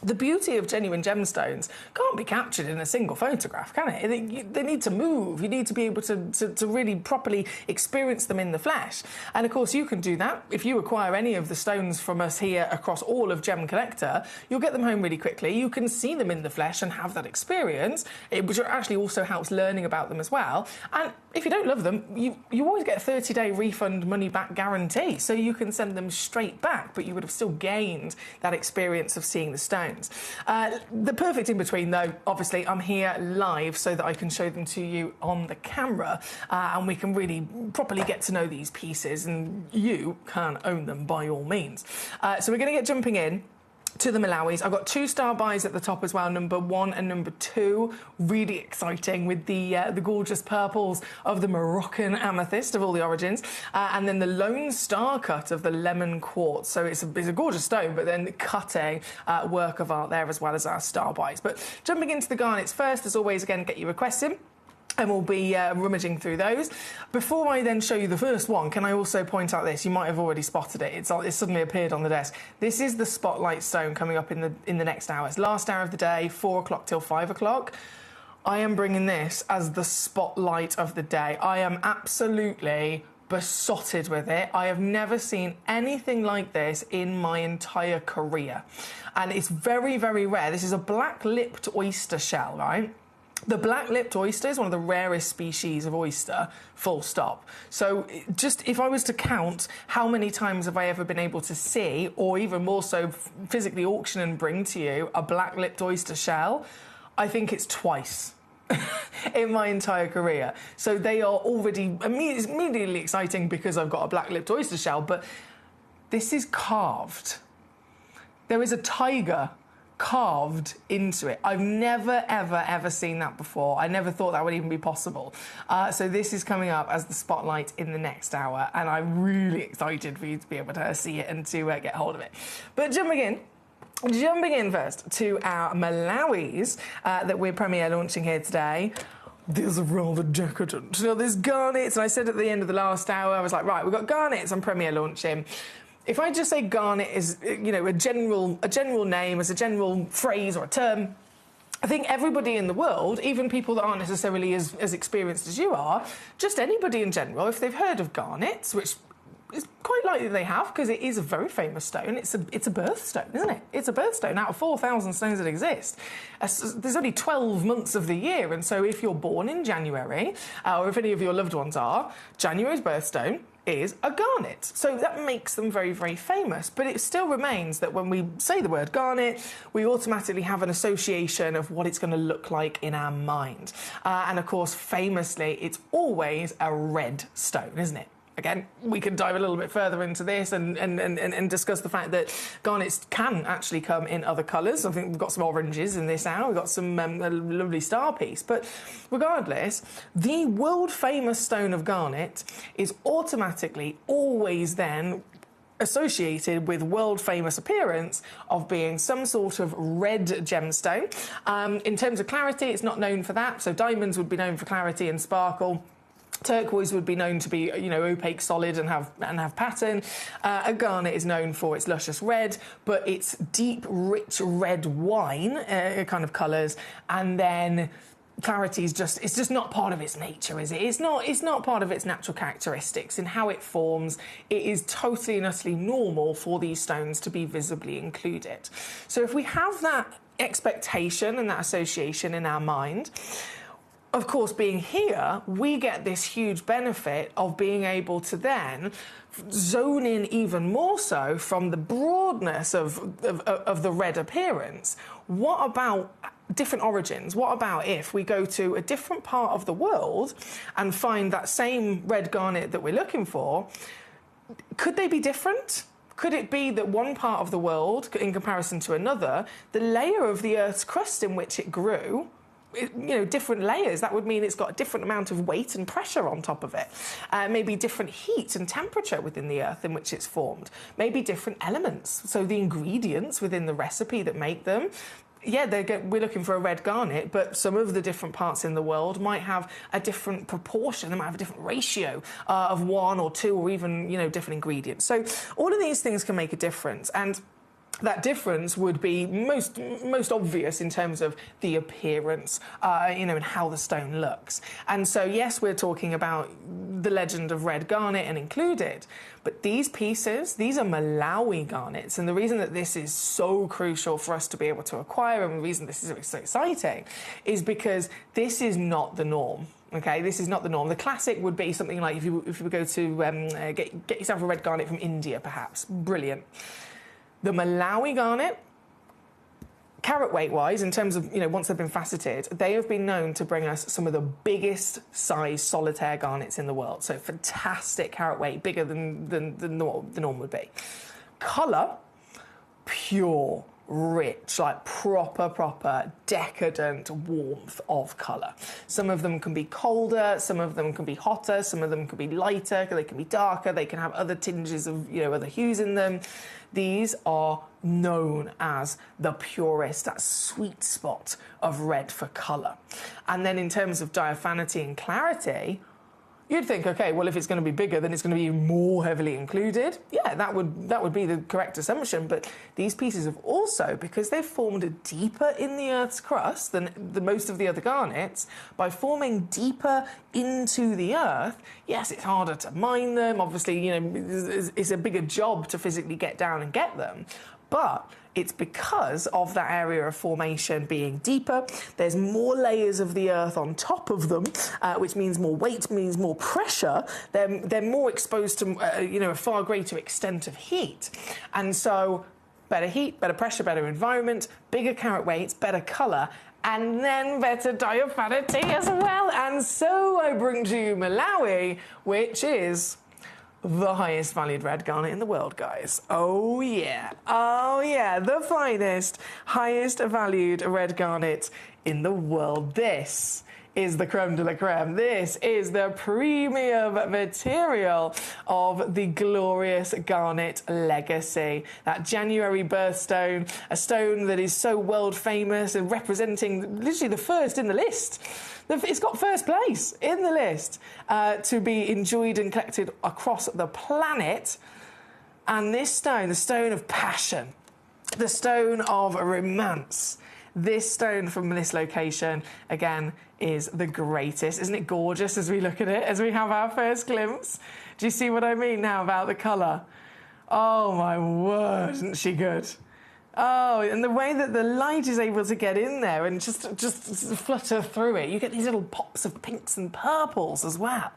The beauty of genuine gemstones can't be captured in a single photograph, can it? They need to move. You need to be able to really properly experience them in the flesh. And of course, you can do that. If you acquire any of the stones from us here across all of Gemcollector, you'll get them home really quickly. You can see them in the flesh and have that experience, which actually also helps learning about them as well. And if you don't love them, you always get a 30-day refund money-back guarantee, so you can send them straight back, but you would have still gained that experience of seeing the stone. The perfect in between, though, obviously, I'm here live so that I can show them to you on the camera, and we can really properly get to know these pieces, and you can own them by all means. So we're going to get jumping in to the Malawis. I've got 2 star buys at the top as well, number 1 and number 2. Really exciting with the gorgeous purples of the Moroccan amethyst of all the origins, and then the lone star cut of the lemon quartz. So it's a gorgeous stone, but then cutting work of art there as well as our star buys. But jumping into the garnets first, as always, again, get your requests in, and we'll be rummaging through those. Before I then show you the first one, can I also point out this? You might have already spotted it. It's suddenly appeared on the desk. This is the spotlight stone coming up in the next hours. Last hour of the day, 4 o'clock till 5 o'clock. I am bringing this as the spotlight of the day. I am absolutely besotted with it. I have never seen anything like this in my entire career. And it's very, very rare. This is a black-lipped oyster shell, right? The black-lipped oyster is one of the rarest species of oyster, full stop. So just if I was to count how many times have I ever been able to see, or even more so physically auction and bring to you, a black-lipped oyster shell, I think it's twice in my entire career. So they are already immediately exciting because I've got a black-lipped oyster shell, but this is carved. There is a tiger carved into it. I've never, ever, ever seen that before. I never thought that would even be possible. So this is coming up as the spotlight in the next hour, and I'm really excited for you to be able to see it and to get hold of it. But jumping in first to our Malawis that we're premiere launching here today. These are rather decadent. Now, there's garnets, and I said at the end of the last hour, I was like, right, we've got garnets on premiere launching. If I just say garnet is, you know, a general name, as a general phrase or a term, I think everybody in the world, even people that aren't necessarily as experienced as you are, just anybody in general, if they've heard of garnets, which is quite likely they have, because it is a very famous stone. It's a birthstone, isn't it? It's a birthstone out of 4,000 stones that exist. There's only 12 months of the year, and so if you're born in January, or if any of your loved ones are, January's birthstone is a garnet. So that makes them very, very famous. But it still remains that when we say the word garnet, we automatically have an association of what it's going to look like in our mind. And of course, famously, it's always a red stone, isn't it? Again, we can dive a little bit further into this and discuss the fact that garnets can actually come in other colours. I think we've got some oranges in this hour. We've got some a lovely star piece. But regardless, the world-famous stone of garnet is automatically always then associated with world-famous appearance of being some sort of red gemstone. In terms of clarity, it's not known for that. So diamonds would be known for clarity and sparkle. Turquoise would be known to be, you know, opaque, solid, and have pattern. A garnet is known for its luscious red, but its deep, rich red wine kind of colours, and then clarity is it's just not part of its nature, is it? It's not part of its natural characteristics and how it forms. It is totally and utterly normal for these stones to be visibly included. So if we have that expectation and that association in our mind, of course, being here, we get this huge benefit of being able to then zone in even more so from the broadness of the red appearance. What about different origins? What about if we go to a different part of the world and find that same red garnet that we're looking for? Could they be different? Could it be that one part of the world, in comparison to another, the layer of the Earth's crust in which it grew, different layers, that would mean it's got a different amount of weight and pressure on top of it. Maybe different heat and temperature within the earth in which it's formed. Maybe different elements. So the ingredients within the recipe that make them, we're looking for a red garnet, but some of the different parts in the world might have a different proportion. They might have a different ratio of one or two or even, different ingredients. So all of these things can make a difference. And that difference would be most obvious in terms of the appearance, and how the stone looks. And so, yes, we're talking about the legend of red garnet and included, but these pieces, these are Malawi garnets, and the reason that this is so crucial for us to be able to acquire, and the reason this is so exciting, is because this is not the norm. Okay, this is not the norm. The classic would be something like if you go to get yourself a red garnet from India, perhaps. Brilliant. The Malawi garnet, carat weight-wise, in terms of, once they've been faceted, they have been known to bring us some of the biggest size solitaire garnets in the world. So fantastic carat weight, bigger than the norm would be. Colour, pure, rich, like proper, decadent warmth of colour. Some of them can be colder, some of them can be hotter, some of them can be lighter, they can be darker, they can have other tinges of, other hues in them. These are known as the purest, that sweet spot of red for colour. And then in terms of diaphanity and clarity, you'd think, okay, well, if it's going to be bigger, then it's going to be more heavily included. Yeah, that would be the correct assumption. But these pieces have also, because they've formed deeper in the Earth's crust than most of the other garnets, by forming deeper into the Earth, yes, it's harder to mine them. Obviously, it's a bigger job to physically get down and get them. But it's because of that area of formation being deeper. There's more layers of the Earth on top of them, which means more weight, means more pressure. They're more exposed to, a far greater extent of heat. And so better heat, better pressure, better environment, bigger carat weights, better colour, and then better diaphanity as well. And so I bring to you Malawi, which is the highest valued red garnet in the world, guys. Oh yeah, the finest, highest valued red garnet in the world. This is the creme de la creme. This is the premium material of the glorious garnet legacy. That January birthstone, a stone that is so world famous and representing literally the first in the list. It's got first place in the list to be enjoyed and collected across the planet. And this stone, the stone of passion, the stone of romance, this stone from this location, again, is the greatest. Isn't it gorgeous as we look at it, as we have our first glimpse? Do you see what I mean now about the colour? Oh, my word, isn't she good? Oh, and the way that the light is able to get in there and just flutter through it. You get these little pops of pinks and purples as well.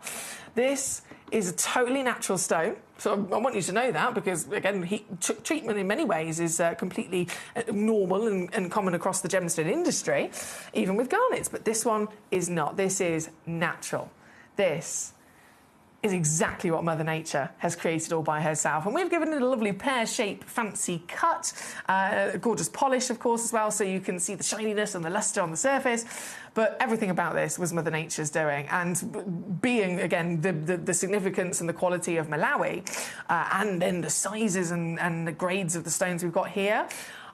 This is a totally natural stone. So I want you to know that because, again, heat treatment in many ways is completely normal and common across the gemstone industry, even with garnets. But this one is not. This is natural. This is exactly what Mother Nature has created all by herself. And we've given it a lovely pear-shaped fancy cut, a gorgeous polish, of course, as well, so you can see the shininess and the lustre on the surface. But everything about this was Mother Nature's doing. And being, again, the significance and the quality of Malawi, and then the sizes and the grades of the stones we've got here,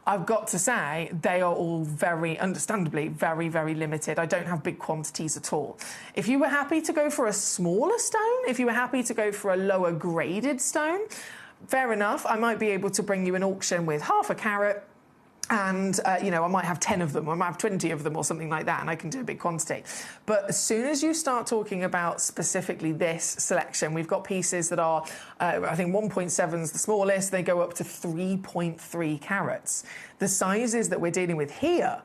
I've got to say, they are all very, understandably, very, very limited. I don't have big quantities at all. If you were happy to go for a smaller stone, if you were happy to go for a lower graded stone, fair enough. I might be able to bring you an auction with half a carat, and, I might have 10 of them, or I might have 20 of them or something like that, and I can do a big quantity. But as soon as you start talking about specifically this selection, we've got pieces that are, I think 1.7 is the smallest, they go up to 3.3 carats. The sizes that we're dealing with here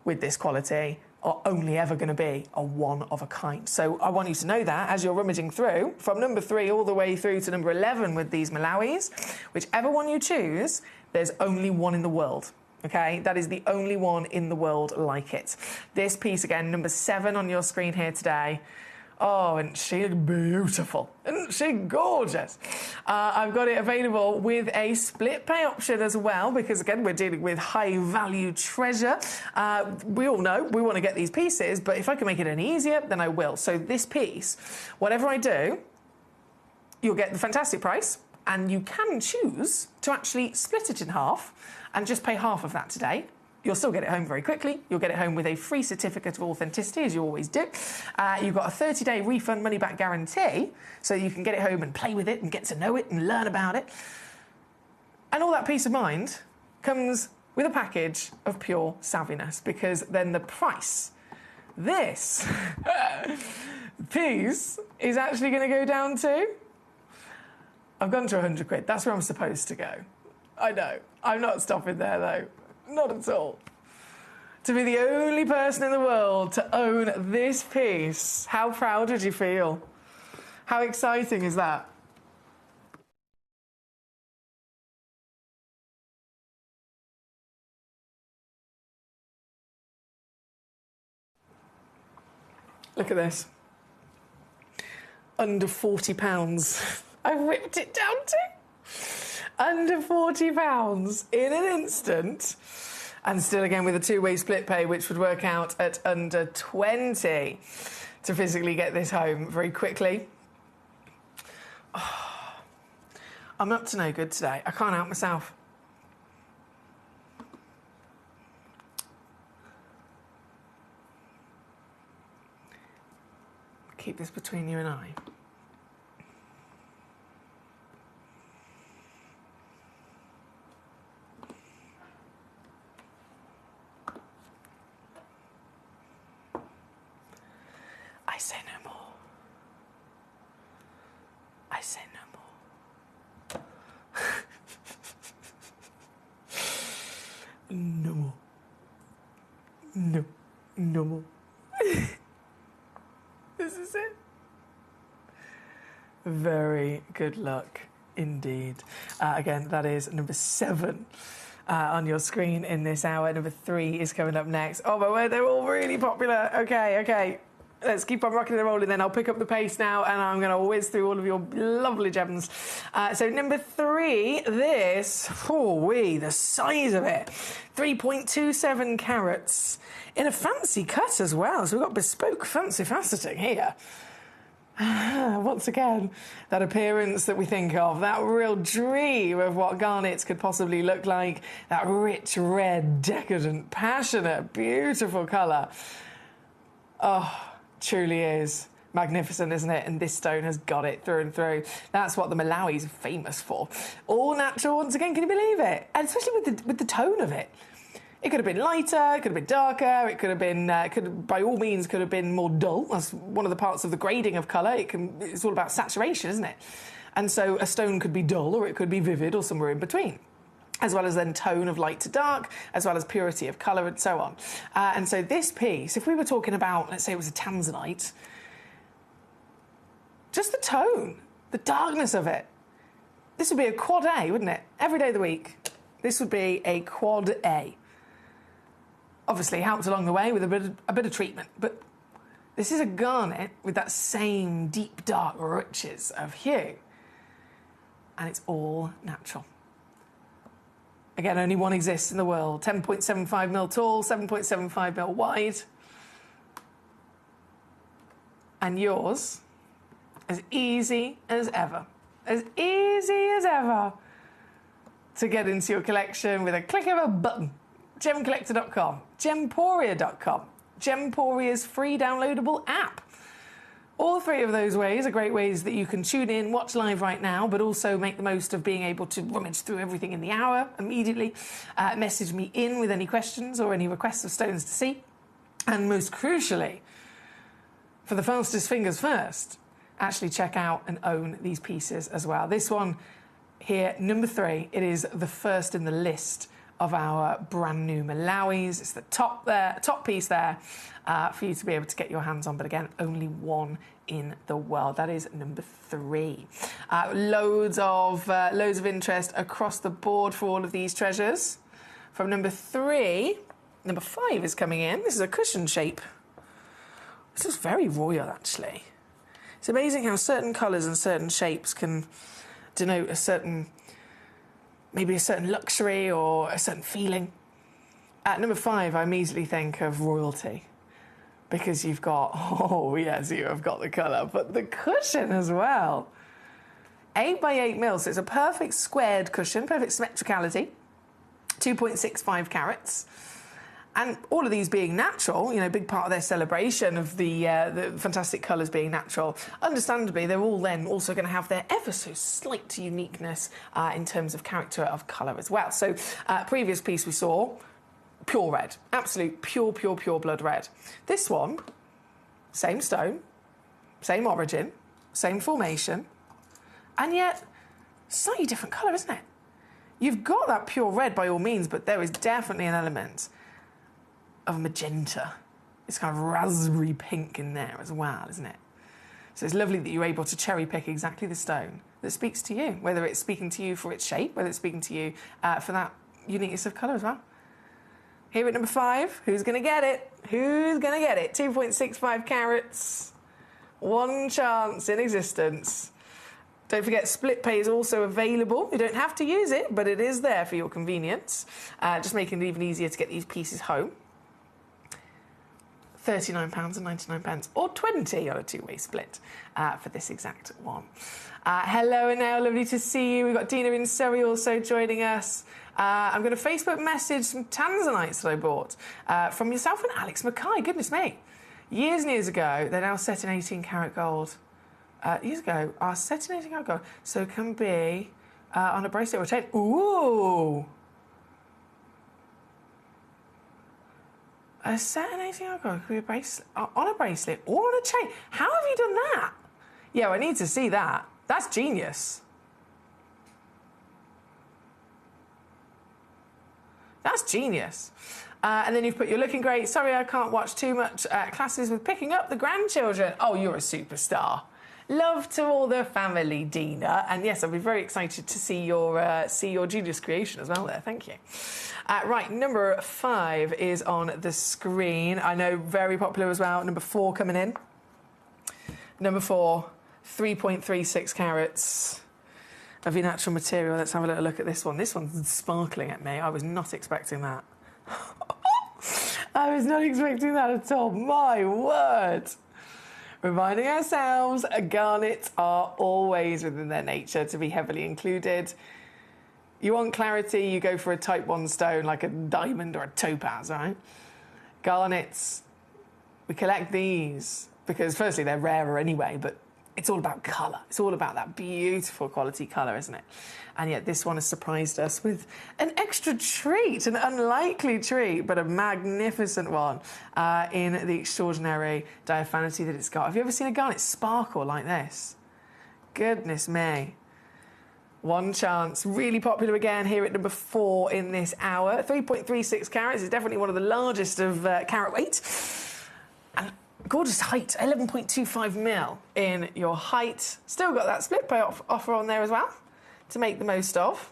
with this quality are only ever going to be a one of a kind. So I want you to know that as you're rummaging through, from number 3 all the way through to number 11 with these Malawis, whichever one you choose, there's only one in the world. Okay, that is the only one in the world like it. This piece, again, number 7 on your screen here today. Oh, and she beautiful. Isn't she gorgeous? I've got it available with a split pay option as well, because, again, we're dealing with high-value treasure. We all know we want to get these pieces, but if I can make it any easier, then I will. So this piece, whatever I do, you'll get the fantastic price, and you can choose to actually split it in half and just pay half of that today. You'll still get it home very quickly. You'll get it home with a free certificate of authenticity, as you always do. You've got a 30-day refund money-back guarantee, so you can get it home and play with it and get to know it and learn about it. And all that peace of mind comes with a package of pure savviness, because then the price, this piece, is actually going to go down to... I've gone to 100 quid. That's where I'm supposed to go. I know. I'm not stopping there, though. Not at all. To be the only person in the world to own this piece, how proud would you feel? How exciting is that? Look at this. Under £40. I whipped it down to under £40 in an instant. And still again with a two-way split pay, which would work out at under 20 to physically get this home very quickly. Oh, I'm up to no good today. I can't help myself. Keep this between you and I. I say no more. I say no more. No more. No. No more. This is it. Very good luck indeed. Again, that is number 7 on your screen in this hour. Number 3 is coming up next. Oh my word, they're all really popular. Okay. Let's keep on rocking and rolling then. I'll pick up the pace now and I'm going to whiz through all of your lovely gems. So number 3, this, the size of it. 3.27 carats in a fancy cut as well. So we've got bespoke fancy faceting here. Once again, that appearance that we think of, that real dream of what garnets could possibly look like, that rich, red, decadent, passionate, beautiful colour. Oh, truly is magnificent, isn't it? And this stone has got it through and through. That's what the Malawi is famous for. All natural, once again, can you believe it? And especially with the tone of it. It could have been lighter, it could have been darker, it could have been, by all means, could have been more dull. That's one of the parts of the grading of colour. It's all about saturation, isn't it? And so a stone could be dull, or it could be vivid, or somewhere in between, as well as then tone of light to dark, as well as purity of colour, and so on. And so this piece, if we were talking about, let's say it was a tanzanite, just the tone, the darkness of it, this would be a quad A, wouldn't it? Every day of the week, this would be a quad A. Obviously helped along the way with a bit of treatment, but this is a garnet with that same deep, dark riches of hue, and it's all natural. Again, only one exists in the world. 10.75mm tall, 7.75mm wide. And yours, as easy as ever. As easy as ever to get into your collection with a click of a button. Gemcollector.com, Gemporia.com, Gemporia's free downloadable app. All 3 of those ways are great ways that you can tune in, watch live right now, but also make the most of being able to rummage through everything in the hour immediately. Message me in with any questions or any requests of stones to see. And most crucially, for the fastest fingers first, actually check out and own these pieces as well. This one here, number 3, it is the first in the list of our brand new Malawis. It's the top piece there for you to be able to get your hands on, but again, only one in the world. That is number 3. Loads of interest across the board for all of these treasures. From number 3, number 5 is coming in. This is a cushion shape. This is very royal, actually. It's amazing how certain colours and certain shapes can denote a certain, maybe a certain luxury or a certain feeling. At number 5, I immediately think of royalty, because you've got, oh yes, you have got the colour, but the cushion as well. 8 by 8 mil, so it's a perfect squared cushion, perfect symmetricality, 2.65 carats. And all of these being natural, you know, a big part of their celebration of the fantastic colours being natural, understandably, they're all then also going to have their ever so slight uniqueness in terms of character of colour as well. So, previous piece we saw, pure red, absolute pure blood red. This one, same stone, same origin, same formation, and yet slightly different colour, isn't it? You've got that pure red by all means, but there is definitely an element of magenta. It's kind of raspberry pink in there as well, isn't it? So it's lovely that you're able to cherry pick exactly the stone that speaks to you, whether it's speaking to you for its shape, whether it's speaking to you for that uniqueness of colour as well. Here at number 5, who's going to get it? Who's going to get it? 2.65 carats. One chance in existence. Don't forget, split pay is also available. You don't have to use it, but it is there for your convenience. Just making it even easier to get these pieces home. £39.99 or 20 on a two-way split for this exact one. Hello and now, lovely to see you. We've got Dina in Surrey also joining us. I'm going to Facebook message some tanzanites that I bought from yourself and Alex Mackay. Goodness me. Years and years ago, they're now set in 18 karat gold. Years ago, are set in 18 karat gold. So it can be on a bracelet or a chain. Ooh! A set in 18 karat gold could be a bracelet, on a bracelet or on a chain. How have you done that? Yeah, I need to see that. That's genius. That's genius. And then you've put, you're looking great. Sorry, I can't watch too much classes with picking up the grandchildren. Oh, you're a superstar. Love to all the family, Dina. And yes, I'll be very excited to see your genius creation as well there. Thank you. Right, number 5 is on the screen. I know, very popular as well. Number 4 coming in. Number 4, 3.36 carats of your natural material. Let's have a little look at this one. This one's sparkling at me. I was not expecting that. I was not expecting that at all. My word. Reminding ourselves, garnets are always within their nature to be heavily included. You want clarity, you go for a type 1 stone like a diamond or a topaz, right? Garnets, we collect these because firstly they're rarer anyway, but it's all about colour. It's all about that beautiful quality colour, isn't it? And yet this one has surprised us with an extra treat, an unlikely treat, but a magnificent one in the extraordinary diaphanity that it's got. Have you ever seen a garnet sparkle like this? Goodness me. One chance. Really popular again here at number 4 in this hour. 3.36 carats is definitely one of the largest of carat weight. And gorgeous height, 11.25 mil in your height. Still got that split pay offer on there as well to make the most of.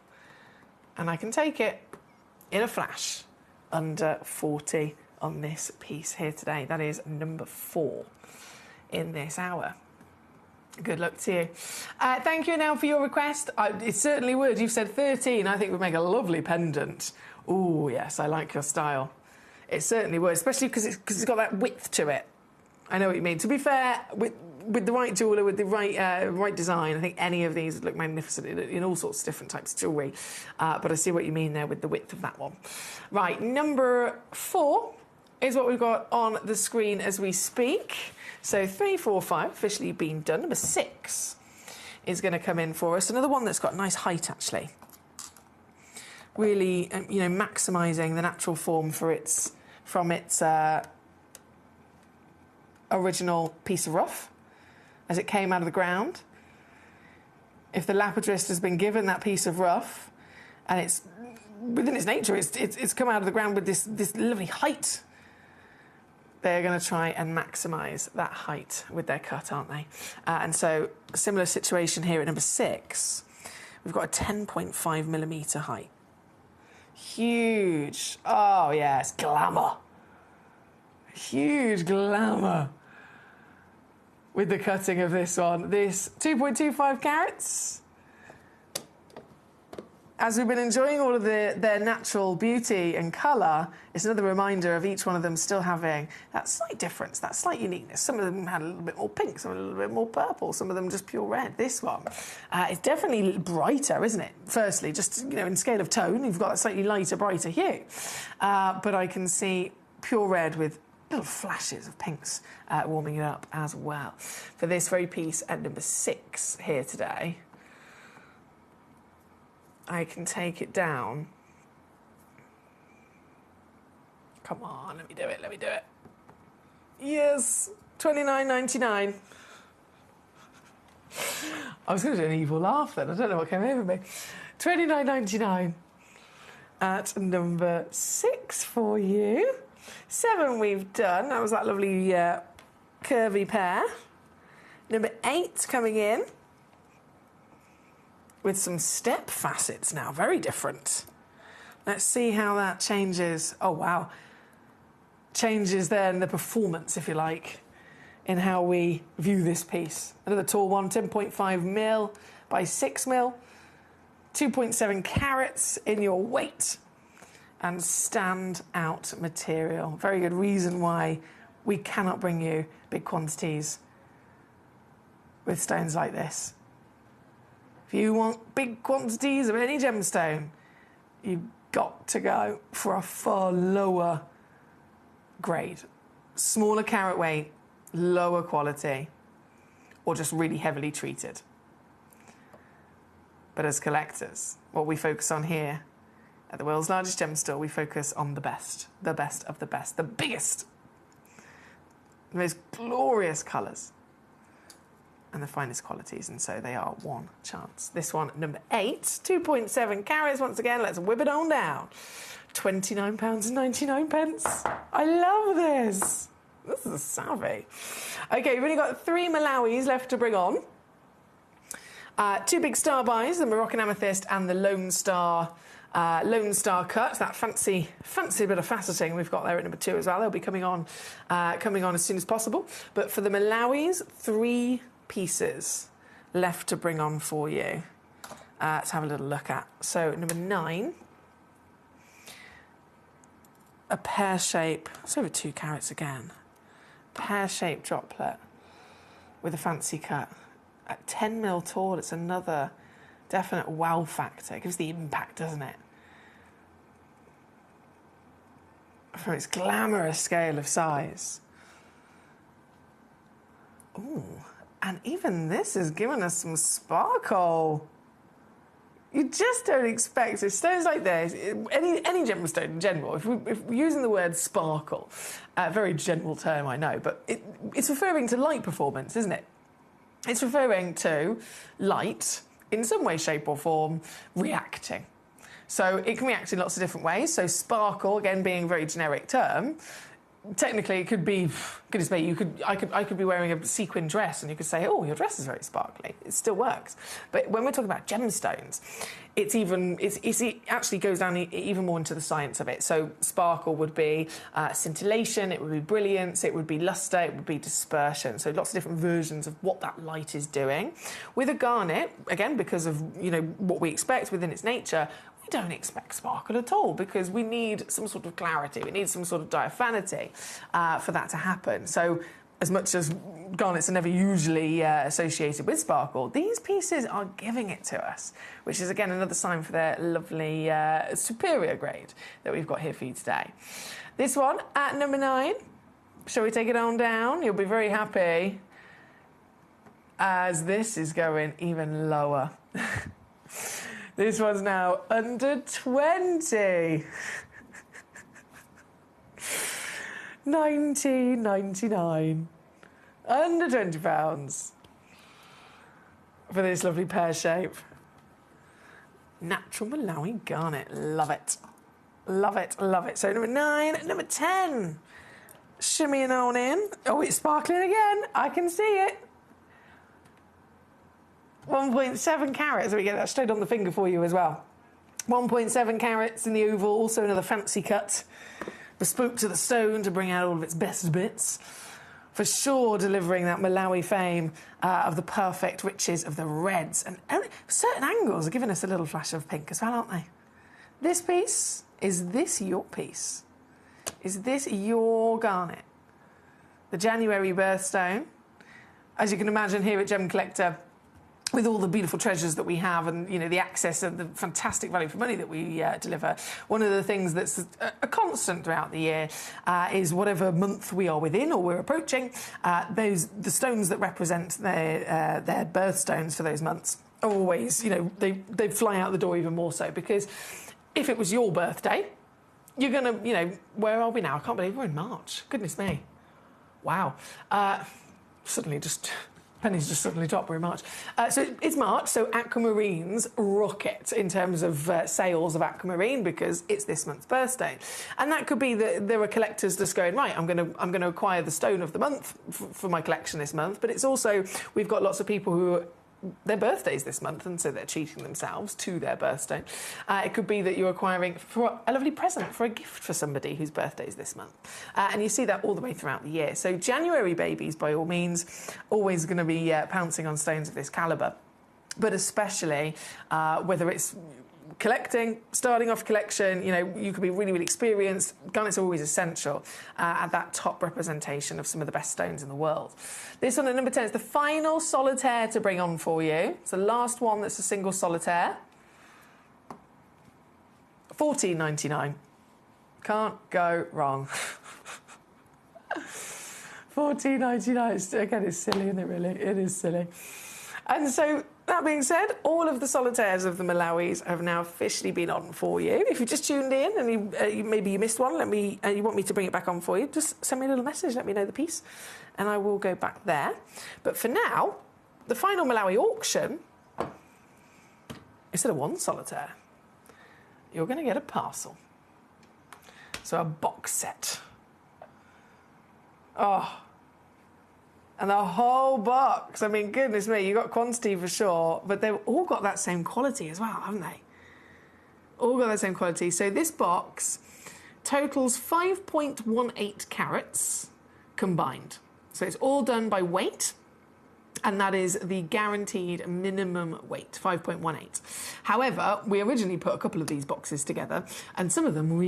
And I can take it in a flash under 40 on this piece here today. That is number 4 in this hour. Good luck to you. Thank you now for your request. It certainly would. You've said 13. I think would make a lovely pendant. Oh, yes, I like your style. It certainly would, especially because it's got that width to it. I know what you mean. To be fair, with the right jeweller, with the right design, I think any of these would look magnificent in all sorts of different types of jewellery. But I see what you mean there with the width of that one. Right, number 4 is what we've got on the screen as we speak. So 3, 4, 5 officially been done. Number 6 is going to come in for us. Another one that's got nice height, actually. Really, you know, maximising the natural form from its original piece of rough as it came out of the ground. If the lapidrist has been given that piece of rough and it's within its nature, it's come out of the ground with this lovely height, they're going to try and maximise that height with their cut, aren't they? And so a similar situation here at number 6. We've got a 10.5 millimetre height. Huge. Oh yes, glamour. Huge glamour with the cutting of this one. This 2.25 carats. as we've been enjoying all of their natural beauty and colour, it's another reminder of each one of them still having that slight difference, that slight uniqueness. Some of them had a little bit more pink, some a little bit more purple, some of them just pure red. This one is definitely brighter, isn't it? Firstly, just, you know, in scale of tone, you've got a slightly lighter, brighter hue. But I can see pure red with little flashes of pinks warming it up as well. For this very piece at number 6 here today, I can take it down. Come on, let me do it. Yes, $29.99. I was going to do an evil laugh then. I don't know what came over me. $29.99 at number 6 for you. 7 we've done. That was that lovely curvy pair. Number 8 coming in with some step facets now. Very different. Let's see how that changes. Oh, wow. Changes then the performance, if you like, in how we view this piece. Another tall one, 10.5 mil by 6 mil. 2.7 carats in your weight. And stand-out material. Very good reason why we cannot bring you big quantities with stones like this. If you want big quantities of any gemstone, you've got to go for a far lower grade. Smaller carat weight, lower quality, or just really heavily treated. But as collectors, what we focus on here at the world's largest gem store, we focus on the best of the best, the biggest, the most glorious colours, and the finest qualities, and so they are one chance. This one, number 8, 2.7 carats. Once again, let's whip it on down. £29.99. I love this. This is savvy. Okay, we've only got 3 Malawis left to bring on. 2 big star buys, the Moroccan amethyst and the Lone Star cut. That fancy bit of faceting we've got there at number 2 as well. They'll be coming on as soon as possible. But for the Malawis, 3 pieces left to bring on for you to have a little look at. So number 9, a pear shape. It's over 2 carats again. Pear-shaped droplet with a fancy cut at 10 mil tall. It's another definite wow factor. It gives the impact, doesn't it? From its glamorous scale of size. Ooh, and even this has given us some sparkle. You just don't expect it. Stones like this, any gemstone in general, if we're using the word sparkle, a very general term, I know, but it's referring to light performance, isn't it? It's referring to light, in some way, shape or form, reacting. So it can react in lots of different ways. So sparkle, again, being a very generic term, technically it could be, goodness me, I could be wearing a sequin dress and you could say, oh, your dress is very sparkly. It still works. But when we're talking about gemstones, it actually goes down even more into the science of it. So sparkle would be scintillation, it would be brilliance, it would be luster, it would be dispersion. So lots of different versions of what that light is doing. With a garnet, again, because of what we expect within its nature, we don't expect sparkle at all because we need some sort of clarity, we need some sort of diaphanity for that to happen. So as much as garnets are never usually associated with sparkle, these pieces are giving it to us, which is again another sign for their lovely superior grade that we've got here for you today. This one at number 9, shall we take it on down? You'll be very happy as this is going even lower. This one's now under 20. £19.99. Under £20 for this lovely pear shape. Natural Malawi garnet. Love it. Love it, love it. So number 9, number 10. Shimmying on in. Oh, it's sparkling again. I can see it. 1.7 carats. So we get that straight on the finger for you as well. 1.7 carats in the oval. Also another fancy cut. Bespoke to the stone to bring out all of its best bits. for sure delivering that Malawi fame of the perfect riches of the reds. And certain angles are giving us a little flash of pink as well, aren't they? This piece, is this your piece? Is this your garnet? The January birthstone. As you can imagine here at Gem Collector, with all the beautiful treasures that we have and, you know, the access and the fantastic value for money that we deliver, one of the things that's a constant throughout the year is whatever month we are within or we're approaching, the stones that represent their birthstones for those months are always, you know, they fly out the door even more so, because if it was your birthday, you're going to, you know, where are we now? I can't believe we're in March. Goodness me. Wow. Suddenly just... pennies just suddenly dropped. We're in March. So it's March, so aquamarines rocket in terms of sales of aquamarine because it's this month's birthday. And that could be that there are collectors just going, right, I'm going to acquire the stone of the month for my collection this month. But it's also, we've got lots of people who their birthdays this month, and so they're treating themselves to their birthday. It could be that you're acquiring for a lovely present, for a gift for somebody whose birthday is this month. And you see that all the way throughout the year. So January babies, by all means, always going to be pouncing on stones of this calibre. But especially whether it's collecting, starting off collection, you know, you could be really, really experienced. Garnet's always essential at that top representation of some of the best stones in the world. This one at number 10 is the final solitaire to bring on for you. It's the last one that's a single solitaire. $14.99. Can't go wrong. $14.99. Again, it's silly, isn't it, really? It is silly. And so, that being said, all of the solitaires of the Malawis have now officially been on for you. If you just tuned in and maybe you missed one, you want me to bring it back on for you, just send me a little message, let me know the piece, and I will go back there. But for now, the final Malawi auction, instead of one solitaire, you're going to get a parcel. So a box set. Oh. And the whole box, I mean, goodness me, you got quantity for sure, but they've all got that same quality as well, haven't they? All got that same quality. So this box totals 5.18 carats combined. So it's all done by weight, and that is the guaranteed minimum weight, 5.18. However, we originally put a couple of these boxes together, and some of them were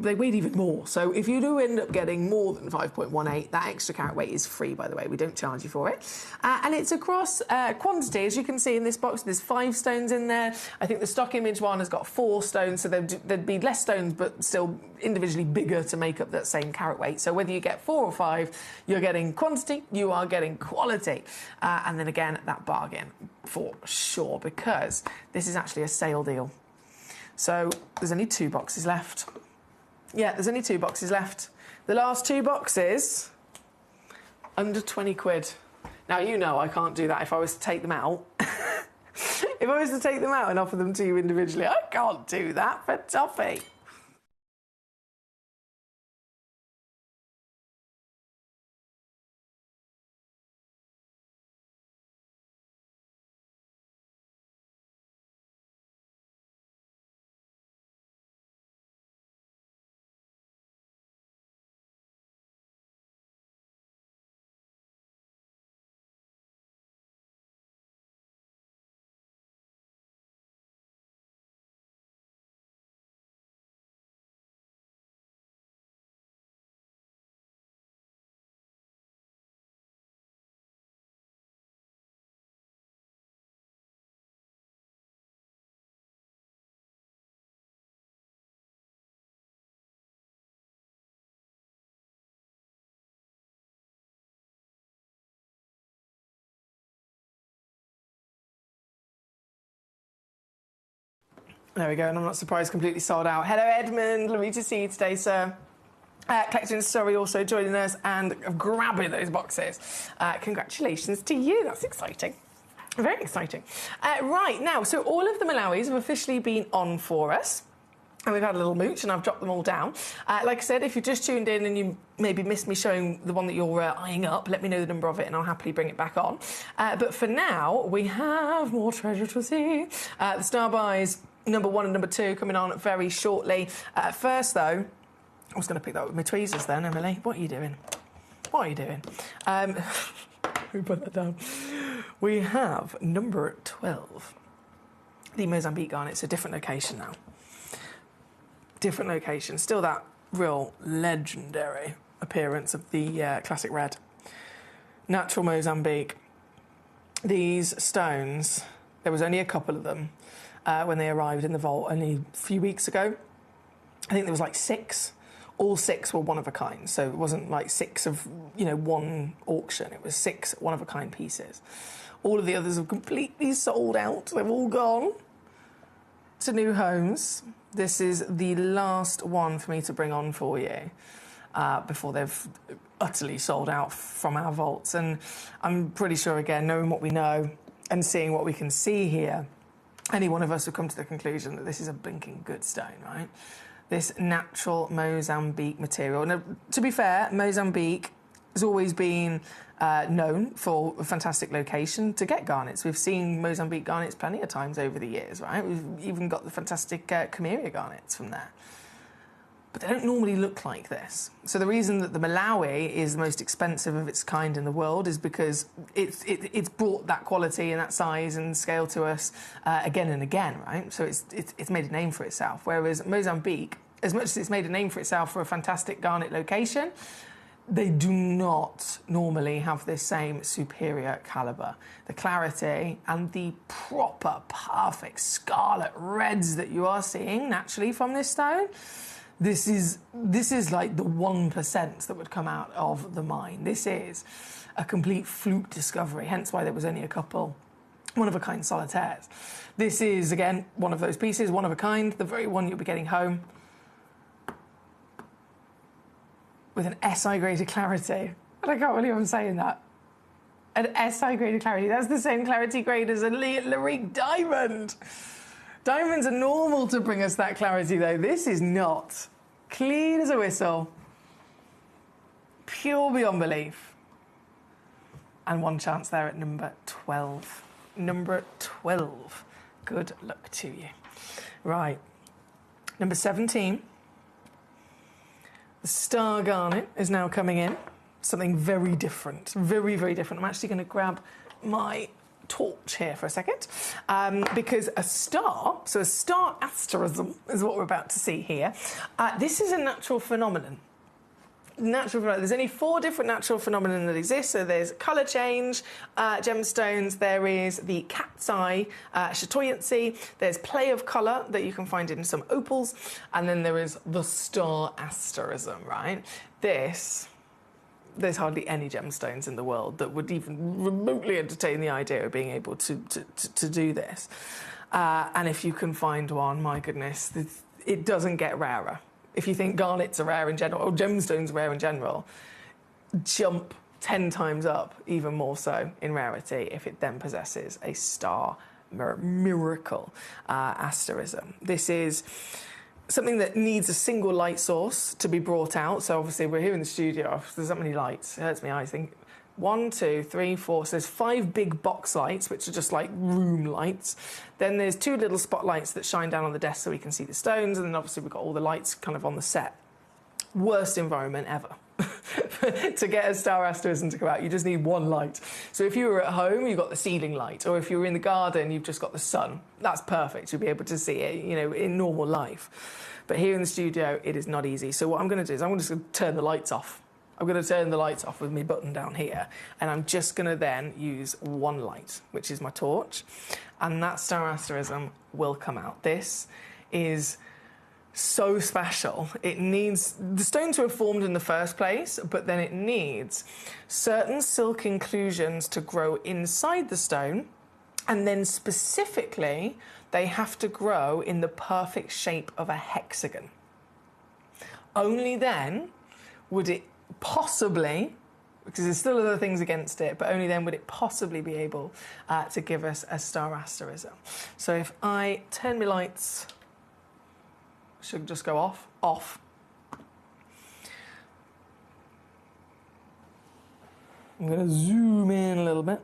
they weighed even more. So if you do end up getting more than 5.18, that extra carat weight is free, by the way. We don't charge you for it. And it's across quantity. As you can see in this box, there's 5 stones in there. I think the stock image one has got 4 stones, so there'd be less stones, but still individually bigger to make up that same carat weight. So whether you get 4 or 5, you're getting quantity, you are getting quality. And then again, that bargain for sure, because this is actually a sale deal. So there's only 2 boxes left. Yeah, there's only 2 boxes left. The last 2 boxes, under 20 quid. Now, you know I can't do that if I was to take them out. If I was to take them out and offer them to you individually, I can't do that for toffee. There we go, and I'm not surprised, completely sold out. Hello, Edmund. Lovely to see you today, sir. Collecting Story also joining us and grabbing those boxes. Congratulations to you. That's exciting. Very exciting. Right, now, so all of the Malawis have officially been on for us. And we've had a little mooch, and I've dropped them all down. Like I said, if you just tuned in and you maybe missed me showing the one that you're eyeing up, let me know the number of it, and I'll happily bring it back on. But for now, we have more treasure to see. The Star Buys, number 1 and number 2, coming on very shortly. First, though, I was going to pick that up with my tweezers then, Emily. What are you doing? What are you doing? We put that down. We have number 12. The Mozambique garnet. It's a different location now. Different location. Still that real legendary appearance of the classic red. Natural Mozambique. These stones, there was only a couple of them when they arrived in the vault only a few weeks ago. I think there was like 6. All 6 were one of a kind, so it wasn't like 6 of, one auction. It was 6 one-of-a-kind pieces. All of the others have completely sold out. They've all gone to new homes. This is the last one for me to bring on for you before they've utterly sold out from our vaults. And I'm pretty sure, again, knowing what we know and seeing what we can see here, any one of us would come to the conclusion that this is a blinking good stone, right? This natural Mozambique material. Now, to be fair, Mozambique has always been known for a fantastic location to get garnets. We've seen Mozambique garnets plenty of times over the years, right? We've even got the fantastic Cameria garnets from there. But they don't normally look like this. So the reason that the Malawi is the most expensive of its kind in the world is because it's brought that quality and that size and scale to us again and again, right? So it's made a name for itself. Whereas Mozambique, as much as it's made a name for itself for a fantastic garnet location, they do not normally have this same superior calibre. The clarity and the proper, perfect scarlet reds that you are seeing naturally from this stone, this is like the 1% that would come out of the mine. This is a complete fluke discovery, hence why there was only a couple one-of-a-kind solitaires. This is, again, one of those pieces, one of a kind, the very one you'll be getting home with an SI graded clarity. And I can't believe I'm saying that. An SI graded clarity. That's the same clarity grade as a Larique diamond. Diamonds are normal to bring us that clarity, though. This is not. Clean as a whistle. Pure beyond belief. And one chance there at number 12. Number 12. Good luck to you. Right. Number 17. The Star Garnet is now coming in. Something very different. Very, very different. I'm actually going to grab my torch here for a second because a star asterism is what we're about to see here. This is a natural phenomenon. There's only 4 different natural phenomena that exist. So there's colour change, gemstones, there is the cat's eye, chatoyancy, there's play of colour that you can find in some opals, and then there is the star asterism, right? There's hardly any gemstones in the world that would even remotely entertain the idea of being able to do this. And if you can find one, my goodness, it doesn't get rarer. If you think garnets are rare in general, or gemstones are rare in general, jump 10 times up, even more so in rarity, if it then possesses a star miracle asterism. This is something that needs a single light source to be brought out. So obviously we're here in the studio, there's that many lights, it hurts my eyes. Think 1, 2, 3, 4, so there's 5 big box lights, which are just like room lights. Then there's 2 little spotlights that shine down on the desk so we can see the stones, and then obviously we've got all the lights kind of on the set. Worst environment ever. To get a star asterism to come out, you just need 1 light. So if you were at home, you've got the ceiling light, or if you were in the garden, you've just got the sun. That's perfect. You'll be able to see it, in normal life. But here in the studio, it is not easy. So what I'm going to do is I'm just going to turn the lights off. I'm going to turn the lights off with my button down here, and I'm just going to then use 1 light, which is my torch, and that star asterism will come out. This is so special. It needs the stone to have formed in the first place, but then it needs certain silk inclusions to grow inside the stone, and then specifically they have to grow in the perfect shape of a hexagon. Only then would it possibly, because there's still other things against it, but only then would it possibly be able to give us a star asterism. So if I turn my lights, should just go off. I'm going to zoom in a little bit.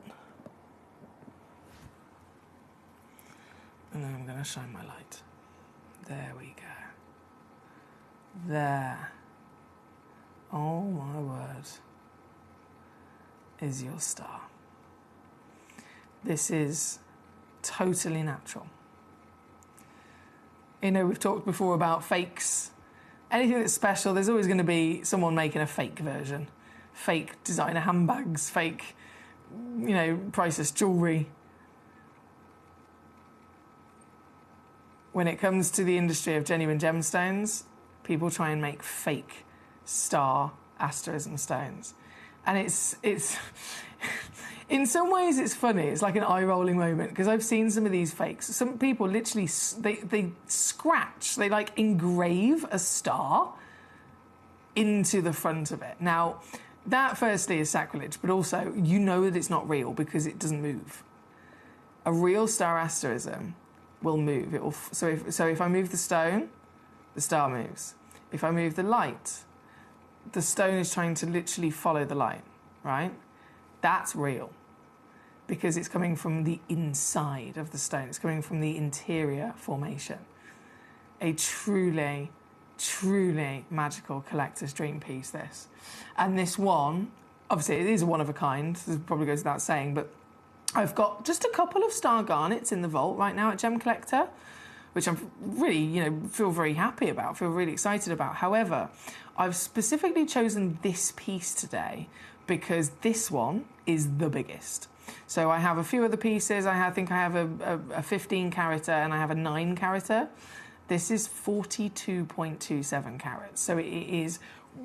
And then I'm going to shine my light. There we go. There. Oh my word. is your star. This is totally natural. You know, we've talked before about fakes. Anything that's special, there's always going to be someone making a fake version. Fake designer handbags, fake, you know, priceless jewellery. When it comes to the industry of genuine gemstones, people try and make fake star asterism stones. And it's in some ways it's funny. It's like an eye-rolling moment because I've seen some of these fakes. Some people literally, they scratch, they like engrave a star into the front of it. Now, that firstly is sacrilege, but also you know that it's not real because it doesn't move. A real star asterism will move. It will. So if I move the stone, the star moves. If I move the light, the stone is trying to literally follow the light, right? That's real because it's coming from the inside of the stone. It's coming from the interior formation. A truly, truly magical collector's dream piece, this. And this one, obviously it is a one of a kind, this probably goes without saying, but I've got just a couple of star garnets in the vault right now at Gemcollector, which I'm really, you know, feel very happy about, feel really excited about. However, I've specifically chosen this piece today because this one is the biggest. So I have a few other pieces. I think I have a 15 carater and I have a 9 carater. This is 42.27 carats. So it is,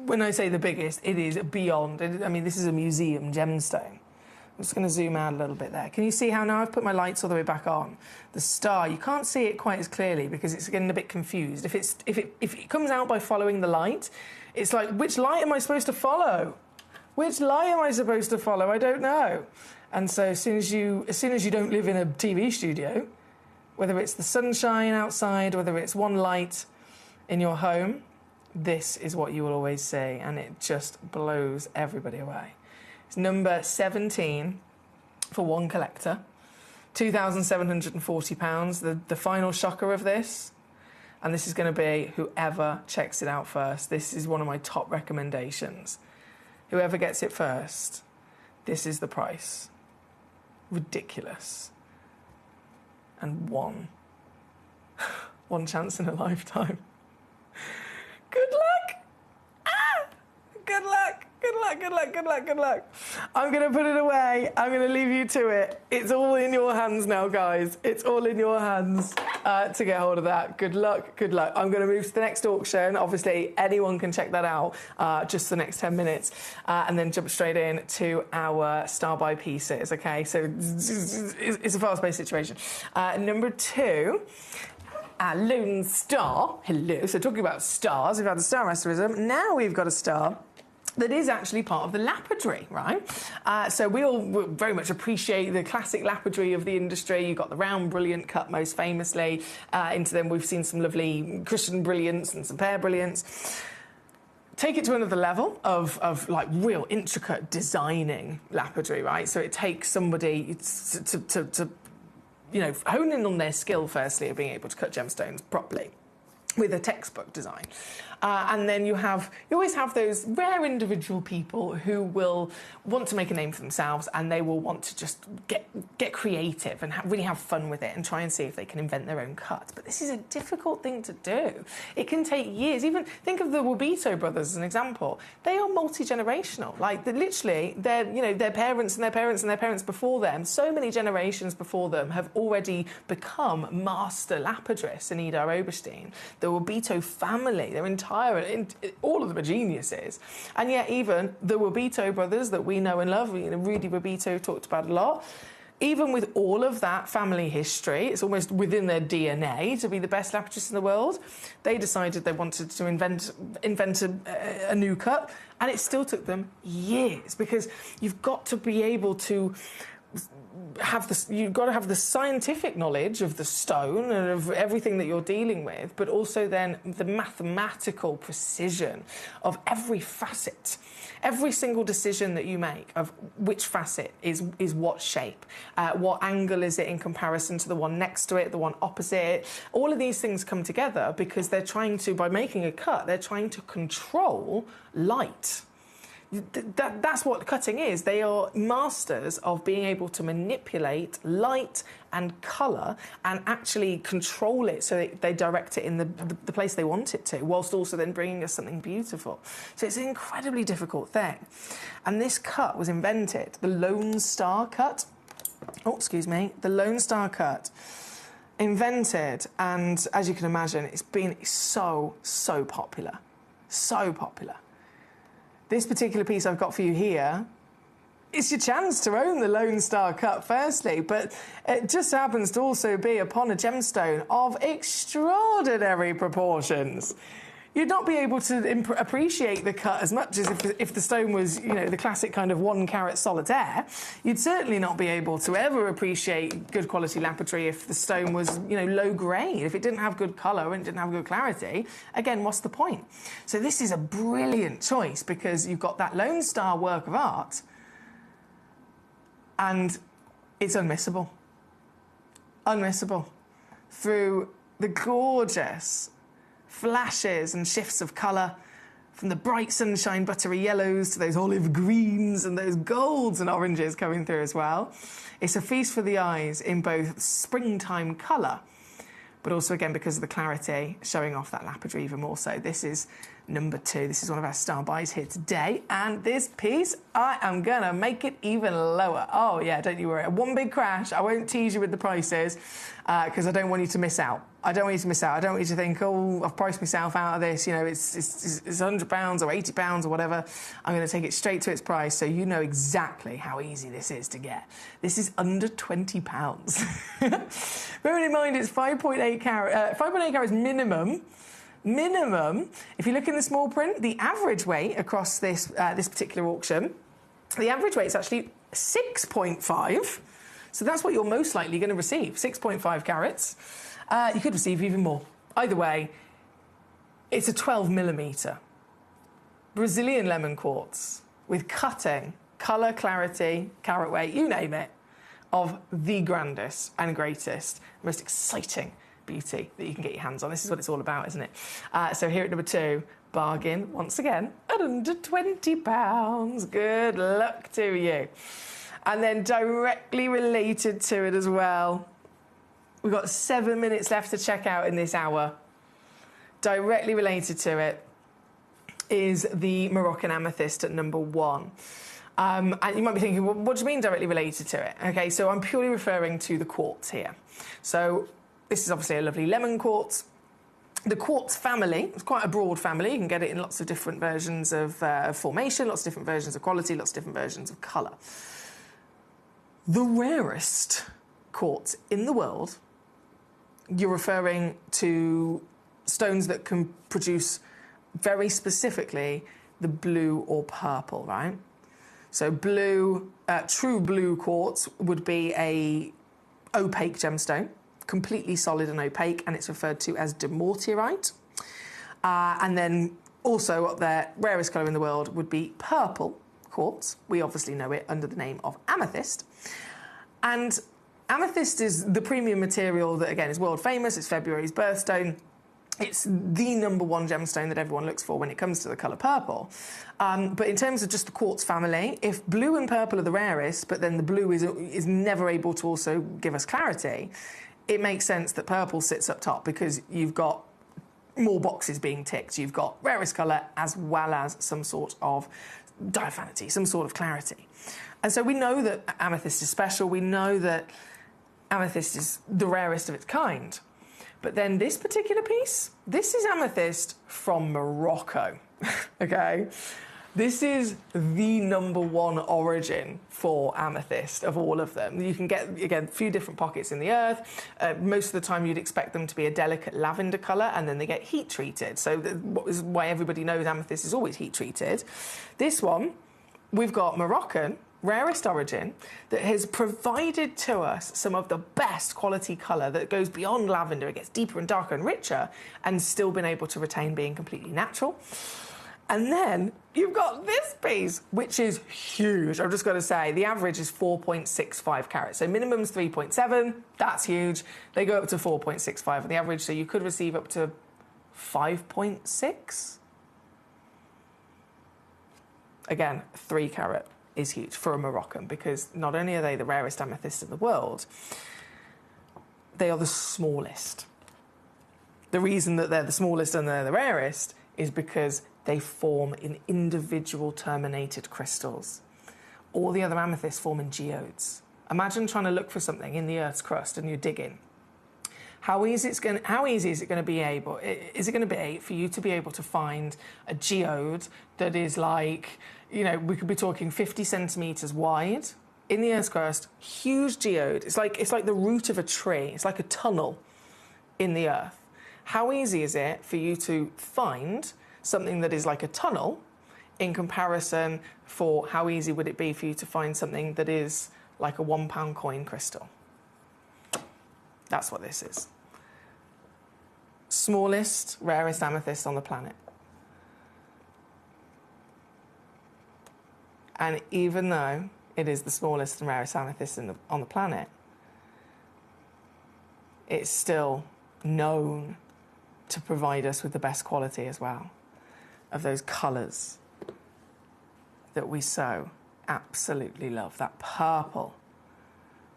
when I say the biggest, it is beyond. I mean, this is a museum gemstone. I'm just going to zoom out a little bit there. Can you see how now I've put my lights all the way back on? The star, you can't see it quite as clearly because it's getting a bit confused. If it comes out by following the light, it's like, which light am I supposed to follow? Which light am I supposed to follow? I don't know. And so as soon as you don't live in a TV studio, whether it's the sunshine outside, whether it's one light in your home, this is what you will always see, and it just blows everybody away. It's number 17 for one collector, £2,740. The final shocker of this, and this is going to be whoever checks it out first. This is one of my top recommendations. Whoever gets it first, this is the price. Ridiculous. And one chance in a lifetime. Good luck! Ah! Good luck! Good luck, good luck, good luck, good luck. I'm going to put it away. I'm going to leave you to it. It's all in your hands now, guys. It's all in your hands to get hold of that. Good luck, good luck. I'm going to move to the next auction. Obviously, anyone can check that out just the next 10 minutes and then jump straight in to our star buy pieces, okay? So it's a fast-paced situation. Number 2... Lone Star. Hello. So talking about stars, we've had the star asterism. Now we've got a star that is actually part of the lapidary, right? So we all very much appreciate the classic lapidary of the industry. You've got the round brilliant cut most famously. Into them we've seen some lovely Christian brilliants and some pear brilliants. Take it to another level of like real intricate designing lapidary, right? So it takes somebody to you know, hone in on their skill, firstly, of being able to cut gemstones properly with a textbook design. And then you always have those rare individual people who will want to make a name for themselves, and they will want to just get creative and really have fun with it and try and see if they can invent their own cuts. But this is a difficult thing to do. It can take years. Even think of the Wabito brothers as an example. They are multi-generational. Like literally, their parents and their parents and their parents before them, so many generations before them have already become master lapidarists in Idar Oberstein. The Wabito family, their entire, all of them are geniuses. And yet even the Wabito brothers that we know and love, Rudy Wabito talked about a lot, even with all of that family history, it's almost within their DNA to be the best lapidarists in the world, they decided they wanted to invent a new cut, and it still took them years, because you've got to be able to you've got to have the scientific knowledge of the stone and of everything that you're dealing with, but also then the mathematical precision of every facet. Every single decision that you make of which facet is what shape, what angle is it in comparison to the one next to it, the one opposite it. All of these things come together because they're trying to, by making a cut, they're trying to control light. That's what cutting is. They are masters of being able to manipulate light and colour and actually control it so they direct it in the place they want it to, whilst also then bringing us something beautiful. So it's an incredibly difficult thing. And this cut was invented, the Lone Star cut. Oh, excuse me, the Lone Star cut. Invented, and as you can imagine, it's been so popular. So popular. This particular piece I've got for you here, it's your chance to own the Lone Star cut, firstly, but it just happens to also be upon a gemstone of extraordinary proportions. You'd not be able to appreciate the cut as much as if the stone was, you know, the classic kind of 1 carat solitaire. You'd certainly not be able to ever appreciate good quality lapidary if the stone was, you know, low grade, if it didn't have good colour and didn't have good clarity. Again, what's the point? So this is a brilliant choice because you've got that Lone Star work of art and it's unmissable. Unmissable. Through the gorgeous flashes and shifts of colour, from the bright sunshine buttery yellows to those olive greens and those golds and oranges coming through as well. It's a feast for the eyes in both springtime colour, but also again because of the clarity, showing off that lapidary even more so. This is number 2. This is one of our star buys here today, and this piece, I am gonna make it even lower. Oh yeah, don't you worry. One big crash. I won't tease you with the prices because I don't want you to miss out. I don't want you to miss out. I don't want you to think, oh, I've priced myself out of this. You know, it's £100 or £80 or whatever. I'm going to take it straight to its price so you know exactly how easy this is to get. This is under £20. Bearing in mind it's 5.8 carats minimum. Minimum. If you look in the small print, the average weight across this particular auction, the average weight is actually 6.5. So that's what you're most likely going to receive, 6.5 carats. You could receive even more. Either way, it's a 12mm Brazilian lemon quartz with cutting, colour, clarity, carat weight, you name it, of the grandest and greatest, most exciting beauty that you can get your hands on. This is what it's all about, isn't it? So here at number 2, bargain, once again, at under £20. Good luck to you. And then directly related to it as well, we've got 7 minutes left to check out in this hour. Directly related to it is the Moroccan amethyst at number 1. And you might be thinking, well, what do you mean directly related to it? Okay, so I'm purely referring to the quartz here. So this is obviously a lovely lemon quartz. The quartz family is quite a broad family. You can get it in lots of different versions of formation, lots of different versions of quality, lots of different versions of colour. The rarest quartz in the world, you're referring to stones that can produce very specifically the blue or purple, right? So blue, true blue quartz would be a opaque gemstone, completely solid and opaque, and it's referred to as demortierite. And then also up there, rarest colour in the world would be purple quartz. We obviously know it under the name of amethyst. And amethyst is the premium material that, again, is world famous. It's February's birthstone. It's the number 1 gemstone that everyone looks for when it comes to the colour purple. But in terms of just the quartz family, if blue and purple are the rarest, but then the blue is never able to also give us clarity, it makes sense that purple sits up top because you've got more boxes being ticked. You've got rarest colour as well as some sort of diaphanity, some sort of clarity. And so we know that amethyst is special. We know that amethyst is the rarest of its kind. But then this particular piece, this is amethyst from Morocco, okay? This is the number 1 origin for amethyst of all of them. You can get, again, a few different pockets in the earth. Most of the time you'd expect them to be a delicate lavender colour, and then they get heat treated. So what is why everybody knows amethyst is always heat treated. This one, we've got Moroccan, rarest origin, that has provided to us some of the best quality colour that goes beyond lavender. It gets deeper and darker and richer, and still been able to retain being completely natural. And then you've got this piece, which is huge. I've just got to say, the average is 4.65 carats. So minimum's 3.7, that's huge. They go up to 4.65 on the average, so you could receive up to 5.6. Again, 3 carat is huge for a Moroccan, because not only are they the rarest amethyst in the world, they are the smallest. The reason that they're the smallest and they're the rarest is because they form in individual terminated crystals. All the other amethysts form in geodes. Imagine trying to look for something in the Earth's crust and you're digging. How easy is it going to be for you to be able to find a geode that is like, you know, we could be talking 50 centimetres wide in the Earth's crust, huge geode. It's like the root of a tree. It's like a tunnel in the Earth. How easy is it for you to find something that is like a tunnel in comparison for how easy would it be for you to find something that is like a £1 coin crystal? That's what this is. Smallest, rarest amethyst on the planet. And even though it is the smallest and rarest amethyst on the planet, it's still known to provide us with the best quality as well of those colours that we so absolutely love. That purple.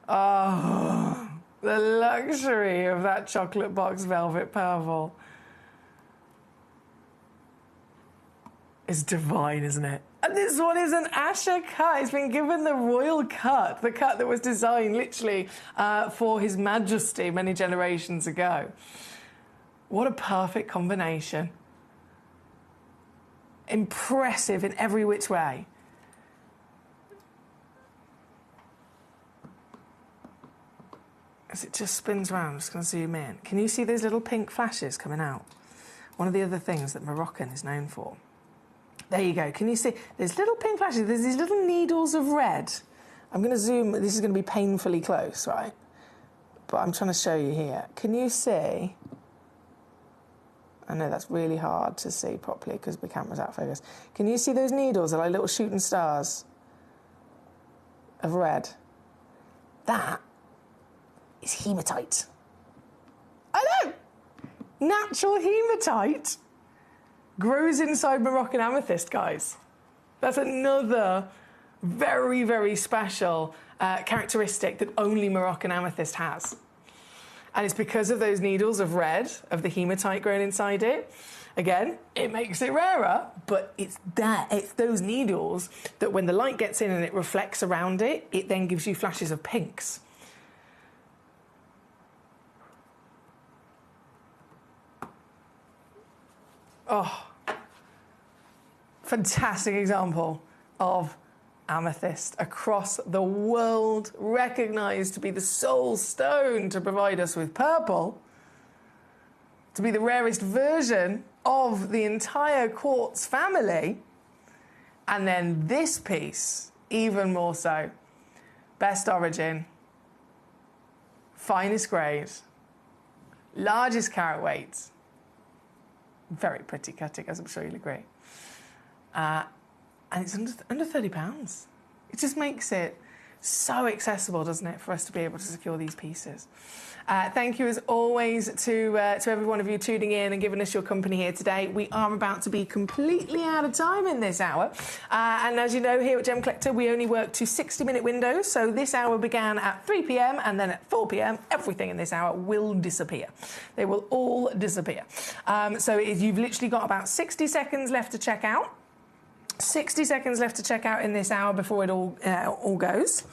Oh, the luxury of that chocolate box velvet purple is divine, isn't it? And this one is an Asher cut. It's been given the royal cut, the cut that was designed literally for His Majesty many generations ago. What a perfect combination. Impressive in every which way. As it just spins around, I'm just going to zoom in. Can you see those little pink flashes coming out? One of the other things that Moroccan is known for. There you go. Can you see? There's little pink flashes. There's these little needles of red. I'm going to zoom. This is going to be painfully close, right? But I'm trying to show you here. Can you see? I know that's really hard to see properly because the camera's out of focus. Can you see those needles? They're like little shooting stars of red. That is hematite. I know! Natural hematite grows inside Moroccan amethyst, guys. That's another very, very special characteristic that only Moroccan amethyst has. And it's because of those needles of red, of the hematite grown inside it. Again, it makes it rarer, but it's those needles that when the light gets in and it reflects around it, it then gives you flashes of pinks. Oh, fantastic example of amethyst across the world, recognised to be the sole stone to provide us with purple, to be the rarest version of the entire quartz family, and then this piece, even more so. Best origin, finest grade, largest carat weight, very pretty cutting, as I'm sure you'll agree. And it's under £30. It just makes it so accessible, doesn't it, for us to be able to secure these pieces. Thank you, as always, to every one of you tuning in and giving us your company here today. We are about to be completely out of time in this hour. And as you know, here at Gemcollector, we only work to 60-minute windows. So this hour began at 3 p.m. and then at 4 p.m. Everything in this hour will disappear. They will all disappear. So you've literally got about 60 seconds left to check out. 60 seconds left to check out in this hour before it all goes.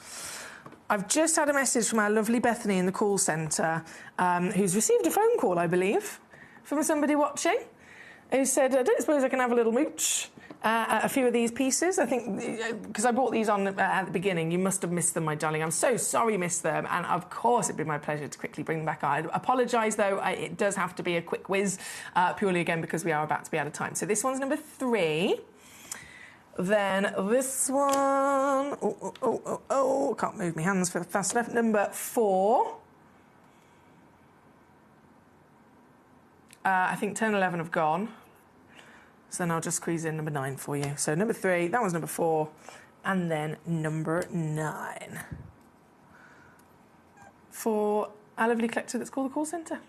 I've just had a message from our lovely Bethany in the call centre, who's received a phone call, I believe, from somebody watching, who said, I don't suppose I can have a little mooch at a few of these pieces. I think, because I brought these on at the beginning, you must have missed them, my darling. I'm so sorry you missed them, and of course it'd be my pleasure to quickly bring them back on. I apologise, though, it does have to be a quick whiz, purely, again, because we are about to be out of time. So this one's number 3. Then this one, can't move my hands fast enough. Number 4. I think 10 and 11 have gone. So then I'll just squeeze in number 9 for you. So number 3, that was number 4, and then number 9. For our lovely collector that's called the call centre.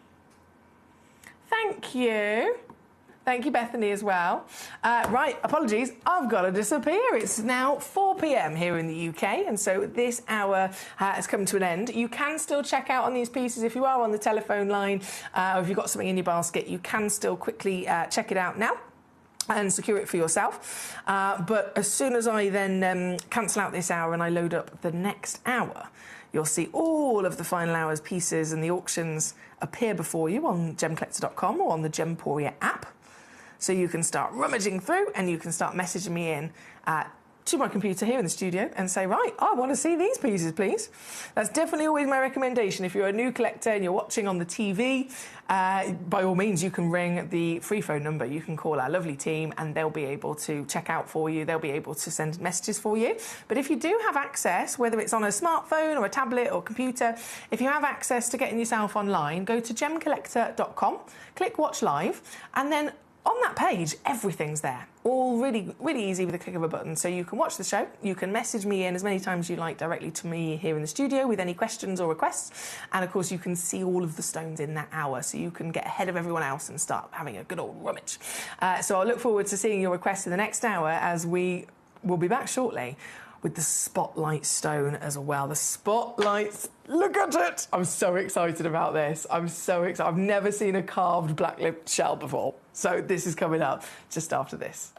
Thank you Thank you, Bethany, as well. Right, apologies, I've got to disappear. It's now 4 p.m. here in the UK, and so this hour has come to an end. You can still check out on these pieces if you are on the telephone line, or if you've got something in your basket, you can still quickly check it out now and secure it for yourself. But as soon as I then cancel out this hour and I load up the next hour, you'll see all of the final hour's pieces and the auctions appear before you on gemcollector.com or on the Gemporia app. So you can start rummaging through and you can start messaging me in to my computer here in the studio and say, right, I want to see these pieces, please. That's definitely always my recommendation. If you're a new collector and you're watching on the TV, by all means, you can ring the free phone number. You can call our lovely team and they'll be able to check out for you. They'll be able to send messages for you. But if you do have access, whether it's on a smartphone or a tablet or computer, if you have access to getting yourself online, go to gemcollector.com, click Watch Live, and then on that page, everything's there. All really, really easy with a click of a button. So you can watch the show, you can message me in as many times as you like directly to me here in the studio with any questions or requests. And of course, you can see all of the stones in that hour, so you can get ahead of everyone else and start having a good old rummage. So I'll look forward to seeing your requests in the next hour, as we will be back shortly with the Spotlight stone as well. The Spotlights, look at it! I'm so excited about this. I'm so excited. I've never seen a carved black-lipped shell before. So this is coming up just after this.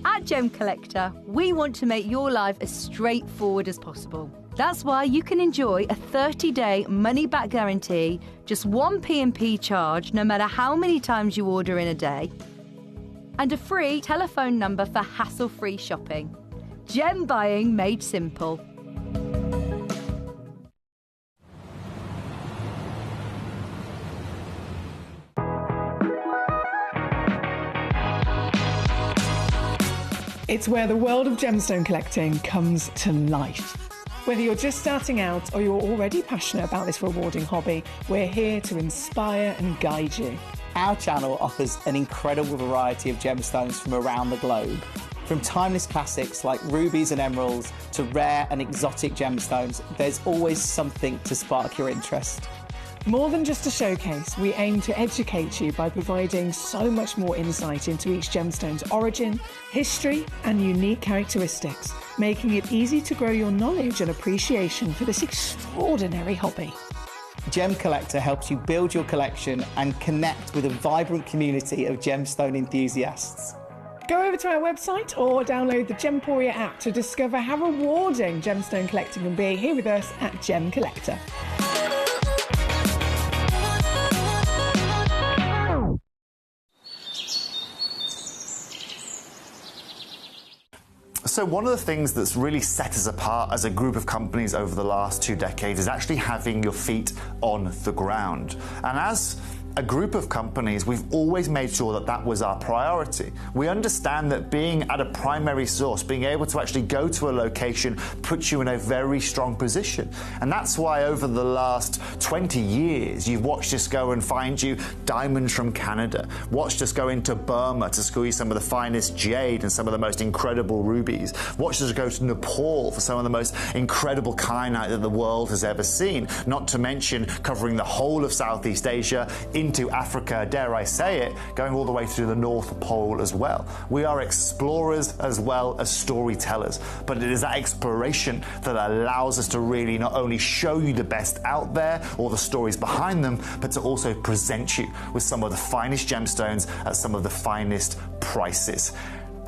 At Gem Collector, we want to make your life as straightforward as possible. That's why you can enjoy a 30-day money-back guarantee, just one P&P charge, no matter how many times you order in a day, and a free telephone number for hassle-free shopping. Gem buying made simple. It's where the world of gemstone collecting comes to life. Whether you're just starting out or you're already passionate about this rewarding hobby, we're here to inspire and guide you. Our channel offers an incredible variety of gemstones from around the globe. From timeless classics like rubies and emeralds to rare and exotic gemstones, there's always something to spark your interest. More than just a showcase, we aim to educate you by providing so much more insight into each gemstone's origin, history, and unique characteristics, making it easy to grow your knowledge and appreciation for this extraordinary hobby. Gem Collector helps you build your collection and connect with a vibrant community of gemstone enthusiasts. Go over to our website or download the Gemporia app to discover how rewarding gemstone collecting can be here with us at Gem Collector. So one of the things that's really set us apart as a group of companies over the last 2 decades is actually having your feet on the ground. And as a group of companies, we've always made sure that that was our priority. We understand that being at a primary source, being able to actually go to a location, puts you in a very strong position. And that's why over the last 20 years, you've watched us go and find you diamonds from Canada, watched us go into Burma to squeeze some of the finest jade and some of the most incredible rubies, watched us go to Nepal for some of the most incredible kyanite that the world has ever seen, not to mention covering the whole of Southeast Asia, into Africa, dare I say it, going all the way to the North Pole as well. We are explorers as well as storytellers, but it is that exploration that allows us to really not only show you the best out there or the stories behind them, but to also present you with some of the finest gemstones at some of the finest prices.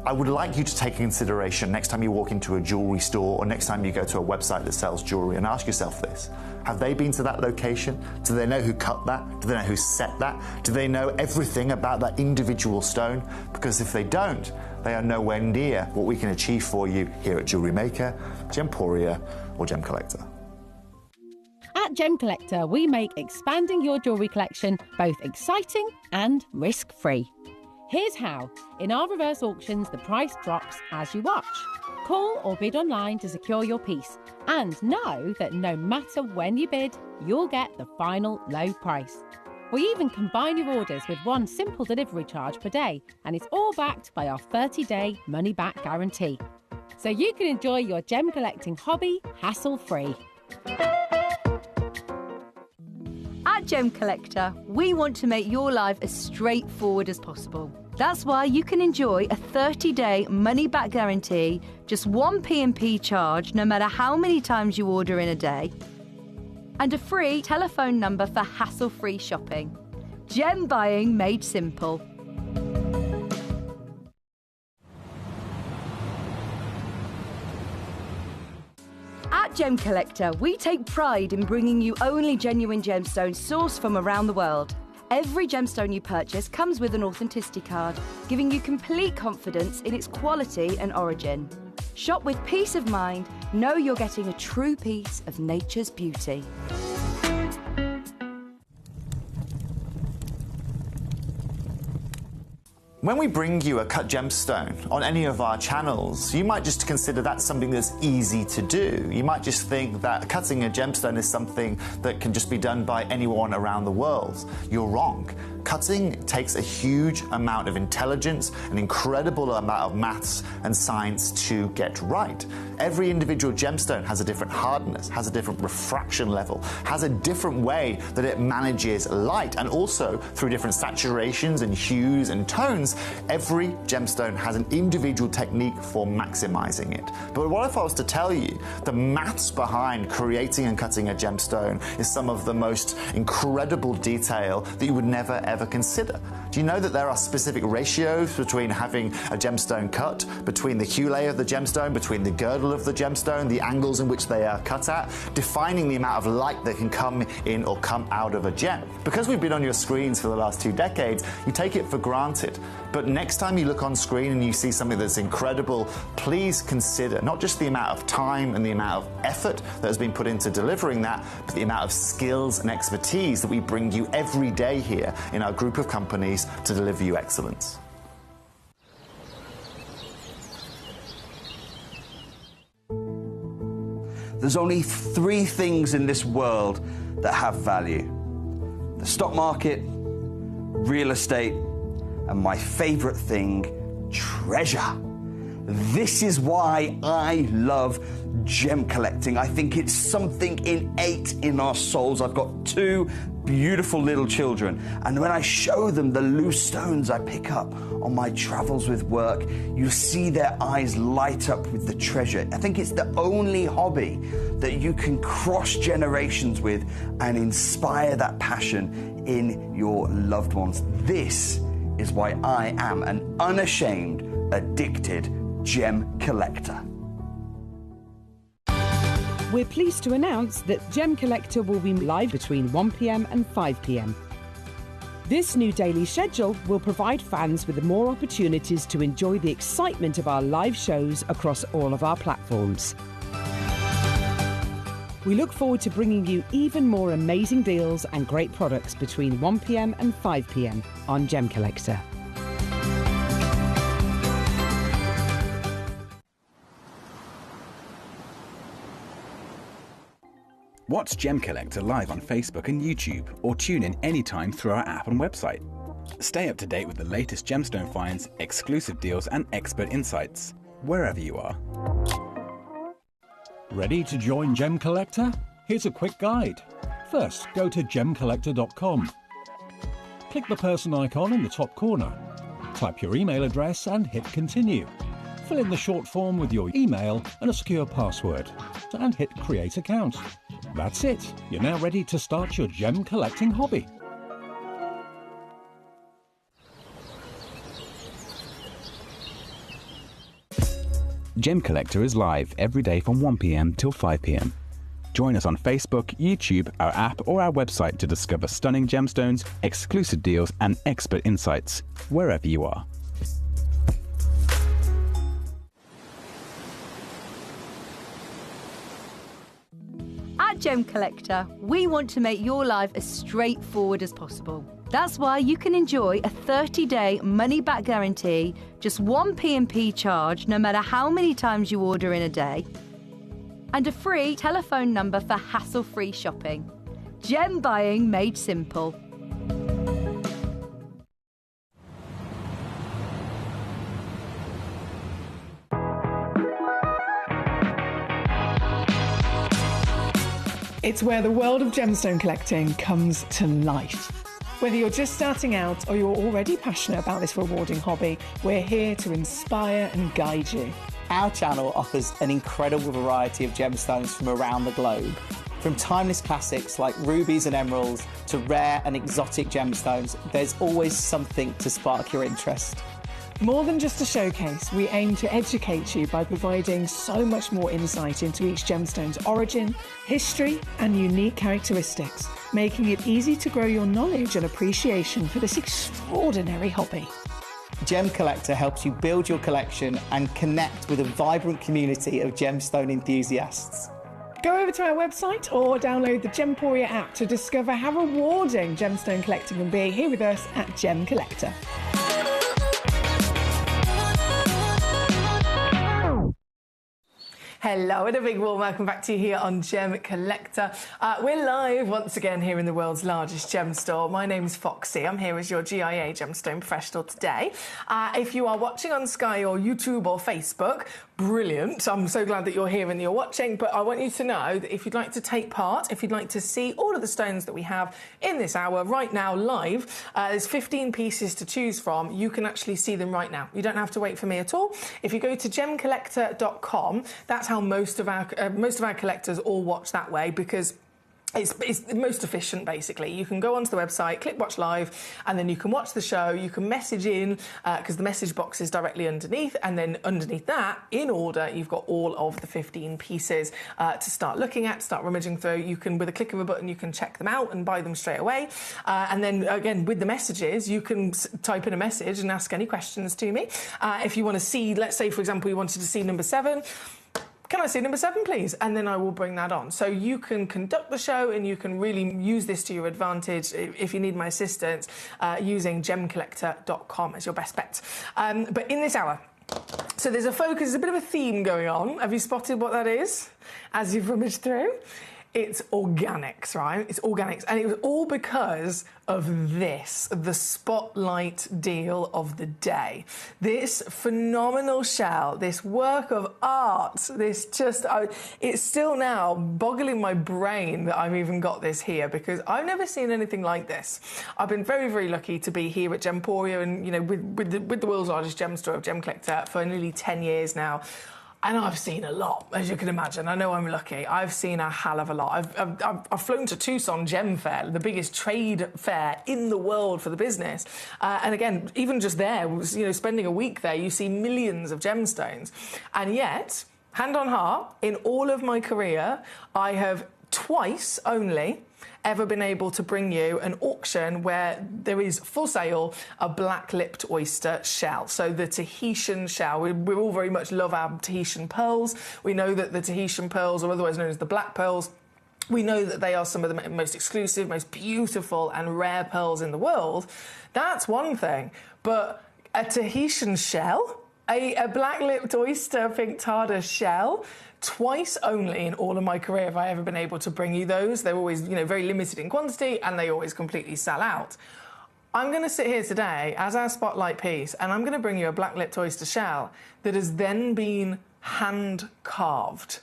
I would like you to take into consideration next time you walk into a jewelry store or next time you go to a website that sells jewelry and ask yourself this. Have they been to that location? Do they know who cut that? Do they know who set that? Do they know everything about that individual stone? Because if they don't, they are nowhere near what we can achieve for you here at Jewelry Maker, Gemporia or Gem Collector. At Gem Collector, we make expanding your jewellery collection both exciting and risk-free. Here's how. In our reverse auctions, the price drops as you watch. Call or bid online to secure your piece. And know that no matter when you bid, you'll get the final low price. We even combine your orders with one simple delivery charge per day, and it's all backed by our 30-day money-back guarantee. So you can enjoy your gem collecting hobby hassle-free. At Gem Collector, we want to make your life as straightforward as possible. That's why you can enjoy a 30-day money-back guarantee, just one P&P charge no matter how many times you order in a day, and a free telephone number for hassle-free shopping. Gem buying made simple. At Gemcollector, we take pride in bringing you only genuine gemstones sourced from around the world. Every gemstone you purchase comes with an authenticity card, giving you complete confidence in its quality and origin. Shop with peace of mind, know you're getting a true piece of nature's beauty. When we bring you a cut gemstone on any of our channels, you might just consider that something that's easy to do. You might just think that cutting a gemstone is something that can just be done by anyone around the world. You're wrong. Cutting takes a huge amount of intelligence, an incredible amount of maths and science to get right. Every individual gemstone has a different hardness, has a different refraction level, has a different way that it manages light, and also through different saturations and hues and tones, every gemstone has an individual technique for maximizing it. But what if I was to tell you the maths behind creating and cutting a gemstone is some of the most incredible detail that you would never ever consider? Do you know that there are specific ratios between having a gemstone cut, between the hue layer of the gemstone, between the girdle of the gemstone, the angles in which they are cut at, defining the amount of light that can come in or come out of a gem? Because we've been on your screens for the last 2 decades, you take it for granted. But next time you look on screen and you see something that's incredible, please consider not just the amount of time and the amount of effort that has been put into delivering that, but the amount of skills and expertise that we bring you every day here in our group of companies to deliver you excellence. There's only 3 things in this world that have value: the stock market, real estate, and my favorite thing, treasure. This is why I love gem collecting. I think it's something innate in our souls. I've got 2 beautiful little children, and when I show them the loose stones I pick up on my travels with work, you see their eyes light up with the treasure. I think it's the only hobby that you can cross generations with and inspire that passion in your loved ones. This is why I am an unashamed, addicted gem collector. We're pleased to announce that Gemcollector will be live between 1 p.m. and 5 p.m. This new daily schedule will provide fans with more opportunities to enjoy the excitement of our live shows across all of our platforms. We look forward to bringing you even more amazing deals and great products between 1 p.m. and 5 p.m. on Gemcollector. Watch Gemcollector live on Facebook and YouTube, or tune in anytime through our app and website. Stay up to date with the latest gemstone finds, exclusive deals and expert insights, wherever you are. Ready to join Gemcollector? Here's a quick guide. First, go to gemcollector.com. Click the person icon in the top corner. Type your email address and hit continue. Fill in the short form with your email and a secure password, and hit create account. That's it. You're now ready to start your gem collecting hobby. Gemcollector is live every day from 1 p.m. till 5 p.m. Join us on Facebook, YouTube, our app or our website to discover stunning gemstones, exclusive deals and expert insights, wherever you are. At Gemcollector, we want to make your life as straightforward as possible. That's why you can enjoy a 30-day money-back guarantee, just one P&P charge no matter how many times you order in a day, and a free telephone number for hassle-free shopping. Gem buying made simple. It's where the world of gemstone collecting comes to life. Whether you're just starting out or you're already passionate about this rewarding hobby, we're here to inspire and guide you. Our channel offers an incredible variety of gemstones from around the globe. From timeless classics like rubies and emeralds to rare and exotic gemstones, there's always something to spark your interest. More than just a showcase, we aim to educate you by providing so much more insight into each gemstone's origin, history, and unique characteristics, making it easy to grow your knowledge and appreciation for this extraordinary hobby. Gemcollector helps you build your collection and connect with a vibrant community of gemstone enthusiasts. Go over to our website or download the Gemporia app to discover how rewarding gemstone collecting can be here with us at Gemcollector. Hello and a big warm welcome back to you here on Gemcollector. We're live once again here in the world's largest gem store. My name's Foxy. I'm here as your GIA gemstone professional today. If you are watching on Sky or YouTube or Facebook, brilliant. I'm so glad that you're here and you're watching, but I want you to know that if you'd like to take part, if you'd like to see all of the stones that we have in this hour right now live, there's 15 pieces to choose from. You can actually see them right now. You don't have to wait for me at all. If you go to gemcollector.com, that's how most of our collectors all watch that way, because it's the most efficient, basically. You can go onto the website, click watch live, and then you can watch the show. You can message in, because the message box is directly underneath, and then underneath that, in order, you've got all of the 15 pieces to start looking at, start rummaging through. You can, with a click of a button, you can check them out and buy them straight away. And then, again, with the messages, you can type in a message and ask any questions to me. If you want to see, let's say, for example, you wanted to see number 7, can I see number 7, please? And then I will bring that on. So you can conduct the show and you can really use this to your advantage if you need my assistance using gemcollector.com as your best bet. But in this hour, so there's a focus, there's a bit of a theme going on. Have you spotted what that is as you've rummaged through? It's organics, right? It's organics. And it was all because of this, the spotlight deal of the day. This phenomenal shell, this work of art, this just, it's still now boggling my brain that I've even got this here, because I've never seen anything like this. I've been very, very lucky to be here at Gemporia and, you know, with the world's largest gem store of Gemcollector for nearly 10 years now. And I've seen a lot, as you can imagine. I know I'm lucky. I've seen a hell of a lot. I've flown to Tucson Gem Fair, the biggest trade fair in the world for the business. And again, even just there, you know, spending a week there, you see millions of gemstones. And yet, hand on heart, in all of my career, I have twice only ever been able to bring you an auction where there is for sale a black-lipped oyster shell. So the Tahitian shell, we all very much love our Tahitian pearls. We know that the Tahitian pearls, or otherwise known as the black pearls, we know that they are some of the most exclusive, most beautiful and rare pearls in the world. That's one thing. But a Tahitian shell, a black-lipped oyster pinctada shell, twice only in all of my career have I ever been able to bring you those. They're always, you know, very limited in quantity, and they always completely sell out. I'm going to sit here today as our spotlight piece, and I'm going to bring you a black-lipped oyster shell that has then been hand-carved.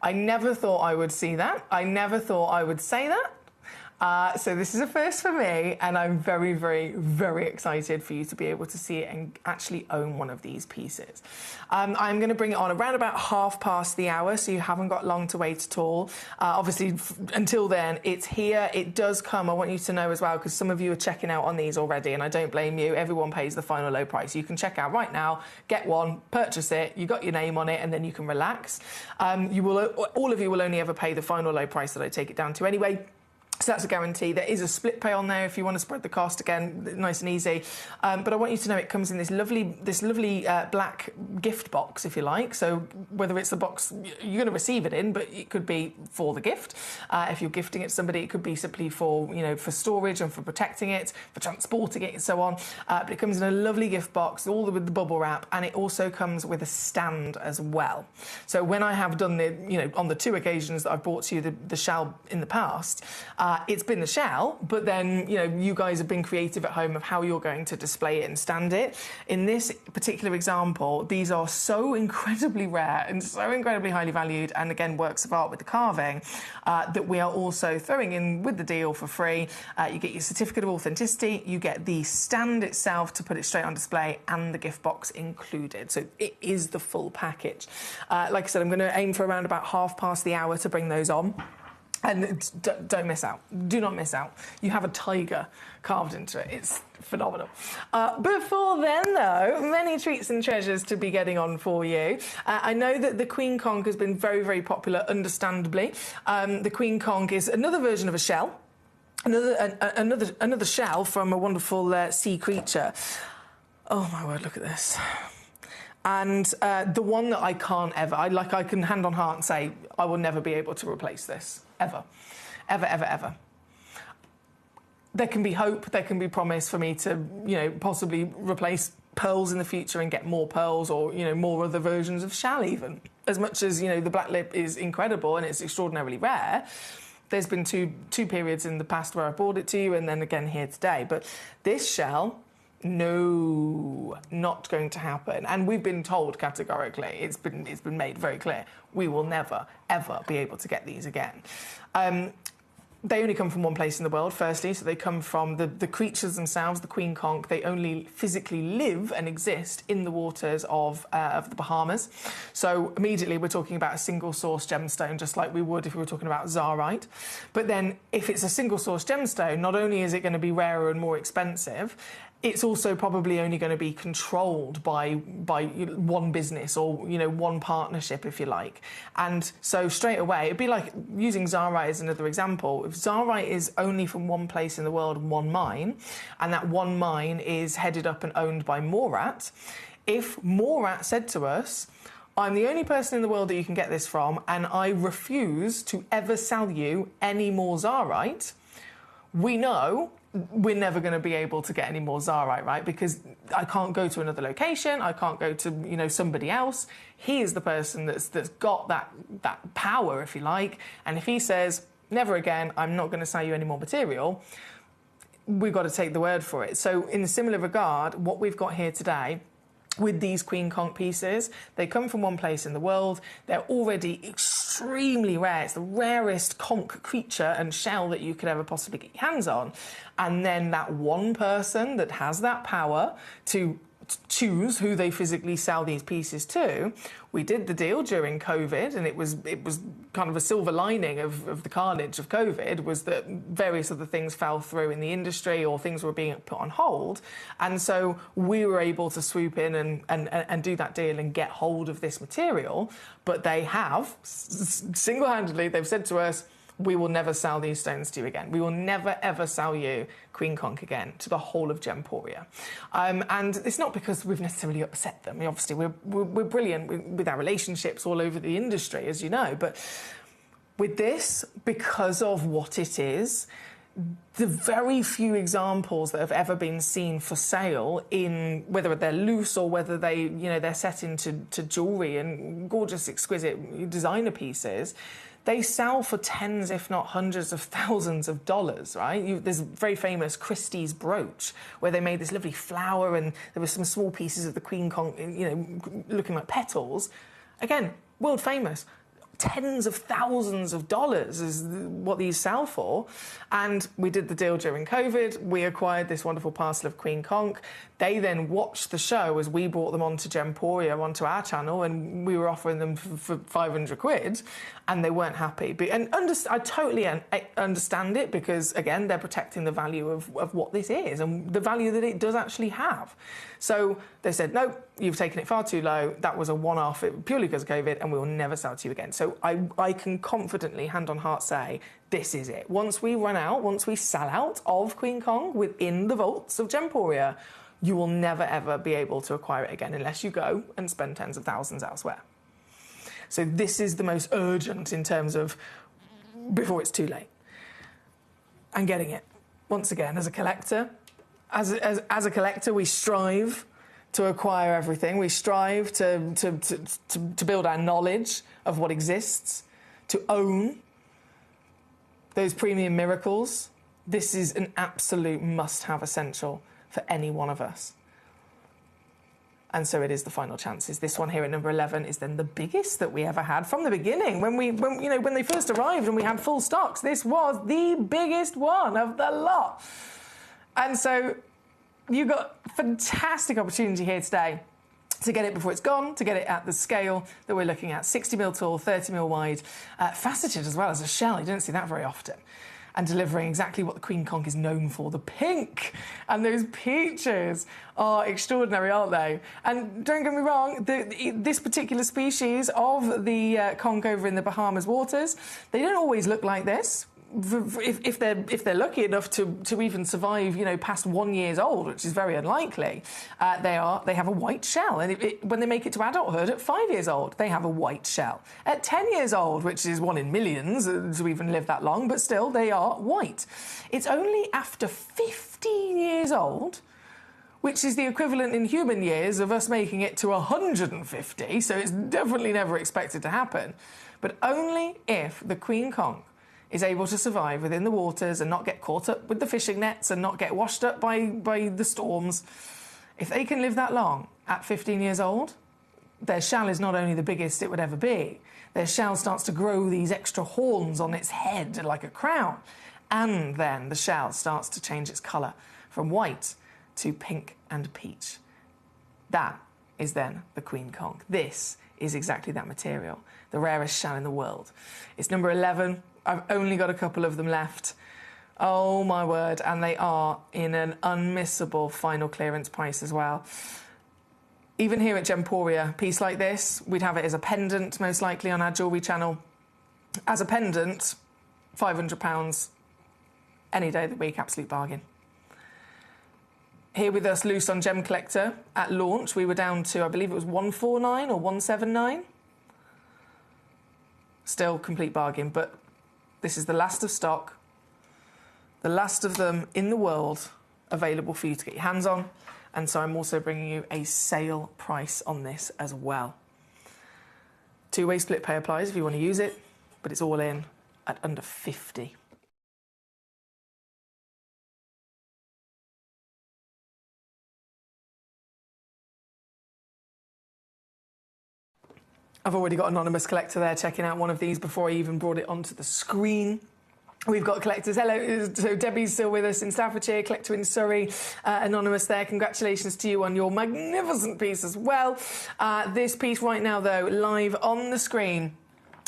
I never thought I would see that. I never thought I would say that. So this is a first for me, and I'm very, very, very excited for you to be able to see it and actually own one of these pieces. I'm going to bring it on around about 1/2 the hour, so you haven't got long to wait at all. Obviously, until then, it's here. It does come. I want you to know as well, because some of you are checking out on these already, and I don't blame you. Everyone pays the final low price. You can check out right now, get one, purchase it. You got your name on it, and then you can relax. All of you will only ever pay the final low price that I take it down to anyway. So that's a guarantee. There is a split pay on there if you want to spread the cost, again, nice and easy. But I want you to know it comes in this lovely black gift box, if you like. So whether it's the box you're going to receive it in, but it could be for the gift. If you're gifting it to somebody, it could be simply for, you know, for storage and for protecting it, for transporting it and so on. But it comes in a lovely gift box, all with the bubble wrap, and it also comes with a stand as well. So when I have done the, you know, on the 2 occasions that I've brought to you the shell in the past, It's been the shell, but then, you know, you guys have been creative at home of how you're going to display it and stand it. In this particular example, these are so incredibly rare and so incredibly highly valued, and again, works of art with the carving, that we are also throwing in with the deal for free. You get your certificate of authenticity, you get the stand itself to put it straight on display, and the gift box included. So it is the full package. Like I said, I'm going to aim for around about 1:30 to bring those on. And don't miss out. Do not miss out. You have a tiger carved into it. It's phenomenal. Before then, though, many treats and treasures to be getting on for you. I know that the Queen Conch has been very, very popular, understandably. The Queen Conch is another version of a shell. Another shell from a wonderful sea creature. Oh, my word, look at this. And the one that I can't ever, I can hand on heart and say, I will never be able to replace this. Ever. Ever, ever, ever. There can be hope, there can be promise for me to, you know, possibly replace pearls in the future and get more pearls, or, you know, more other versions of shell even. As much as, you know, the black lip is incredible and it's extraordinarily rare, there's been two periods in the past where I brought it to you, and then again here today. But this shell, no, not going to happen. And we've been told categorically, it's been made very clear, we will never, ever be able to get these again. They only come from one place in the world, firstly, so they come from the creatures themselves, the Queen Conch. They only physically live and exist in the waters of the Bahamas. So immediately we're talking about a single source gemstone, just like we would if we were talking about Zarite. But then if it's a single source gemstone, not only is it going to be rarer and more expensive, it's also probably only going to be controlled by one business, or, you know, one partnership, if you like. And so straight away, it'd be like using Zarite as another example. If Zarite is only from one place in the world, one mine, and that one mine is headed up and owned by Morat, if Morat said to us, I'm the only person in the world that you can get this from, and I refuse to ever sell you any more Zarite, we know we're never going to be able to get any more Zarite, right? Because I can't go to another location, I can't go to, you know, somebody else. He is the person that's got that power, if you like. And if he says, never again, I'm not going to sell you any more material, we've got to take the word for it. So in a similar regard, what we've got here today with these Queen Conch pieces, they come from one place in the world. They're already extremely rare. It's the rarest conch creature and shell that you could ever possibly get your hands on. And then that one person that has that power to choose who they physically sell these pieces to. We did the deal during COVID, and it was kind of a silver lining of the carnage of COVID, was that various other things fell through in the industry, or things were being put on hold. And so we were able to swoop in and do that deal and get hold of this material. But they have, single-handedly, they've said to us, we will never sell these stones to you again. We will never, ever sell you Queen Conch again to the whole of Gemporia. And it's not because we've necessarily upset them. I mean, obviously, we're brilliant with our relationships all over the industry, as you know. But with this, because of what it is, the very few examples that have ever been seen for sale, in whether they're loose or whether they're set into jewellery and gorgeous, exquisite designer pieces, they sell for tens, if not hundreds of thousands of dollars, right? There's a very famous Christie's brooch where they made this lovely flower and there were some small pieces of the Queen Conch, looking like petals. Again, world famous. Tens of thousands of dollars is what these sell for. And we did the deal during COVID. We acquired this wonderful parcel of Queen Conch. They then watched the show as we brought them onto Gemporia, onto our channel, and we were offering them for 500 quid, and they weren't happy. I totally understand it, because, again, they're protecting the value of what this is and the value that it does actually have. So they said, no, you've taken it far too low. That was a one-off, purely because of COVID, and we will never sell to you again. So I can confidently, hand on heart, say, this is it. Once we sell out of Queen Conch within the vaults of Gemporia, you will never, ever be able to acquire it again unless you go and spend tens of thousands elsewhere. So this is the most urgent in terms of before it's too late. And getting it. Once again, as a collector, as a collector, we strive to acquire everything. We strive to build our knowledge of what exists, to own those premium miracles, this is an absolute must-have essential for any one of us. And so it is the final chances. This one here at number 11 is then the biggest that we ever had from the beginning. When they first arrived and we had full stocks, this was the biggest one of the lot. And so you've got fantastic opportunity here today to get it before it's gone, to get it at the scale that we're looking at. 60mm tall, 30mm wide, faceted as well as a shell. You don't see that very often. And delivering exactly what the Queen Conch is known for. The pink and those peaches are extraordinary, aren't they? And don't get me wrong, this particular species of the conch over in the Bahamas waters, they don't always look like this. If they're lucky enough to even survive, past 1 year old, which is very unlikely, they have a white shell. And when they make it to adulthood at 5 years old, they have a white shell. At 10 years old, which is 1 in millions to even live that long, but still they are white. It's only after 15 years old, which is the equivalent in human years of us making it to 150, so it's definitely never expected to happen, but only if the Queen Conch is able to survive within the waters and not get caught up with the fishing nets and not get washed up by the storms. If they can live that long at 15 years old, their shell is not only the biggest it would ever be, their shell starts to grow these extra horns on its head like a crown, and then the shell starts to change its colour from white to pink and peach. That is then the Queen Conch. This is exactly that material, the rarest shell in the world. It's number 11. I've only got a couple of them left. Oh my word, and they are in an unmissable final clearance price as well. Even here at Gemporia, a piece like this, we'd have it as a pendant most likely on our jewellery channel. As a pendant, £500 any day of the week, absolute bargain. Here with us loose on Gemcollector at launch, we were down to, I believe it was 149 or 179. Still complete bargain, but this is the last of stock, the last of them in the world available for you to get your hands on. And so I'm also bringing you a sale price on this as well. Two-way split pay applies if you want to use it, but it's all in at under 50. I've already got Anonymous Collector there checking out one of these before I even brought it onto the screen. We've got collectors. Hello, so Debbie's still with us in Staffordshire, Collector in Surrey. Anonymous there, congratulations to you on your magnificent piece as well. This piece right now, though, live on the screen,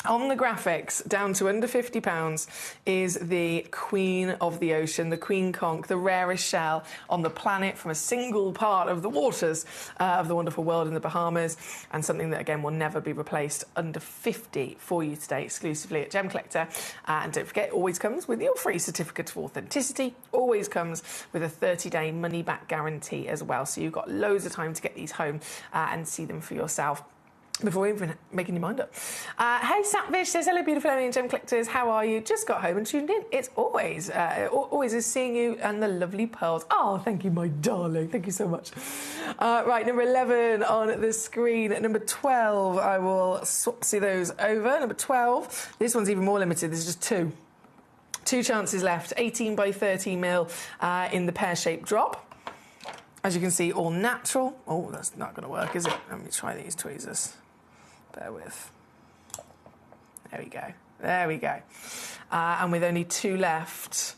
on the graphics, down to under £50, is the Queen of the Ocean, the Queen Conch, the rarest shell on the planet from a single part of the waters of the wonderful world in the Bahamas, and something that, again, will never be replaced. Under 50 for you today, exclusively at Gemcollector. And don't forget, it always comes with your free certificate of authenticity, always comes with a 30-day money-back guarantee as well. So you've got loads of time to get these home and see them for yourself before even making your mind up. Hey, Sapfish says, hello, beautiful Emily and Gem Collectors. How are you? Just got home and tuned in. It's always is seeing you and the lovely pearls. Oh, thank you, my darling. Thank you so much. Right, number 11 on the screen. At number 12, I will swapsy those over. Number 12, this one's even more limited. This is just two. Two chances left. 18 by 30 mil in the pear-shaped drop. As you can see, all natural. Oh, that's not going to work, is it? Let me try these tweezers. Bear with. There we go. There we go. And with only two left,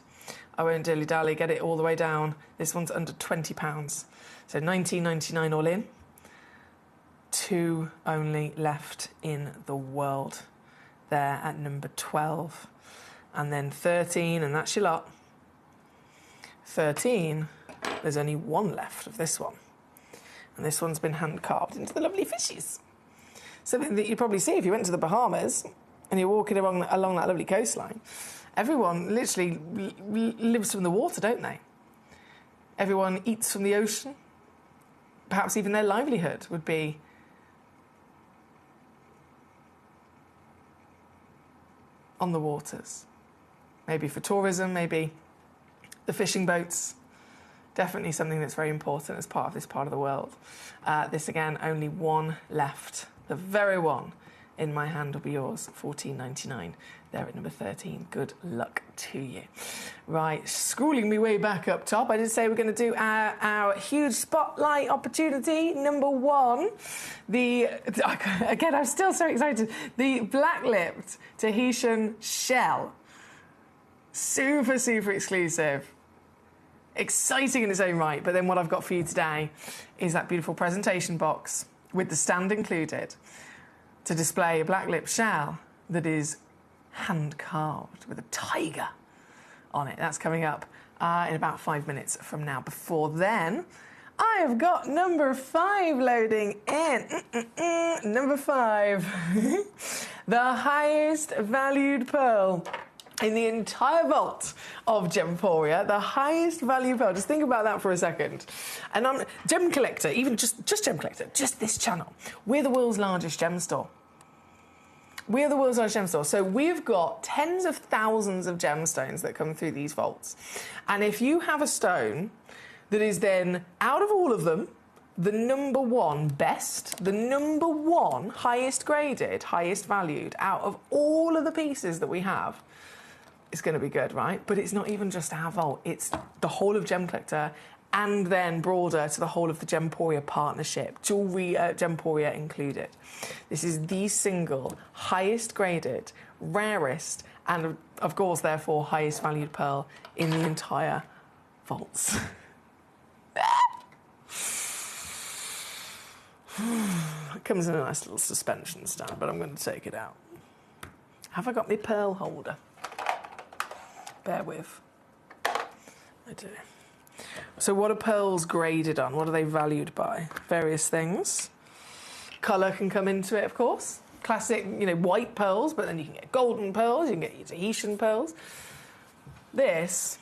I won't dilly-dally, get it all the way down. This one's under £20. So £19.99 all in. Two only left in the world. There at number 12. And then 13, and that's your lot. 13, there's only one left of this one. And this one's been hand-carved into the lovely fishes. Something that you'd probably see if you went to the Bahamas and you're walking along that lovely coastline. Everyone literally lives from the water, don't they? Everyone eats from the ocean. Perhaps even their livelihood would be on the waters. Maybe for tourism, maybe the fishing boats. Definitely something that's very important as part of this part of the world. This, again, only one left. The very one in my hand will be yours, $14.99. There at number 13. Good luck to you. Right, scrolling me way back up top, I did say we're going to do our huge spotlight opportunity. Number 1, again, I'm still so excited. The black-lipped Tahitian shell. Super, super exclusive. Exciting in its own right, but then what I've got for you today is that beautiful presentation box with the stand included to display a black-lipped shell that is hand-carved with a tiger on it. That's coming up in about 5 minutes from now. Before then, I have got number 5 loading in. Number 5. The highest valued pearl in the entire vault of Gemporia, the highest value pearl. Just think about that for a second. And Gemcollector, even just Gemcollector, just this channel, we're the world's largest gem store. We're the world's largest gem store. So we've got tens of thousands of gemstones that come through these vaults. And if you have a stone that is then, out of all of them, the number 1 best, the number 1 highest graded, highest valued, out of all of the pieces that we have, it's going to be good, right? But it's not even just our vault. It's the whole of Gemcollector and then broader to the whole of the Gemporia partnership, jewellery Gemporia included. This is the single highest graded, rarest, and of course, therefore, highest valued pearl in the entire vaults. It comes in a nice little suspension stand, but I'm going to take it out. Have I got my pearl holder? Bear with. I do. So what are pearls graded on? What are they valued by? Various things. Colour can come into it, of course. Classic, white pearls, but then you can get golden pearls, you can get your Tahitian pearls. This,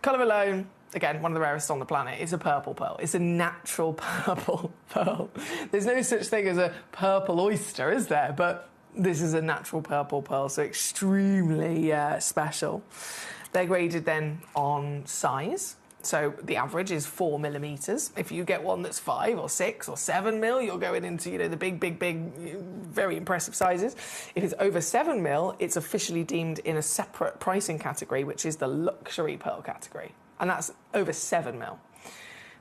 colour alone, again, one of the rarest on the planet, is a purple pearl. It's a natural purple pearl. There's no such thing as a purple oyster, is there? But this is a natural purple pearl, so extremely special. They're graded then on size. So the average is 4 millimeters. If you get one that's 5 or 6 or 7 mil, you're going into the big, very impressive sizes. If it's over 7 mil, it's officially deemed in a separate pricing category, which is the luxury pearl category, and that's over 7 mil.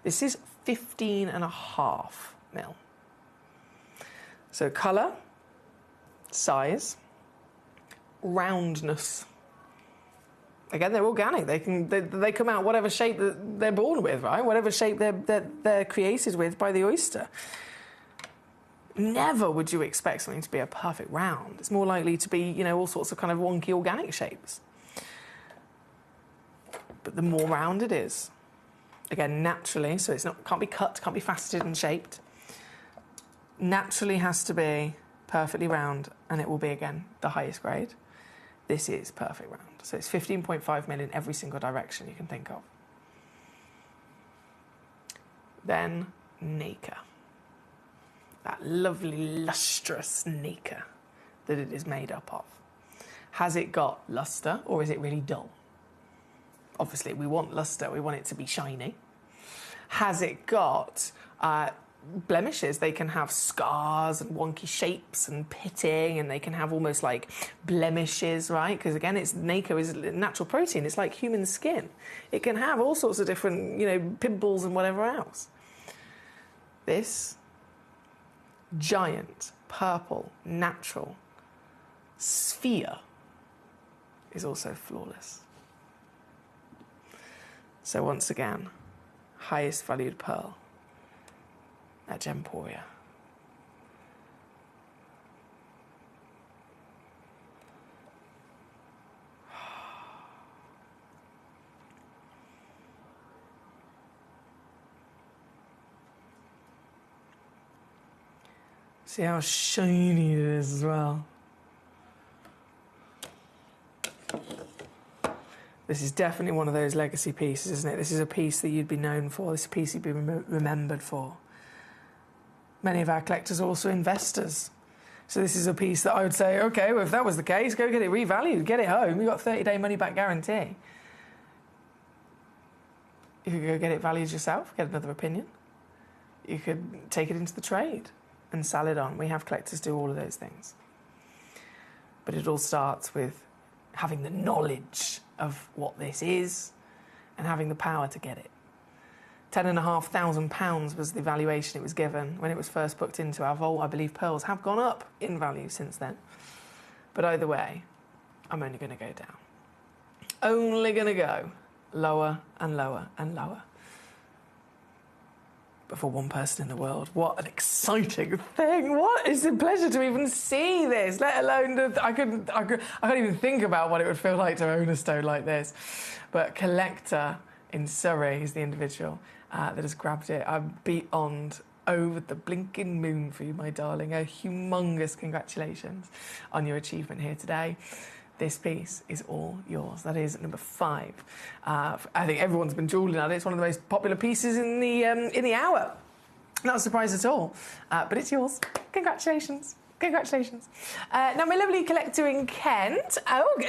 This is 15.5 mil. So colour, size, roundness. Again, they're organic. They come out whatever shape that they're born with, right? Whatever shape they're created with by the oyster. Never would you expect something to be a perfect round. It's more likely to be, all sorts of kind of wonky organic shapes. But the more round it is, again, naturally, so can't be cut, can't be faceted and shaped. Naturally has to be perfectly round, and it will be, again, the highest grade. This is perfect round. So it's 15.5 mil in every single direction you can think of. Then nacre. That lovely, lustrous nacre that it is made up of. Has it got lustre, or is it really dull? Obviously, we want lustre. We want it to be shiny. Has it got blemishes? They can have scars and wonky shapes and pitting, and they can have almost like blemishes, right? Because again, nacre is natural protein. It's like human skin. It can have all sorts of different, pimples and whatever else. This giant, purple, natural sphere is also flawless. So once again, highest valued pearl at Gemporia. See how shiny it is as well. This is definitely one of those legacy pieces, isn't it? This is a piece that you'd be known for. This is a piece you'd be remembered for. Many of our collectors are also investors. So this is a piece that I would say, okay, well, if that was the case, go get it revalued, get it home. You've got 30-day money-back guarantee. You could go get it valued yourself, get another opinion. You could take it into the trade and sell it on. We have collectors do all of those things. But it all starts with having the knowledge of what this is and having the power to get it. £10,500 was the valuation it was given when it was first booked into our vault. I believe pearls have gone up in value since then. But either way, I'm only going to go down. Only going to go lower and lower and lower. But for one person in the world, what an exciting thing. What is a pleasure to even see this, let alone I can't even think about what it would feel like to own a stone like this. But Collector in Surrey is the individual that has grabbed it. I'm beyond over the blinking moon for you, my darling. A humongous congratulations on your achievement here today. This piece is all yours. That is number 5. I think everyone's been drooling at it. It's one of the most popular pieces in the hour. Not a surprise at all. But it's yours. Congratulations. Congratulations. Now, my lovely collector in Kent,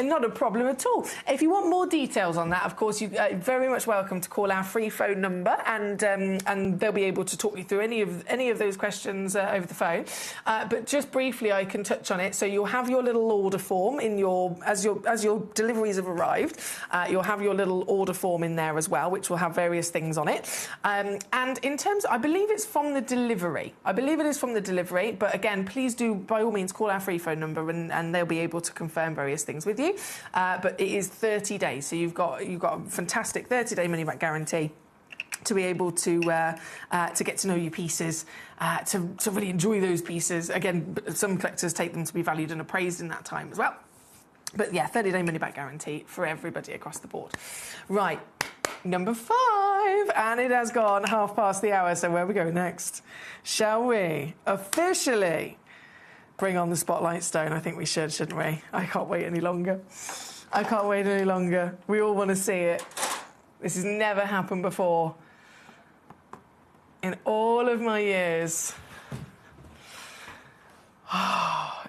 not a problem at all. If you want more details on that, of course, you're very much welcome to call our free phone number, and they'll be able to talk you through any of those questions over the phone. But just briefly, I can touch on it. So you'll have your little order form in as your deliveries have arrived. You'll have your little order form in there as well, which will have various things on it. And in terms, I believe it's from the delivery. I believe it is from the delivery. But again, please do, by all means, call our free phone number and they'll be able to confirm various things with you. But it is 30 days, so you've got a fantastic 30-day money-back guarantee to be able to get to know your pieces, to really enjoy those pieces. Again, some collectors take them to be valued and appraised in that time as well. But yeah, 30-day money-back guarantee for everybody across the board. Right, number 5, and it has gone half past the hour, so where we go next? Shall we officially bring on the spotlight stone? I think we should, shouldn't we? I can't wait any longer. I can't wait any longer. We all want to see it. This has never happened before. In all of my years,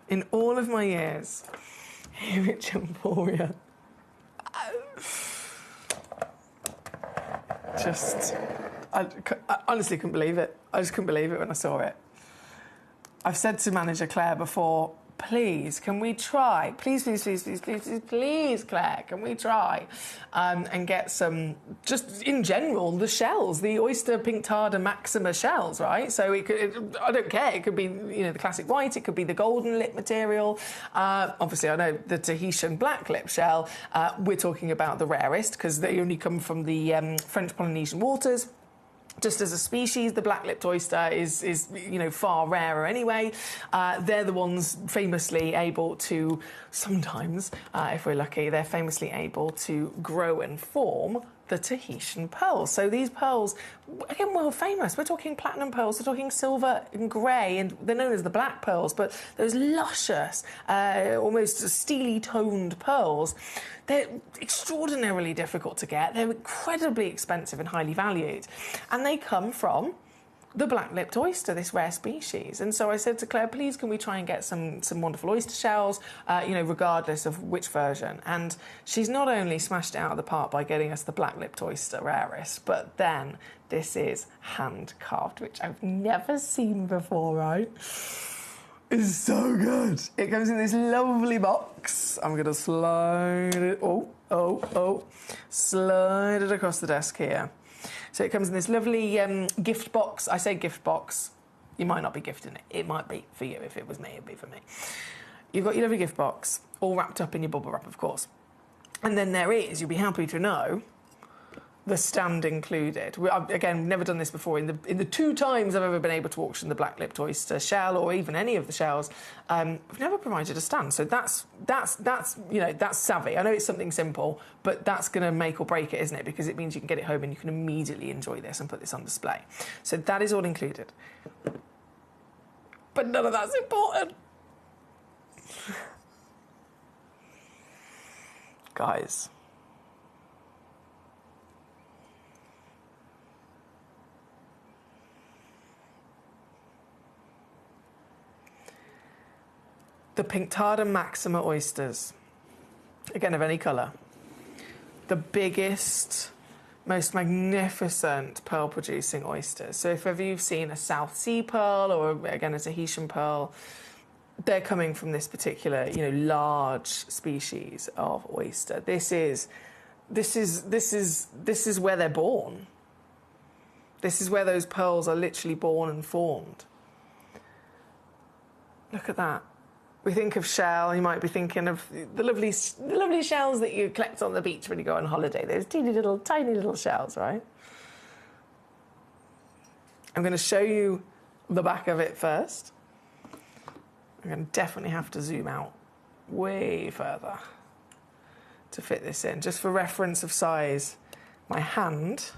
in all of my years here at Gemporia, I honestly couldn't believe it. I just couldn't believe it when I saw it. I've said to manager Claire before, please, can we try? Please, Claire, can we try? And get some, just in general, the shells, the Oyster Pinctada Maxima shells, right? So I don't care. It could be, the classic white. It could be the golden lip material. Obviously, I know the Tahitian black lip shell. We're talking about the rarest because they only come from the French Polynesian waters. Just as a species, the black-lipped oyster is far rarer anyway. They're the ones famously able to, sometimes, if we're lucky, they're famously able to grow and form the Tahitian pearls. So these pearls, again, world famous. We're talking platinum pearls, we're talking silver and grey, and they're known as the black pearls, but those luscious, almost steely-toned pearls, they're extraordinarily difficult to get. They're incredibly expensive and highly valued. And they come from the black-lipped oyster, this rare species. And so I said to Claire, please, can we try and get some wonderful oyster shells, regardless of which version. And she's not only smashed it out of the park by getting us the black-lipped oyster rarest, but then this is hand-carved, which I've never seen before, right? It's so good. It comes in this lovely box. I'm going to slide it. Slide it across the desk here. So it comes in this lovely gift box. I say gift box. You might not be gifting it. It might be for you. If it was me, it'd be for me. You've got your lovely gift box, all wrapped up in your bubble wrap, of course. And then there is, you'll be happy to know, the stand included. Again, never done this before. In the 2 times I've ever been able to auction the black-lipped oyster shell, or even any of the shells, we've never provided a stand. So that's savvy. I know it's something simple, but that's going to make or break it, isn't it? Because it means you can get it home and you can immediately enjoy this and put this on display. So that is all included. But none of that's important. Guys. The Pinctada Maxima oysters, again of any colour, the biggest, most magnificent pearl-producing oysters. So if ever you've seen a South Sea pearl or, again, a Tahitian pearl, they're coming from this particular, large species of oyster. This is where they're born. This is where those pearls are literally born and formed. Look at that. We think of shell, you might be thinking of the lovely shells that you collect on the beach when you go on holiday. Those tiny little shells, right? I'm going to show you the back of it first. I'm going to definitely have to zoom out way further to fit this in. Just for reference of size, my hand...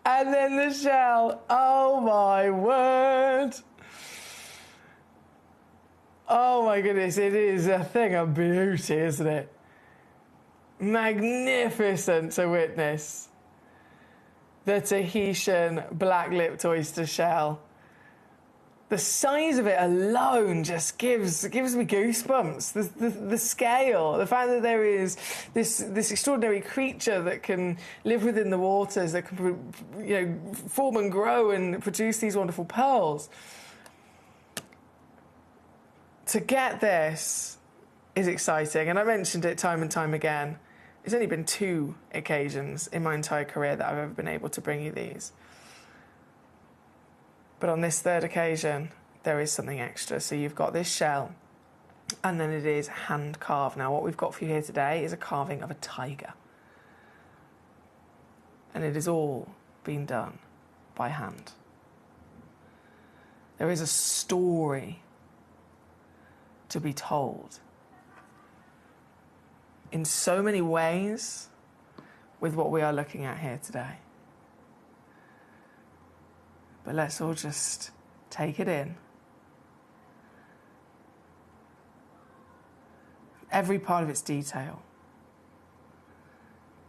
and then the shell. Oh my word. Oh my goodness, it is a thing of beauty, isn't it? Magnificent to witness. The Tahitian black-lipped oyster shell. The size of it alone just gives me goosebumps. The scale, the fact that there is this extraordinary creature that can live within the waters, that can form and grow and produce these wonderful pearls. To get this is exciting, and I mentioned it time and time again. It's only been 2 occasions in my entire career that I've ever been able to bring you these. But on this 3rd occasion, there is something extra. So you've got this shell, and then it is hand carved. Now, what we've got for you here today is a carving of a tiger. And it is all been done by hand. There is a story to be told in so many ways with what we are looking at here today. But let's all just take it in. Every part of its detail.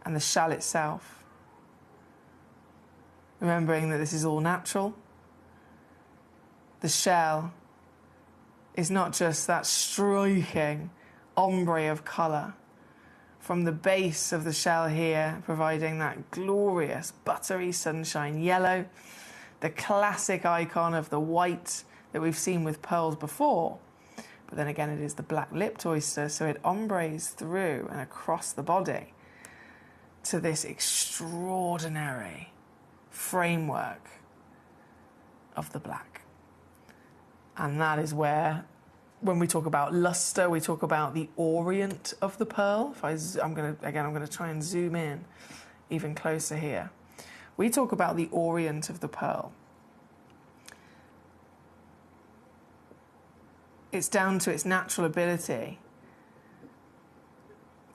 And the shell itself. Remembering that this is all natural. The shell is not just that striking ombre of colour from the base of the shell here, providing that glorious buttery sunshine yellow, the classic icon of the white that we've seen with pearls before. But then again, it is the black-lipped oyster, so it ombres through and across the body to this extraordinary framework of the black. And that is where, when we talk about luster, we talk about the orient of the pearl. I'm going to try and zoom in even closer here. We talk about the orient of the pearl. It's down to its natural ability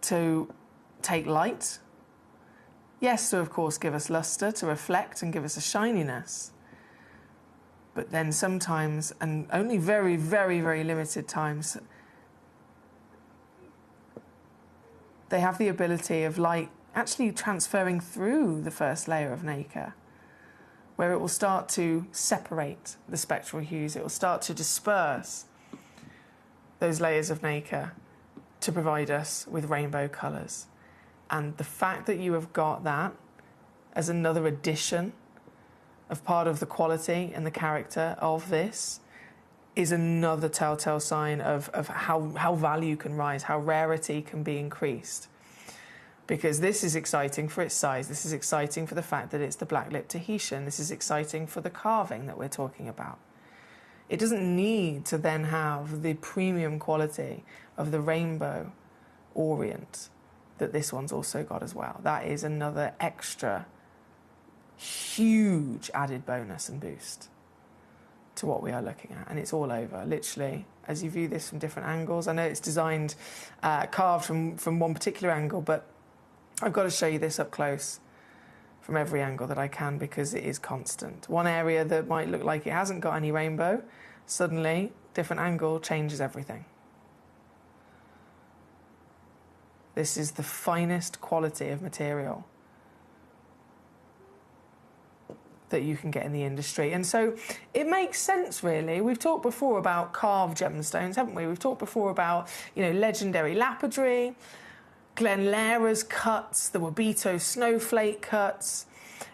to take light. Yes, to of course give us luster, to reflect and give us a shininess. But then sometimes, and only very, very, very limited times, they have the ability of light actually transferring through the first layer of nacre, where it will start to separate the spectral hues. It will start to disperse those layers of nacre to provide us with rainbow colours. And the fact that you have got that as another addition of part of the quality and the character of this is another telltale sign of how value can rise, how rarity can be increased. Because this is exciting for its size, this is exciting for the fact that it's the black-lipped Tahitian, this is exciting for the carving that we're talking about. It doesn't need to then have the premium quality of the rainbow orient that this one's also got as well. That is another extra huge added bonus and boost to what we are looking at. And it's all over, literally, as you view this from different angles. I know it's designed, carved from one particular angle, but I've got to show you this up close from every angle that I can because it is constant. One area that might look like it hasn't got any rainbow, suddenly, different angle changes everything. This is the finest quality of material that you can get in the industry. And so it makes sense, really. We've talked before about carved gemstones, haven't we? We've talked before about, legendary lapidary, Glen Lara's cuts, the Wabito snowflake cuts.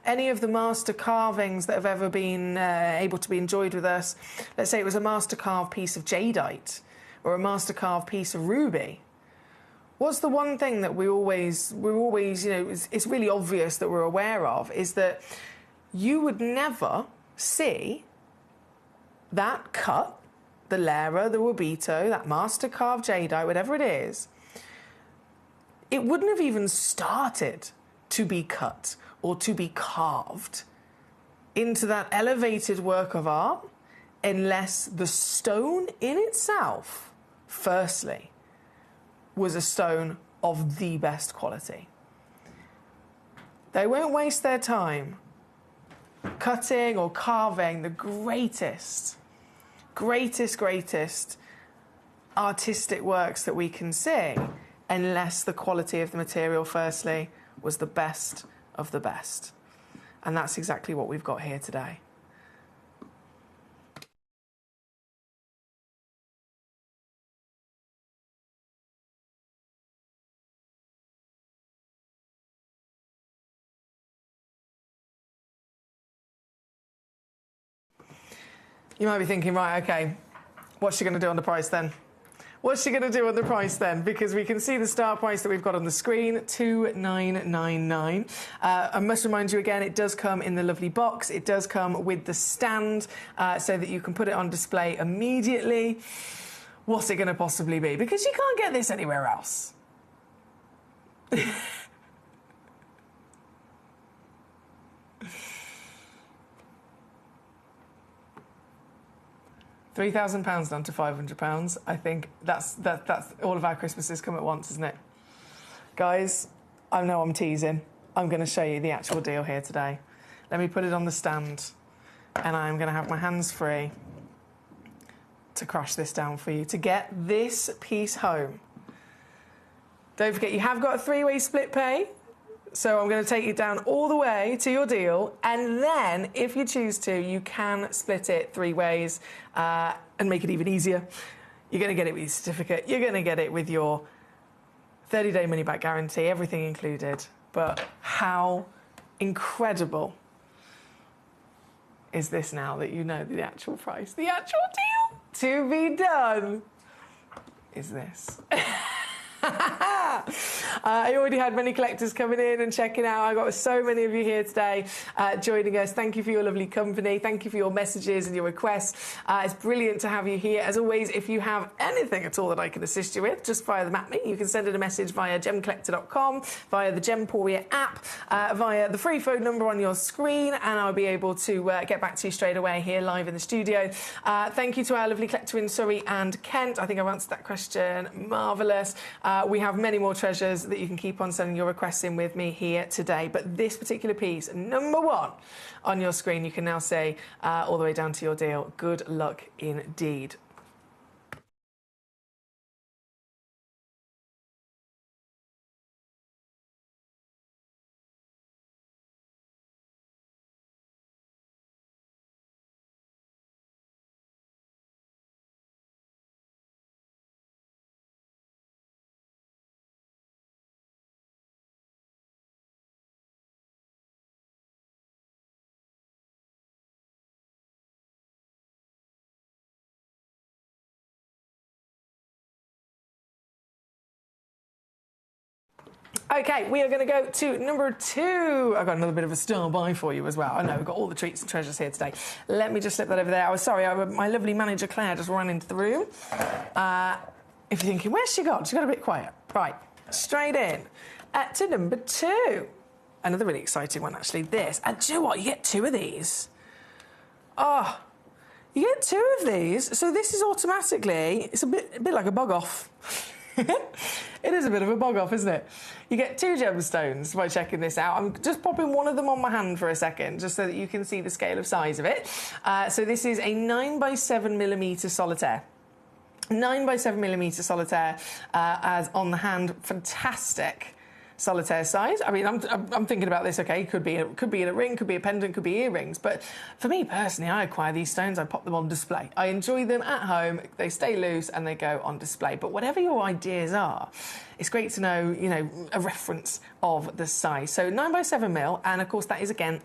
any of the master carvings that have ever been able to be enjoyed with us, let's say it was a master carved piece of jadeite or a master carved piece of ruby, what's the one thing that we're always, you know, it's really obvious that we're aware of, is that you would never see that cut, the lera, the rubito, that master carved jadeite, whatever it is, it wouldn't have even started to be cut or to be carved into that elevated work of art unless the stone in itself, firstly, was a stone of the best quality. They won't waste their time cutting or carving the greatest artistic works that we can see unless the quality of the material, firstly, was the best of the best. And that's exactly what we've got here today. You might be thinking, right, okay, what's she going to do on the price then? What's she going to do on the price then? Because we can see the start price that we've got on the screen, $2,999. I must remind you again, it does come in the lovely box. It does come with the stand so that you can put it on display immediately. What's it going to possibly be? Because you can't get this anywhere else. £3,000 down to £500. I think that's all of our Christmases come at once, isn't it? Guys, I know I'm teasing. I'm going to show you the actual deal here today. Let me put it on the stand, and I'm going to have my hands free to crush this down for you, to get this piece home. Don't forget, you have got a 3-way split pay. So I'm going to take you down all the way to your deal, and then, if you choose to, you can split it 3 ways and make it even easier. You're going to get it with your certificate. You're going to get it with your 30-day money-back guarantee, everything included. But how incredible is this now that you know the actual price? The actual deal to be done is this. I already had many collectors coming in and checking out. I got so many of you here today joining us. Thank you for your lovely company. Thank you for your messages and your requests. It's brilliant to have you here. As always, if you have anything at all that I can assist you with, just via the map me. You can send in a message via gemcollector.com, via the Gemporia app, via the free phone number on your screen, and I'll be able to get back to you straight away here live in the studio. Thank you to our lovely collector in Surrey and Kent. I think I've answered that question. Marvellous. We have many more treasures that you can keep on sending your requests in with me here today. But this particular piece, #1 on your screen, you can now say all the way down to your deal. Good luck indeed. OK, we are going to go to #2. I've got another bit of a star buy for you as well. I know, we've got all the treats and treasures here today. Let me just slip that over there. I was sorry, my lovely manager Claire just ran into the room. If you're thinking, where's she gone? She got a bit quiet. Right, straight in to #2. Another really exciting one, actually, this. And do you know what? You get 2 of these. Oh, you get 2 of these. So this is automatically, it's a bit like a bug off. It is a bit of a bog off, isn't it? You get 2 gemstones by checking this out. I'm just popping one of them on my hand for a second, just so that you can see the scale of size of it. So this is a 9x7mm solitaire. 9x7mm solitaire as on the hand. Fantastic solitaire size. I mean, I'm thinking about this. Okay, could be in a ring, could be a pendant, could be earrings. But for me personally, I acquire these stones, I pop them on display. I enjoy them at home. They stay loose and they go on display. But whatever your ideas are, it's great to know, you know, a reference of the size. So 9 by 7 mil, and of course that is again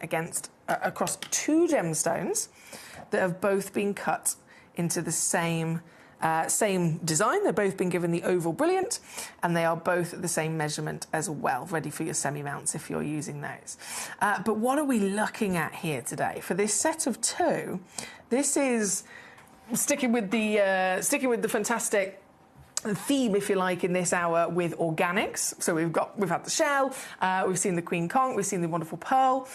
across 2 gemstones that have both been cut into the same design. They've both been given the oval brilliant, and they are both the same measurement as well, ready for your semi-mounts if you're using those. But what are we looking at here today? For this set of 2, this is sticking with the fantastic theme, if you like, in this hour with organics. So we've had the shell, we've seen the queen conch, we've seen the wonderful pearl.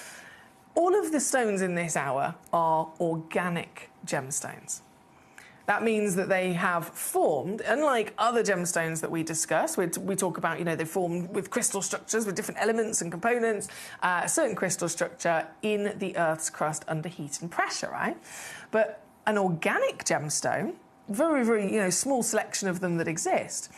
All of the stones in this hour are organic gemstones. That means that they have formed, unlike other gemstones that we discuss, we talk about, you know, they formed with crystal structures, with different elements and components, certain crystal structure in the Earth's crust under heat and pressure, right? But an organic gemstone, very, very, you know, small selection of them that exist,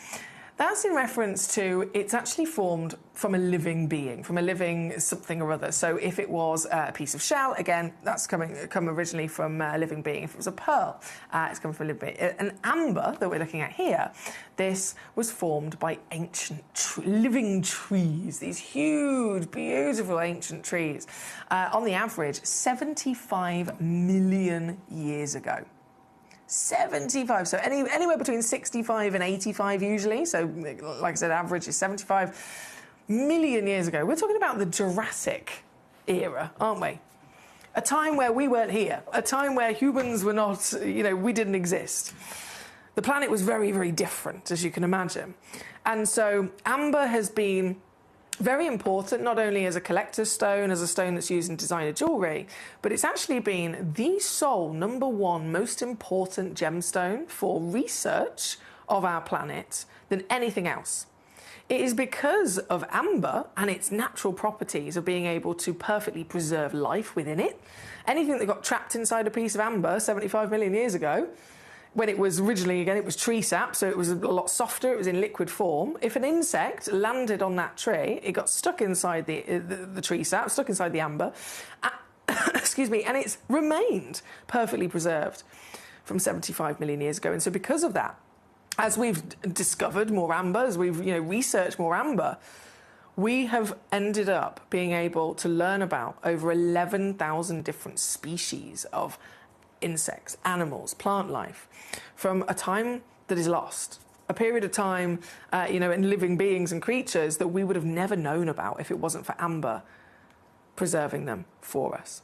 that's in reference to it's actually formed from a living being, from a living something or other. So if it was a piece of shell, again, that's come originally from a living being. If it was a pearl, it's come from a living being. An amber that we're looking at here, this was formed by ancient living trees, these huge, beautiful ancient trees, on the average 75 million years ago. 75, so anywhere between 65 and 85 usually, so like I said, average is 75 million years ago. We're talking about the Jurassic era, aren't we? A time where we weren't here, a time where humans were not, you know, we didn't exist. The planet was very, very different, as you can imagine. And so amber has been very important, not only as a collector's stone, as a stone that's used in designer jewellery, but it's actually been the sole #1 most important gemstone for research of our planet than anything else. It is because of amber and its natural properties of being able to perfectly preserve life within it. Anything that got trapped inside a piece of amber 75 million years ago, when it was originally, again, it was tree sap, so it was a lot softer, it was in liquid form. If an insect landed on that tree, it got stuck inside the tree sap, stuck inside the amber, excuse me, and it's remained perfectly preserved from 75 million years ago. And so because of that, as we've discovered more amber, as we've, you know, researched more amber, we have ended up being able to learn about over 11,000 different species of insects, animals, plant life, from a time that is lost, a period of time, you know, in living beings and creatures that we would have never known about if it wasn't for amber preserving them for us.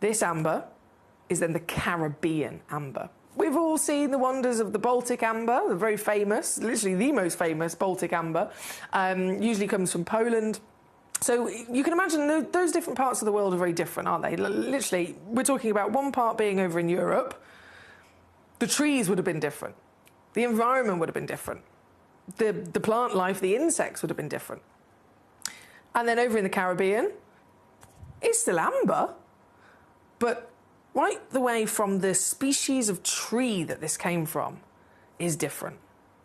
This amber is then the Caribbean amber. We've all seen the wonders of the Baltic amber, the very famous, literally the most famous Baltic amber, usually comes from Poland. So you can imagine those different parts of the world are very different, aren't they? Literally, we're talking about one part being over in Europe. The trees would have been different. The environment would have been different. The plant life, the insects would have been different. And then over in the Caribbean, it's still amber, but right the way from the species of tree that this came from is different.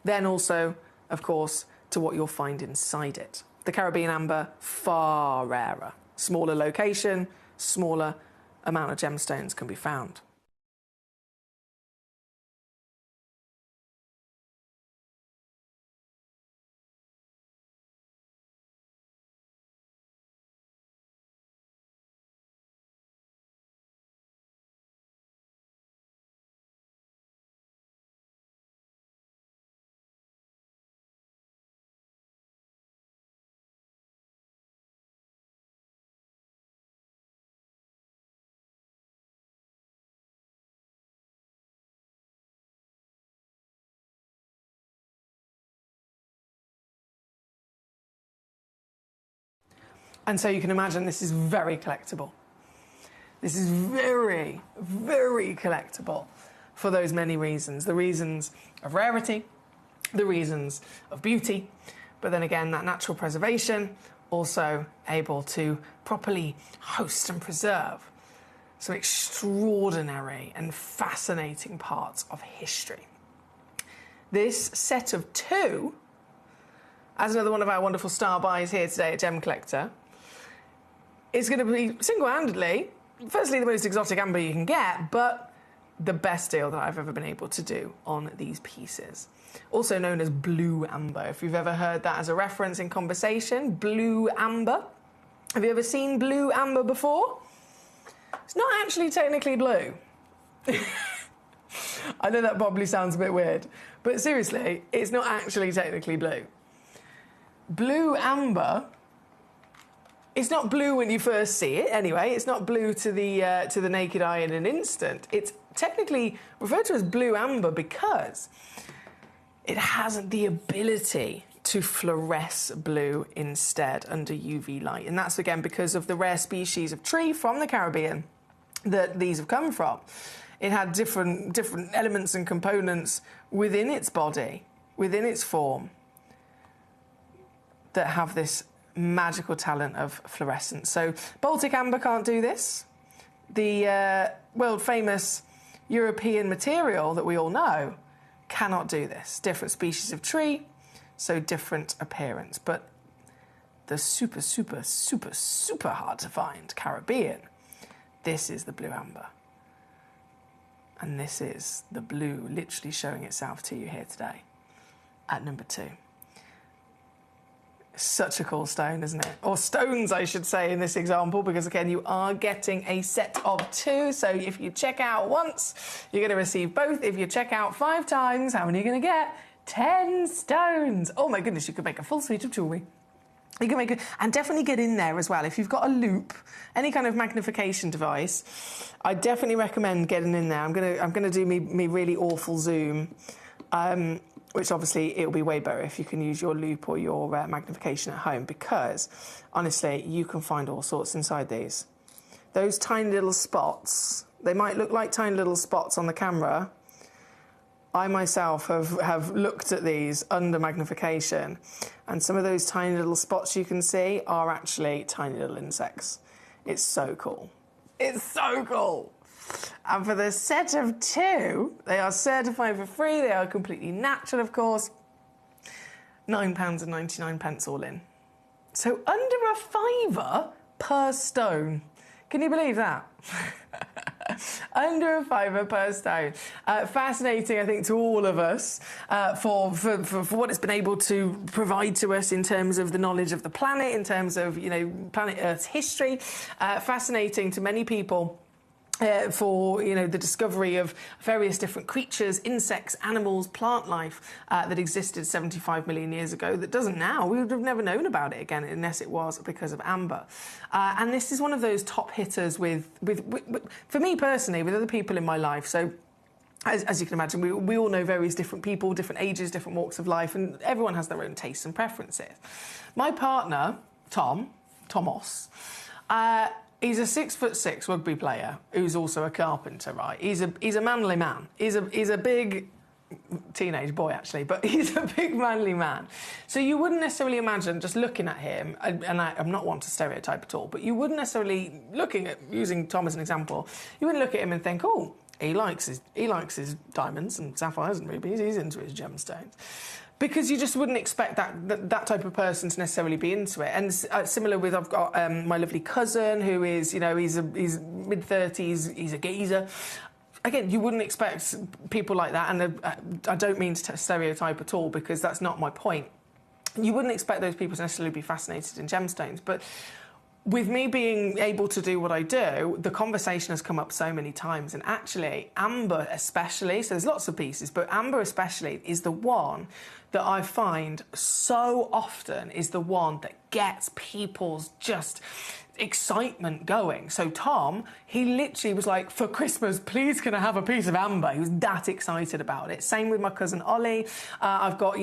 Then also, of course, to what you'll find inside it. The Caribbean amber, far rarer. Smaller location, smaller amount of gemstones can be found. And so you can imagine this is very collectible. This is very, very collectible for those many reasons. The reasons of rarity, the reasons of beauty, but then again, that natural preservation, also able to properly host and preserve some extraordinary and fascinating parts of history. This set of 2 as another one of our wonderful star buys here today at Gemcollector, is going to be single-handedly, firstly, the most exotic amber you can get, but the best deal that I've ever been able to do on these pieces. Also known as blue amber, if you've ever heard that as a reference in conversation, blue amber. Have you ever seen blue amber before? It's not actually technically blue. I know that probably sounds a bit weird, but seriously, it's not actually technically blue. Blue amber, it's not blue when you first see it anyway. It's not blue to the naked eye in an instant. It's technically referred to as blue amber because it has the ability to fluoresce blue instead under UV light. And that's, again, because of the rare species of tree from the Caribbean that these have come from. It had different elements and components within its body, within its form, that have this magical talent of fluorescence. So Baltic amber can't do this. The world-famous European material that we all know cannot do this. Different species of tree, so different appearance. But the super, super, super, super hard to find Caribbean, this is the blue amber. And this is the blue literally showing itself to you here today at number 2. Such a cool stone, isn't it? Or stones, I should say, in this example, because, again, you are getting a set of 2. So if you check out once, you're going to receive both. If you check out 5 times, how many are you going to get? 10 stones. Oh, my goodness, you could make a full suite of jewellery. You can make it, and definitely get in there as well. If you've got a loop, any kind of magnification device, I definitely recommend getting in there. I'm gonna do me really awful zoom, which obviously it'll be way better if you can use your loop or your magnification at home, because honestly, you can find all sorts inside these. Those tiny little spots, they might look like tiny little spots on the camera. I myself have looked at these under magnification, and some of those tiny little spots you can see are actually tiny little insects. It's so cool. It's so cool. And for the set of 2, they are certified for free. They are completely natural, of course. £9.99 all in. So under a £5 per stone. Can you believe that? Under a £5 per stone. Fascinating, I think, to all of us for what it's been able to provide to us in terms of the knowledge of the planet, in terms of, you know, planet Earth's history. Fascinating to many people. For, you know, the discovery of various different creatures, insects, animals, plant life that existed 75 million years ago that doesn't now. We would have never known about it again unless it was because of amber. And this is one of those top hitters with for me personally, with other people in my life. So as you can imagine, we all know various different people, different ages, different walks of life, and everyone has their own tastes and preferences. My partner, Tomos, he's a 6'6" rugby player who's also a carpenter, right? He's a manly man. He's a big teenage boy, actually, but he's a big manly man. So you wouldn't necessarily imagine, just looking at him, and I'm not one to stereotype at all, but you wouldn't necessarily, using Tom as an example, you wouldn't look at him and think, oh, he likes his diamonds and sapphires and rubies. He's into his gemstones. Because you just wouldn't expect that type of person to necessarily be into it. And similar with, I've got my lovely cousin who is, you know, he's mid-30s, he's a geezer. Again, you wouldn't expect people like that, and I don't mean to stereotype at all, because that's not my point. You wouldn't expect those people to necessarily be fascinated in gemstones, but with me being able to do what I do, the conversation has come up so many times, and actually, amber especially, so there's lots of pieces, but amber especially is the one that I find so often is the one that gets people's just excitement going. So Tom, he literally was like, for Christmas, please can I have a piece of amber? He was that excited about it. Same with my cousin Ollie. I've got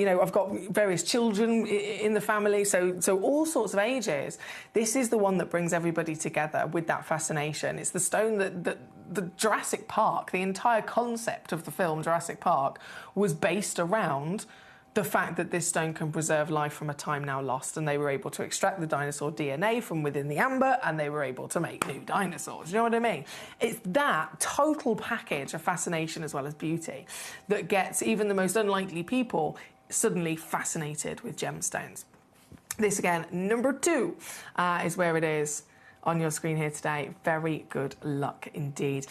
various children in the family, so all sorts of ages. This is the one that brings everybody together with that fascination. It's the stone that the Jurassic Park, the entire concept of the film Jurassic Park, was based around the fact that this stone can preserve life from a time now lost, and they were able to extract the dinosaur DNA from within the amber, and they were able to make new dinosaurs. You know what I mean? It's that total package of fascination as well as beauty that gets even the most unlikely people suddenly fascinated with gemstones. This again, number 2, is where it is on your screen here today. Very good luck indeed.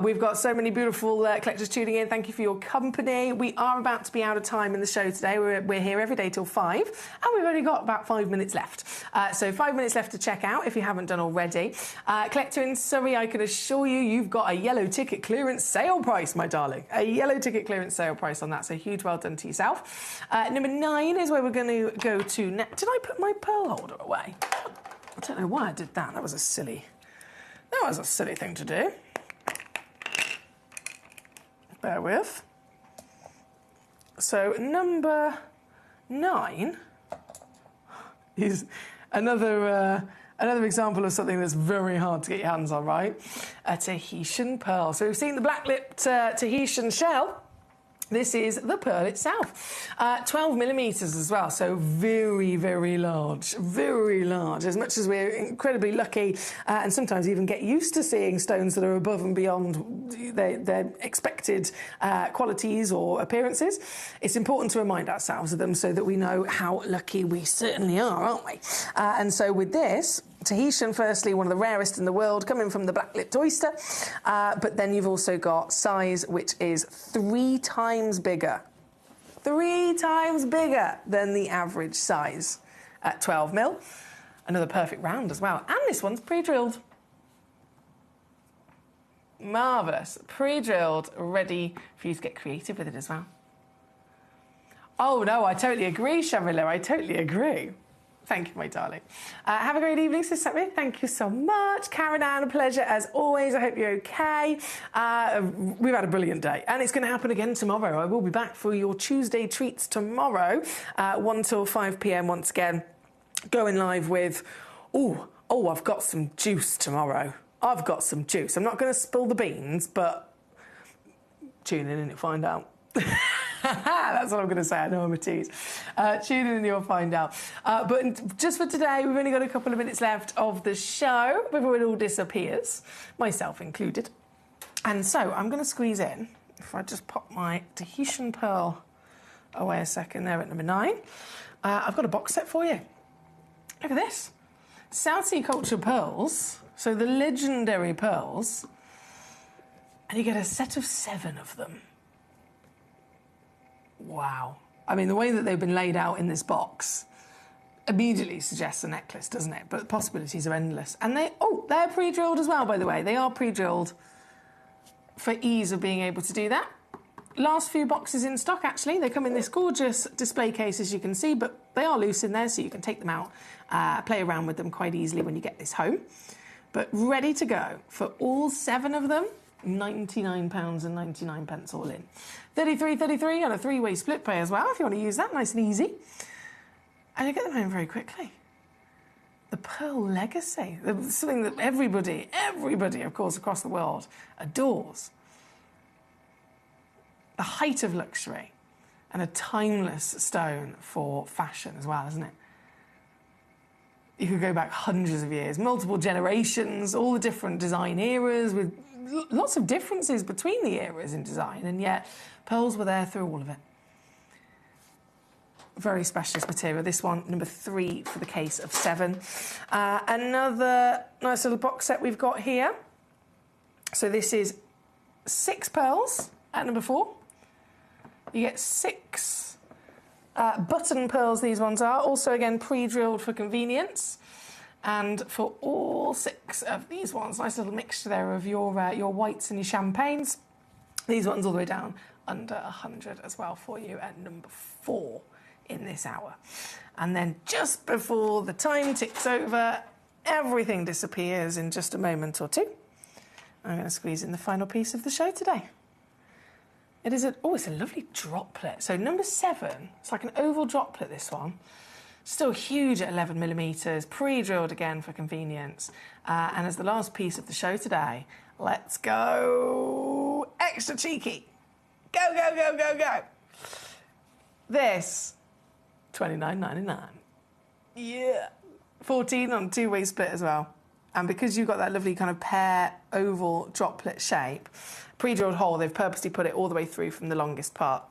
We've got so many beautiful collectors tuning in. Thank you for your company. We are about to be out of time in the show today. We're here every day till 5, and we've only got about 5 minutes left. So 5 minutes left to check out if you haven't done already. Collector in Surrey, I can assure you, you've got a yellow ticket clearance sale price, my darling. A yellow ticket clearance sale price on that, so huge well done to yourself. Number 9 is where we're going to go to next. Did I put my pearl holder away? I don't know why I did that. That was a silly thing to do. Bear with. So number 9 is another example of something that's very hard to get your hands on, right? A Tahitian pearl. So we've seen the black-lipped Tahitian shell. This is the pearl itself. 12 millimetres as well, so very, very large. Very large. As much as we're incredibly lucky and sometimes even get used to seeing stones that are above and beyond their expected qualities or appearances, it's important to remind ourselves of them so that we know how lucky we certainly are, aren't we? And so with this, Tahitian, firstly, one of the rarest in the world, coming from the black-lipped oyster. But then you've also got size, which is 3 times bigger. 3 times bigger than the average size at 12 mil. Another perfect round as well. And this one's pre-drilled. Marvellous. Pre-drilled, ready for you to get creative with it as well. Oh, no, I totally agree, Shamila. I totally agree. Thank you, my darling. Have a great evening, Sister Sammy. Thank you so much. Karen Ann, a pleasure as always. I hope you're okay. We've had a brilliant day, and it's going to happen again tomorrow. I will be back for your Tuesday treats tomorrow, 1 till 5 p.m. once again. Going live with, I've got some juice tomorrow. I've got some juice. I'm not going to spill the beans, but tune in and you'll find out. That's what I'm going to say. I know I'm a tease. Tune in and you'll find out. But just for today, we've only got a couple of minutes left of the show before it all disappears, myself included. And so I'm going to squeeze in, if I just pop my Tahitian pearl away a second there at number 9. I've got a box set for you. Look at this. South Sea Culture pearls, so the legendary pearls, and you get a set of 7 of them. Wow. I mean, the way that they've been laid out in this box immediately suggests a necklace, doesn't it? But the possibilities are endless. And they're pre-drilled as well, by the way. They are pre-drilled for ease of being able to do that. Last few boxes in stock, actually. They come in this gorgeous display case, as you can see, but they are loose in there, so you can take them out, play around with them quite easily when you get this home. But ready to go for all 7 of them. £99.99 all in. 33.33 on a 3-way split pay as well, if you want to use that, nice and easy. And you get them home very quickly. The Pearl Legacy, something that everybody, of course, across the world adores. The height of luxury and a timeless stone for fashion as well, isn't it? You could go back hundreds of years, multiple generations, all the different design eras with lots of differences between the eras in design, and yet pearls were there through all of it. Very specialist material. This one, number 3 for the case of 7. Another nice little box set we've got here. So this is 6 pearls at number 4. You get 6 button pearls, these ones are. Also, again, pre-drilled for convenience. And for all 6 of these ones, nice little mixture there of your whites and your champagnes. These ones all the way down under 100 as well for you at number 4 in this hour. And then just before the time ticks over, everything disappears in just a moment or two. I'm going to squeeze in the final piece of the show today. It's a lovely droplet. So number 7, it's like an oval droplet, this one. Still huge at 11 millimetres, pre-drilled again for convenience. And as the last piece of the show today, let's go extra cheeky. Go, go, go, go, go. This, $29.99. Yeah. 14 on 2-way split as well. And because you've got that lovely kind of pear oval droplet shape, pre-drilled hole, they've purposely put it all the way through from the longest part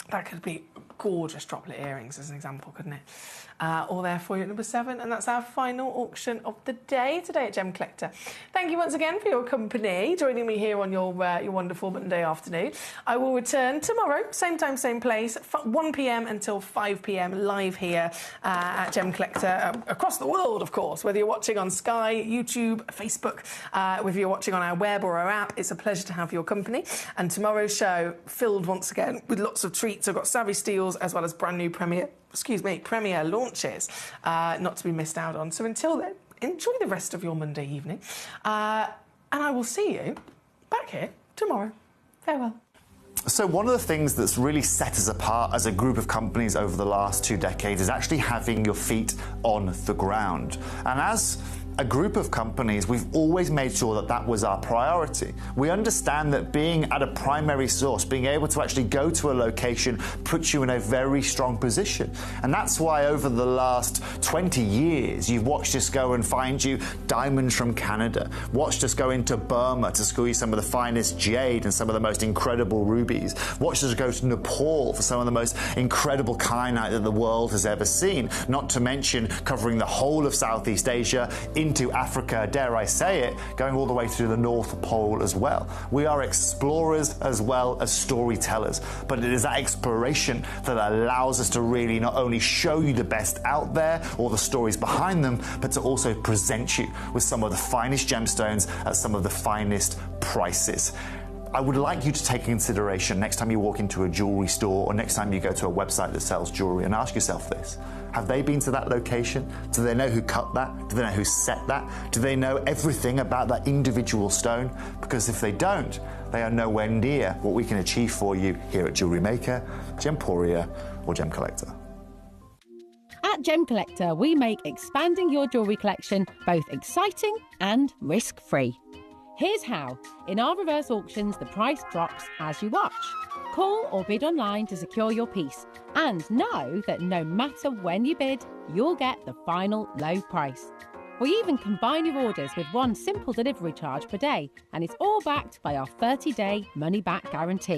That could be gorgeous droplet earrings as an example, couldn't it? All there for you at number 7, and that's our final auction of the day today at Gem Collector. Thank you once again for your company, joining me here on your wonderful Monday afternoon. I will return tomorrow, same time, same place, 1 p.m. until 5 p.m. live here at Gem Collector, across the world, of course, whether you're watching on Sky, YouTube, Facebook, whether you're watching on our web or our app. It's a pleasure to have your company. And tomorrow's show filled once again with lots of treats. I've got Savvy Steels as well as brand new Premier launches, not to be missed out on. So until then, enjoy the rest of your Monday evening, and I will see you back here tomorrow. Farewell. So one of the things that's really set us apart as a group of companies over the last 2 decades is actually having your feet on the ground. And as a group of companies, we've always made sure that that was our priority. We understand that being at a primary source, being able to actually go to a location, puts you in a very strong position. And that's why over the last 20 years, you've watched us go and find you diamonds from Canada, watched us go into Burma to school you some of the finest jade and some of the most incredible rubies, watched us go to Nepal for some of the most incredible kyanite that the world has ever seen, not to mention covering the whole of Southeast Asia, into Africa, dare I say it, going all the way to the North Pole as well. We are explorers as well as storytellers, but it is that exploration that allows us to really not only show you the best out there or the stories behind them, but to also present you with some of the finest gemstones at some of the finest prices. I would like you to take consideration next time you walk into a jewellery store or next time you go to a website that sells jewellery and ask yourself this. Have they been to that location? Do they know who cut that? Do they know who set that? Do they know everything about that individual stone? Because if they don't, they are nowhere near what we can achieve for you here at Jewellery Maker, Gemporia or Gem Collector. At Gem Collector, we make expanding your jewellery collection both exciting and risk-free. Here's how. In our reverse auctions, the price drops as you watch. Call or bid online to secure your piece. And know that no matter when you bid, you'll get the final low price. We even combine your orders with one simple delivery charge per day, and it's all backed by our 30-day money-back guarantee.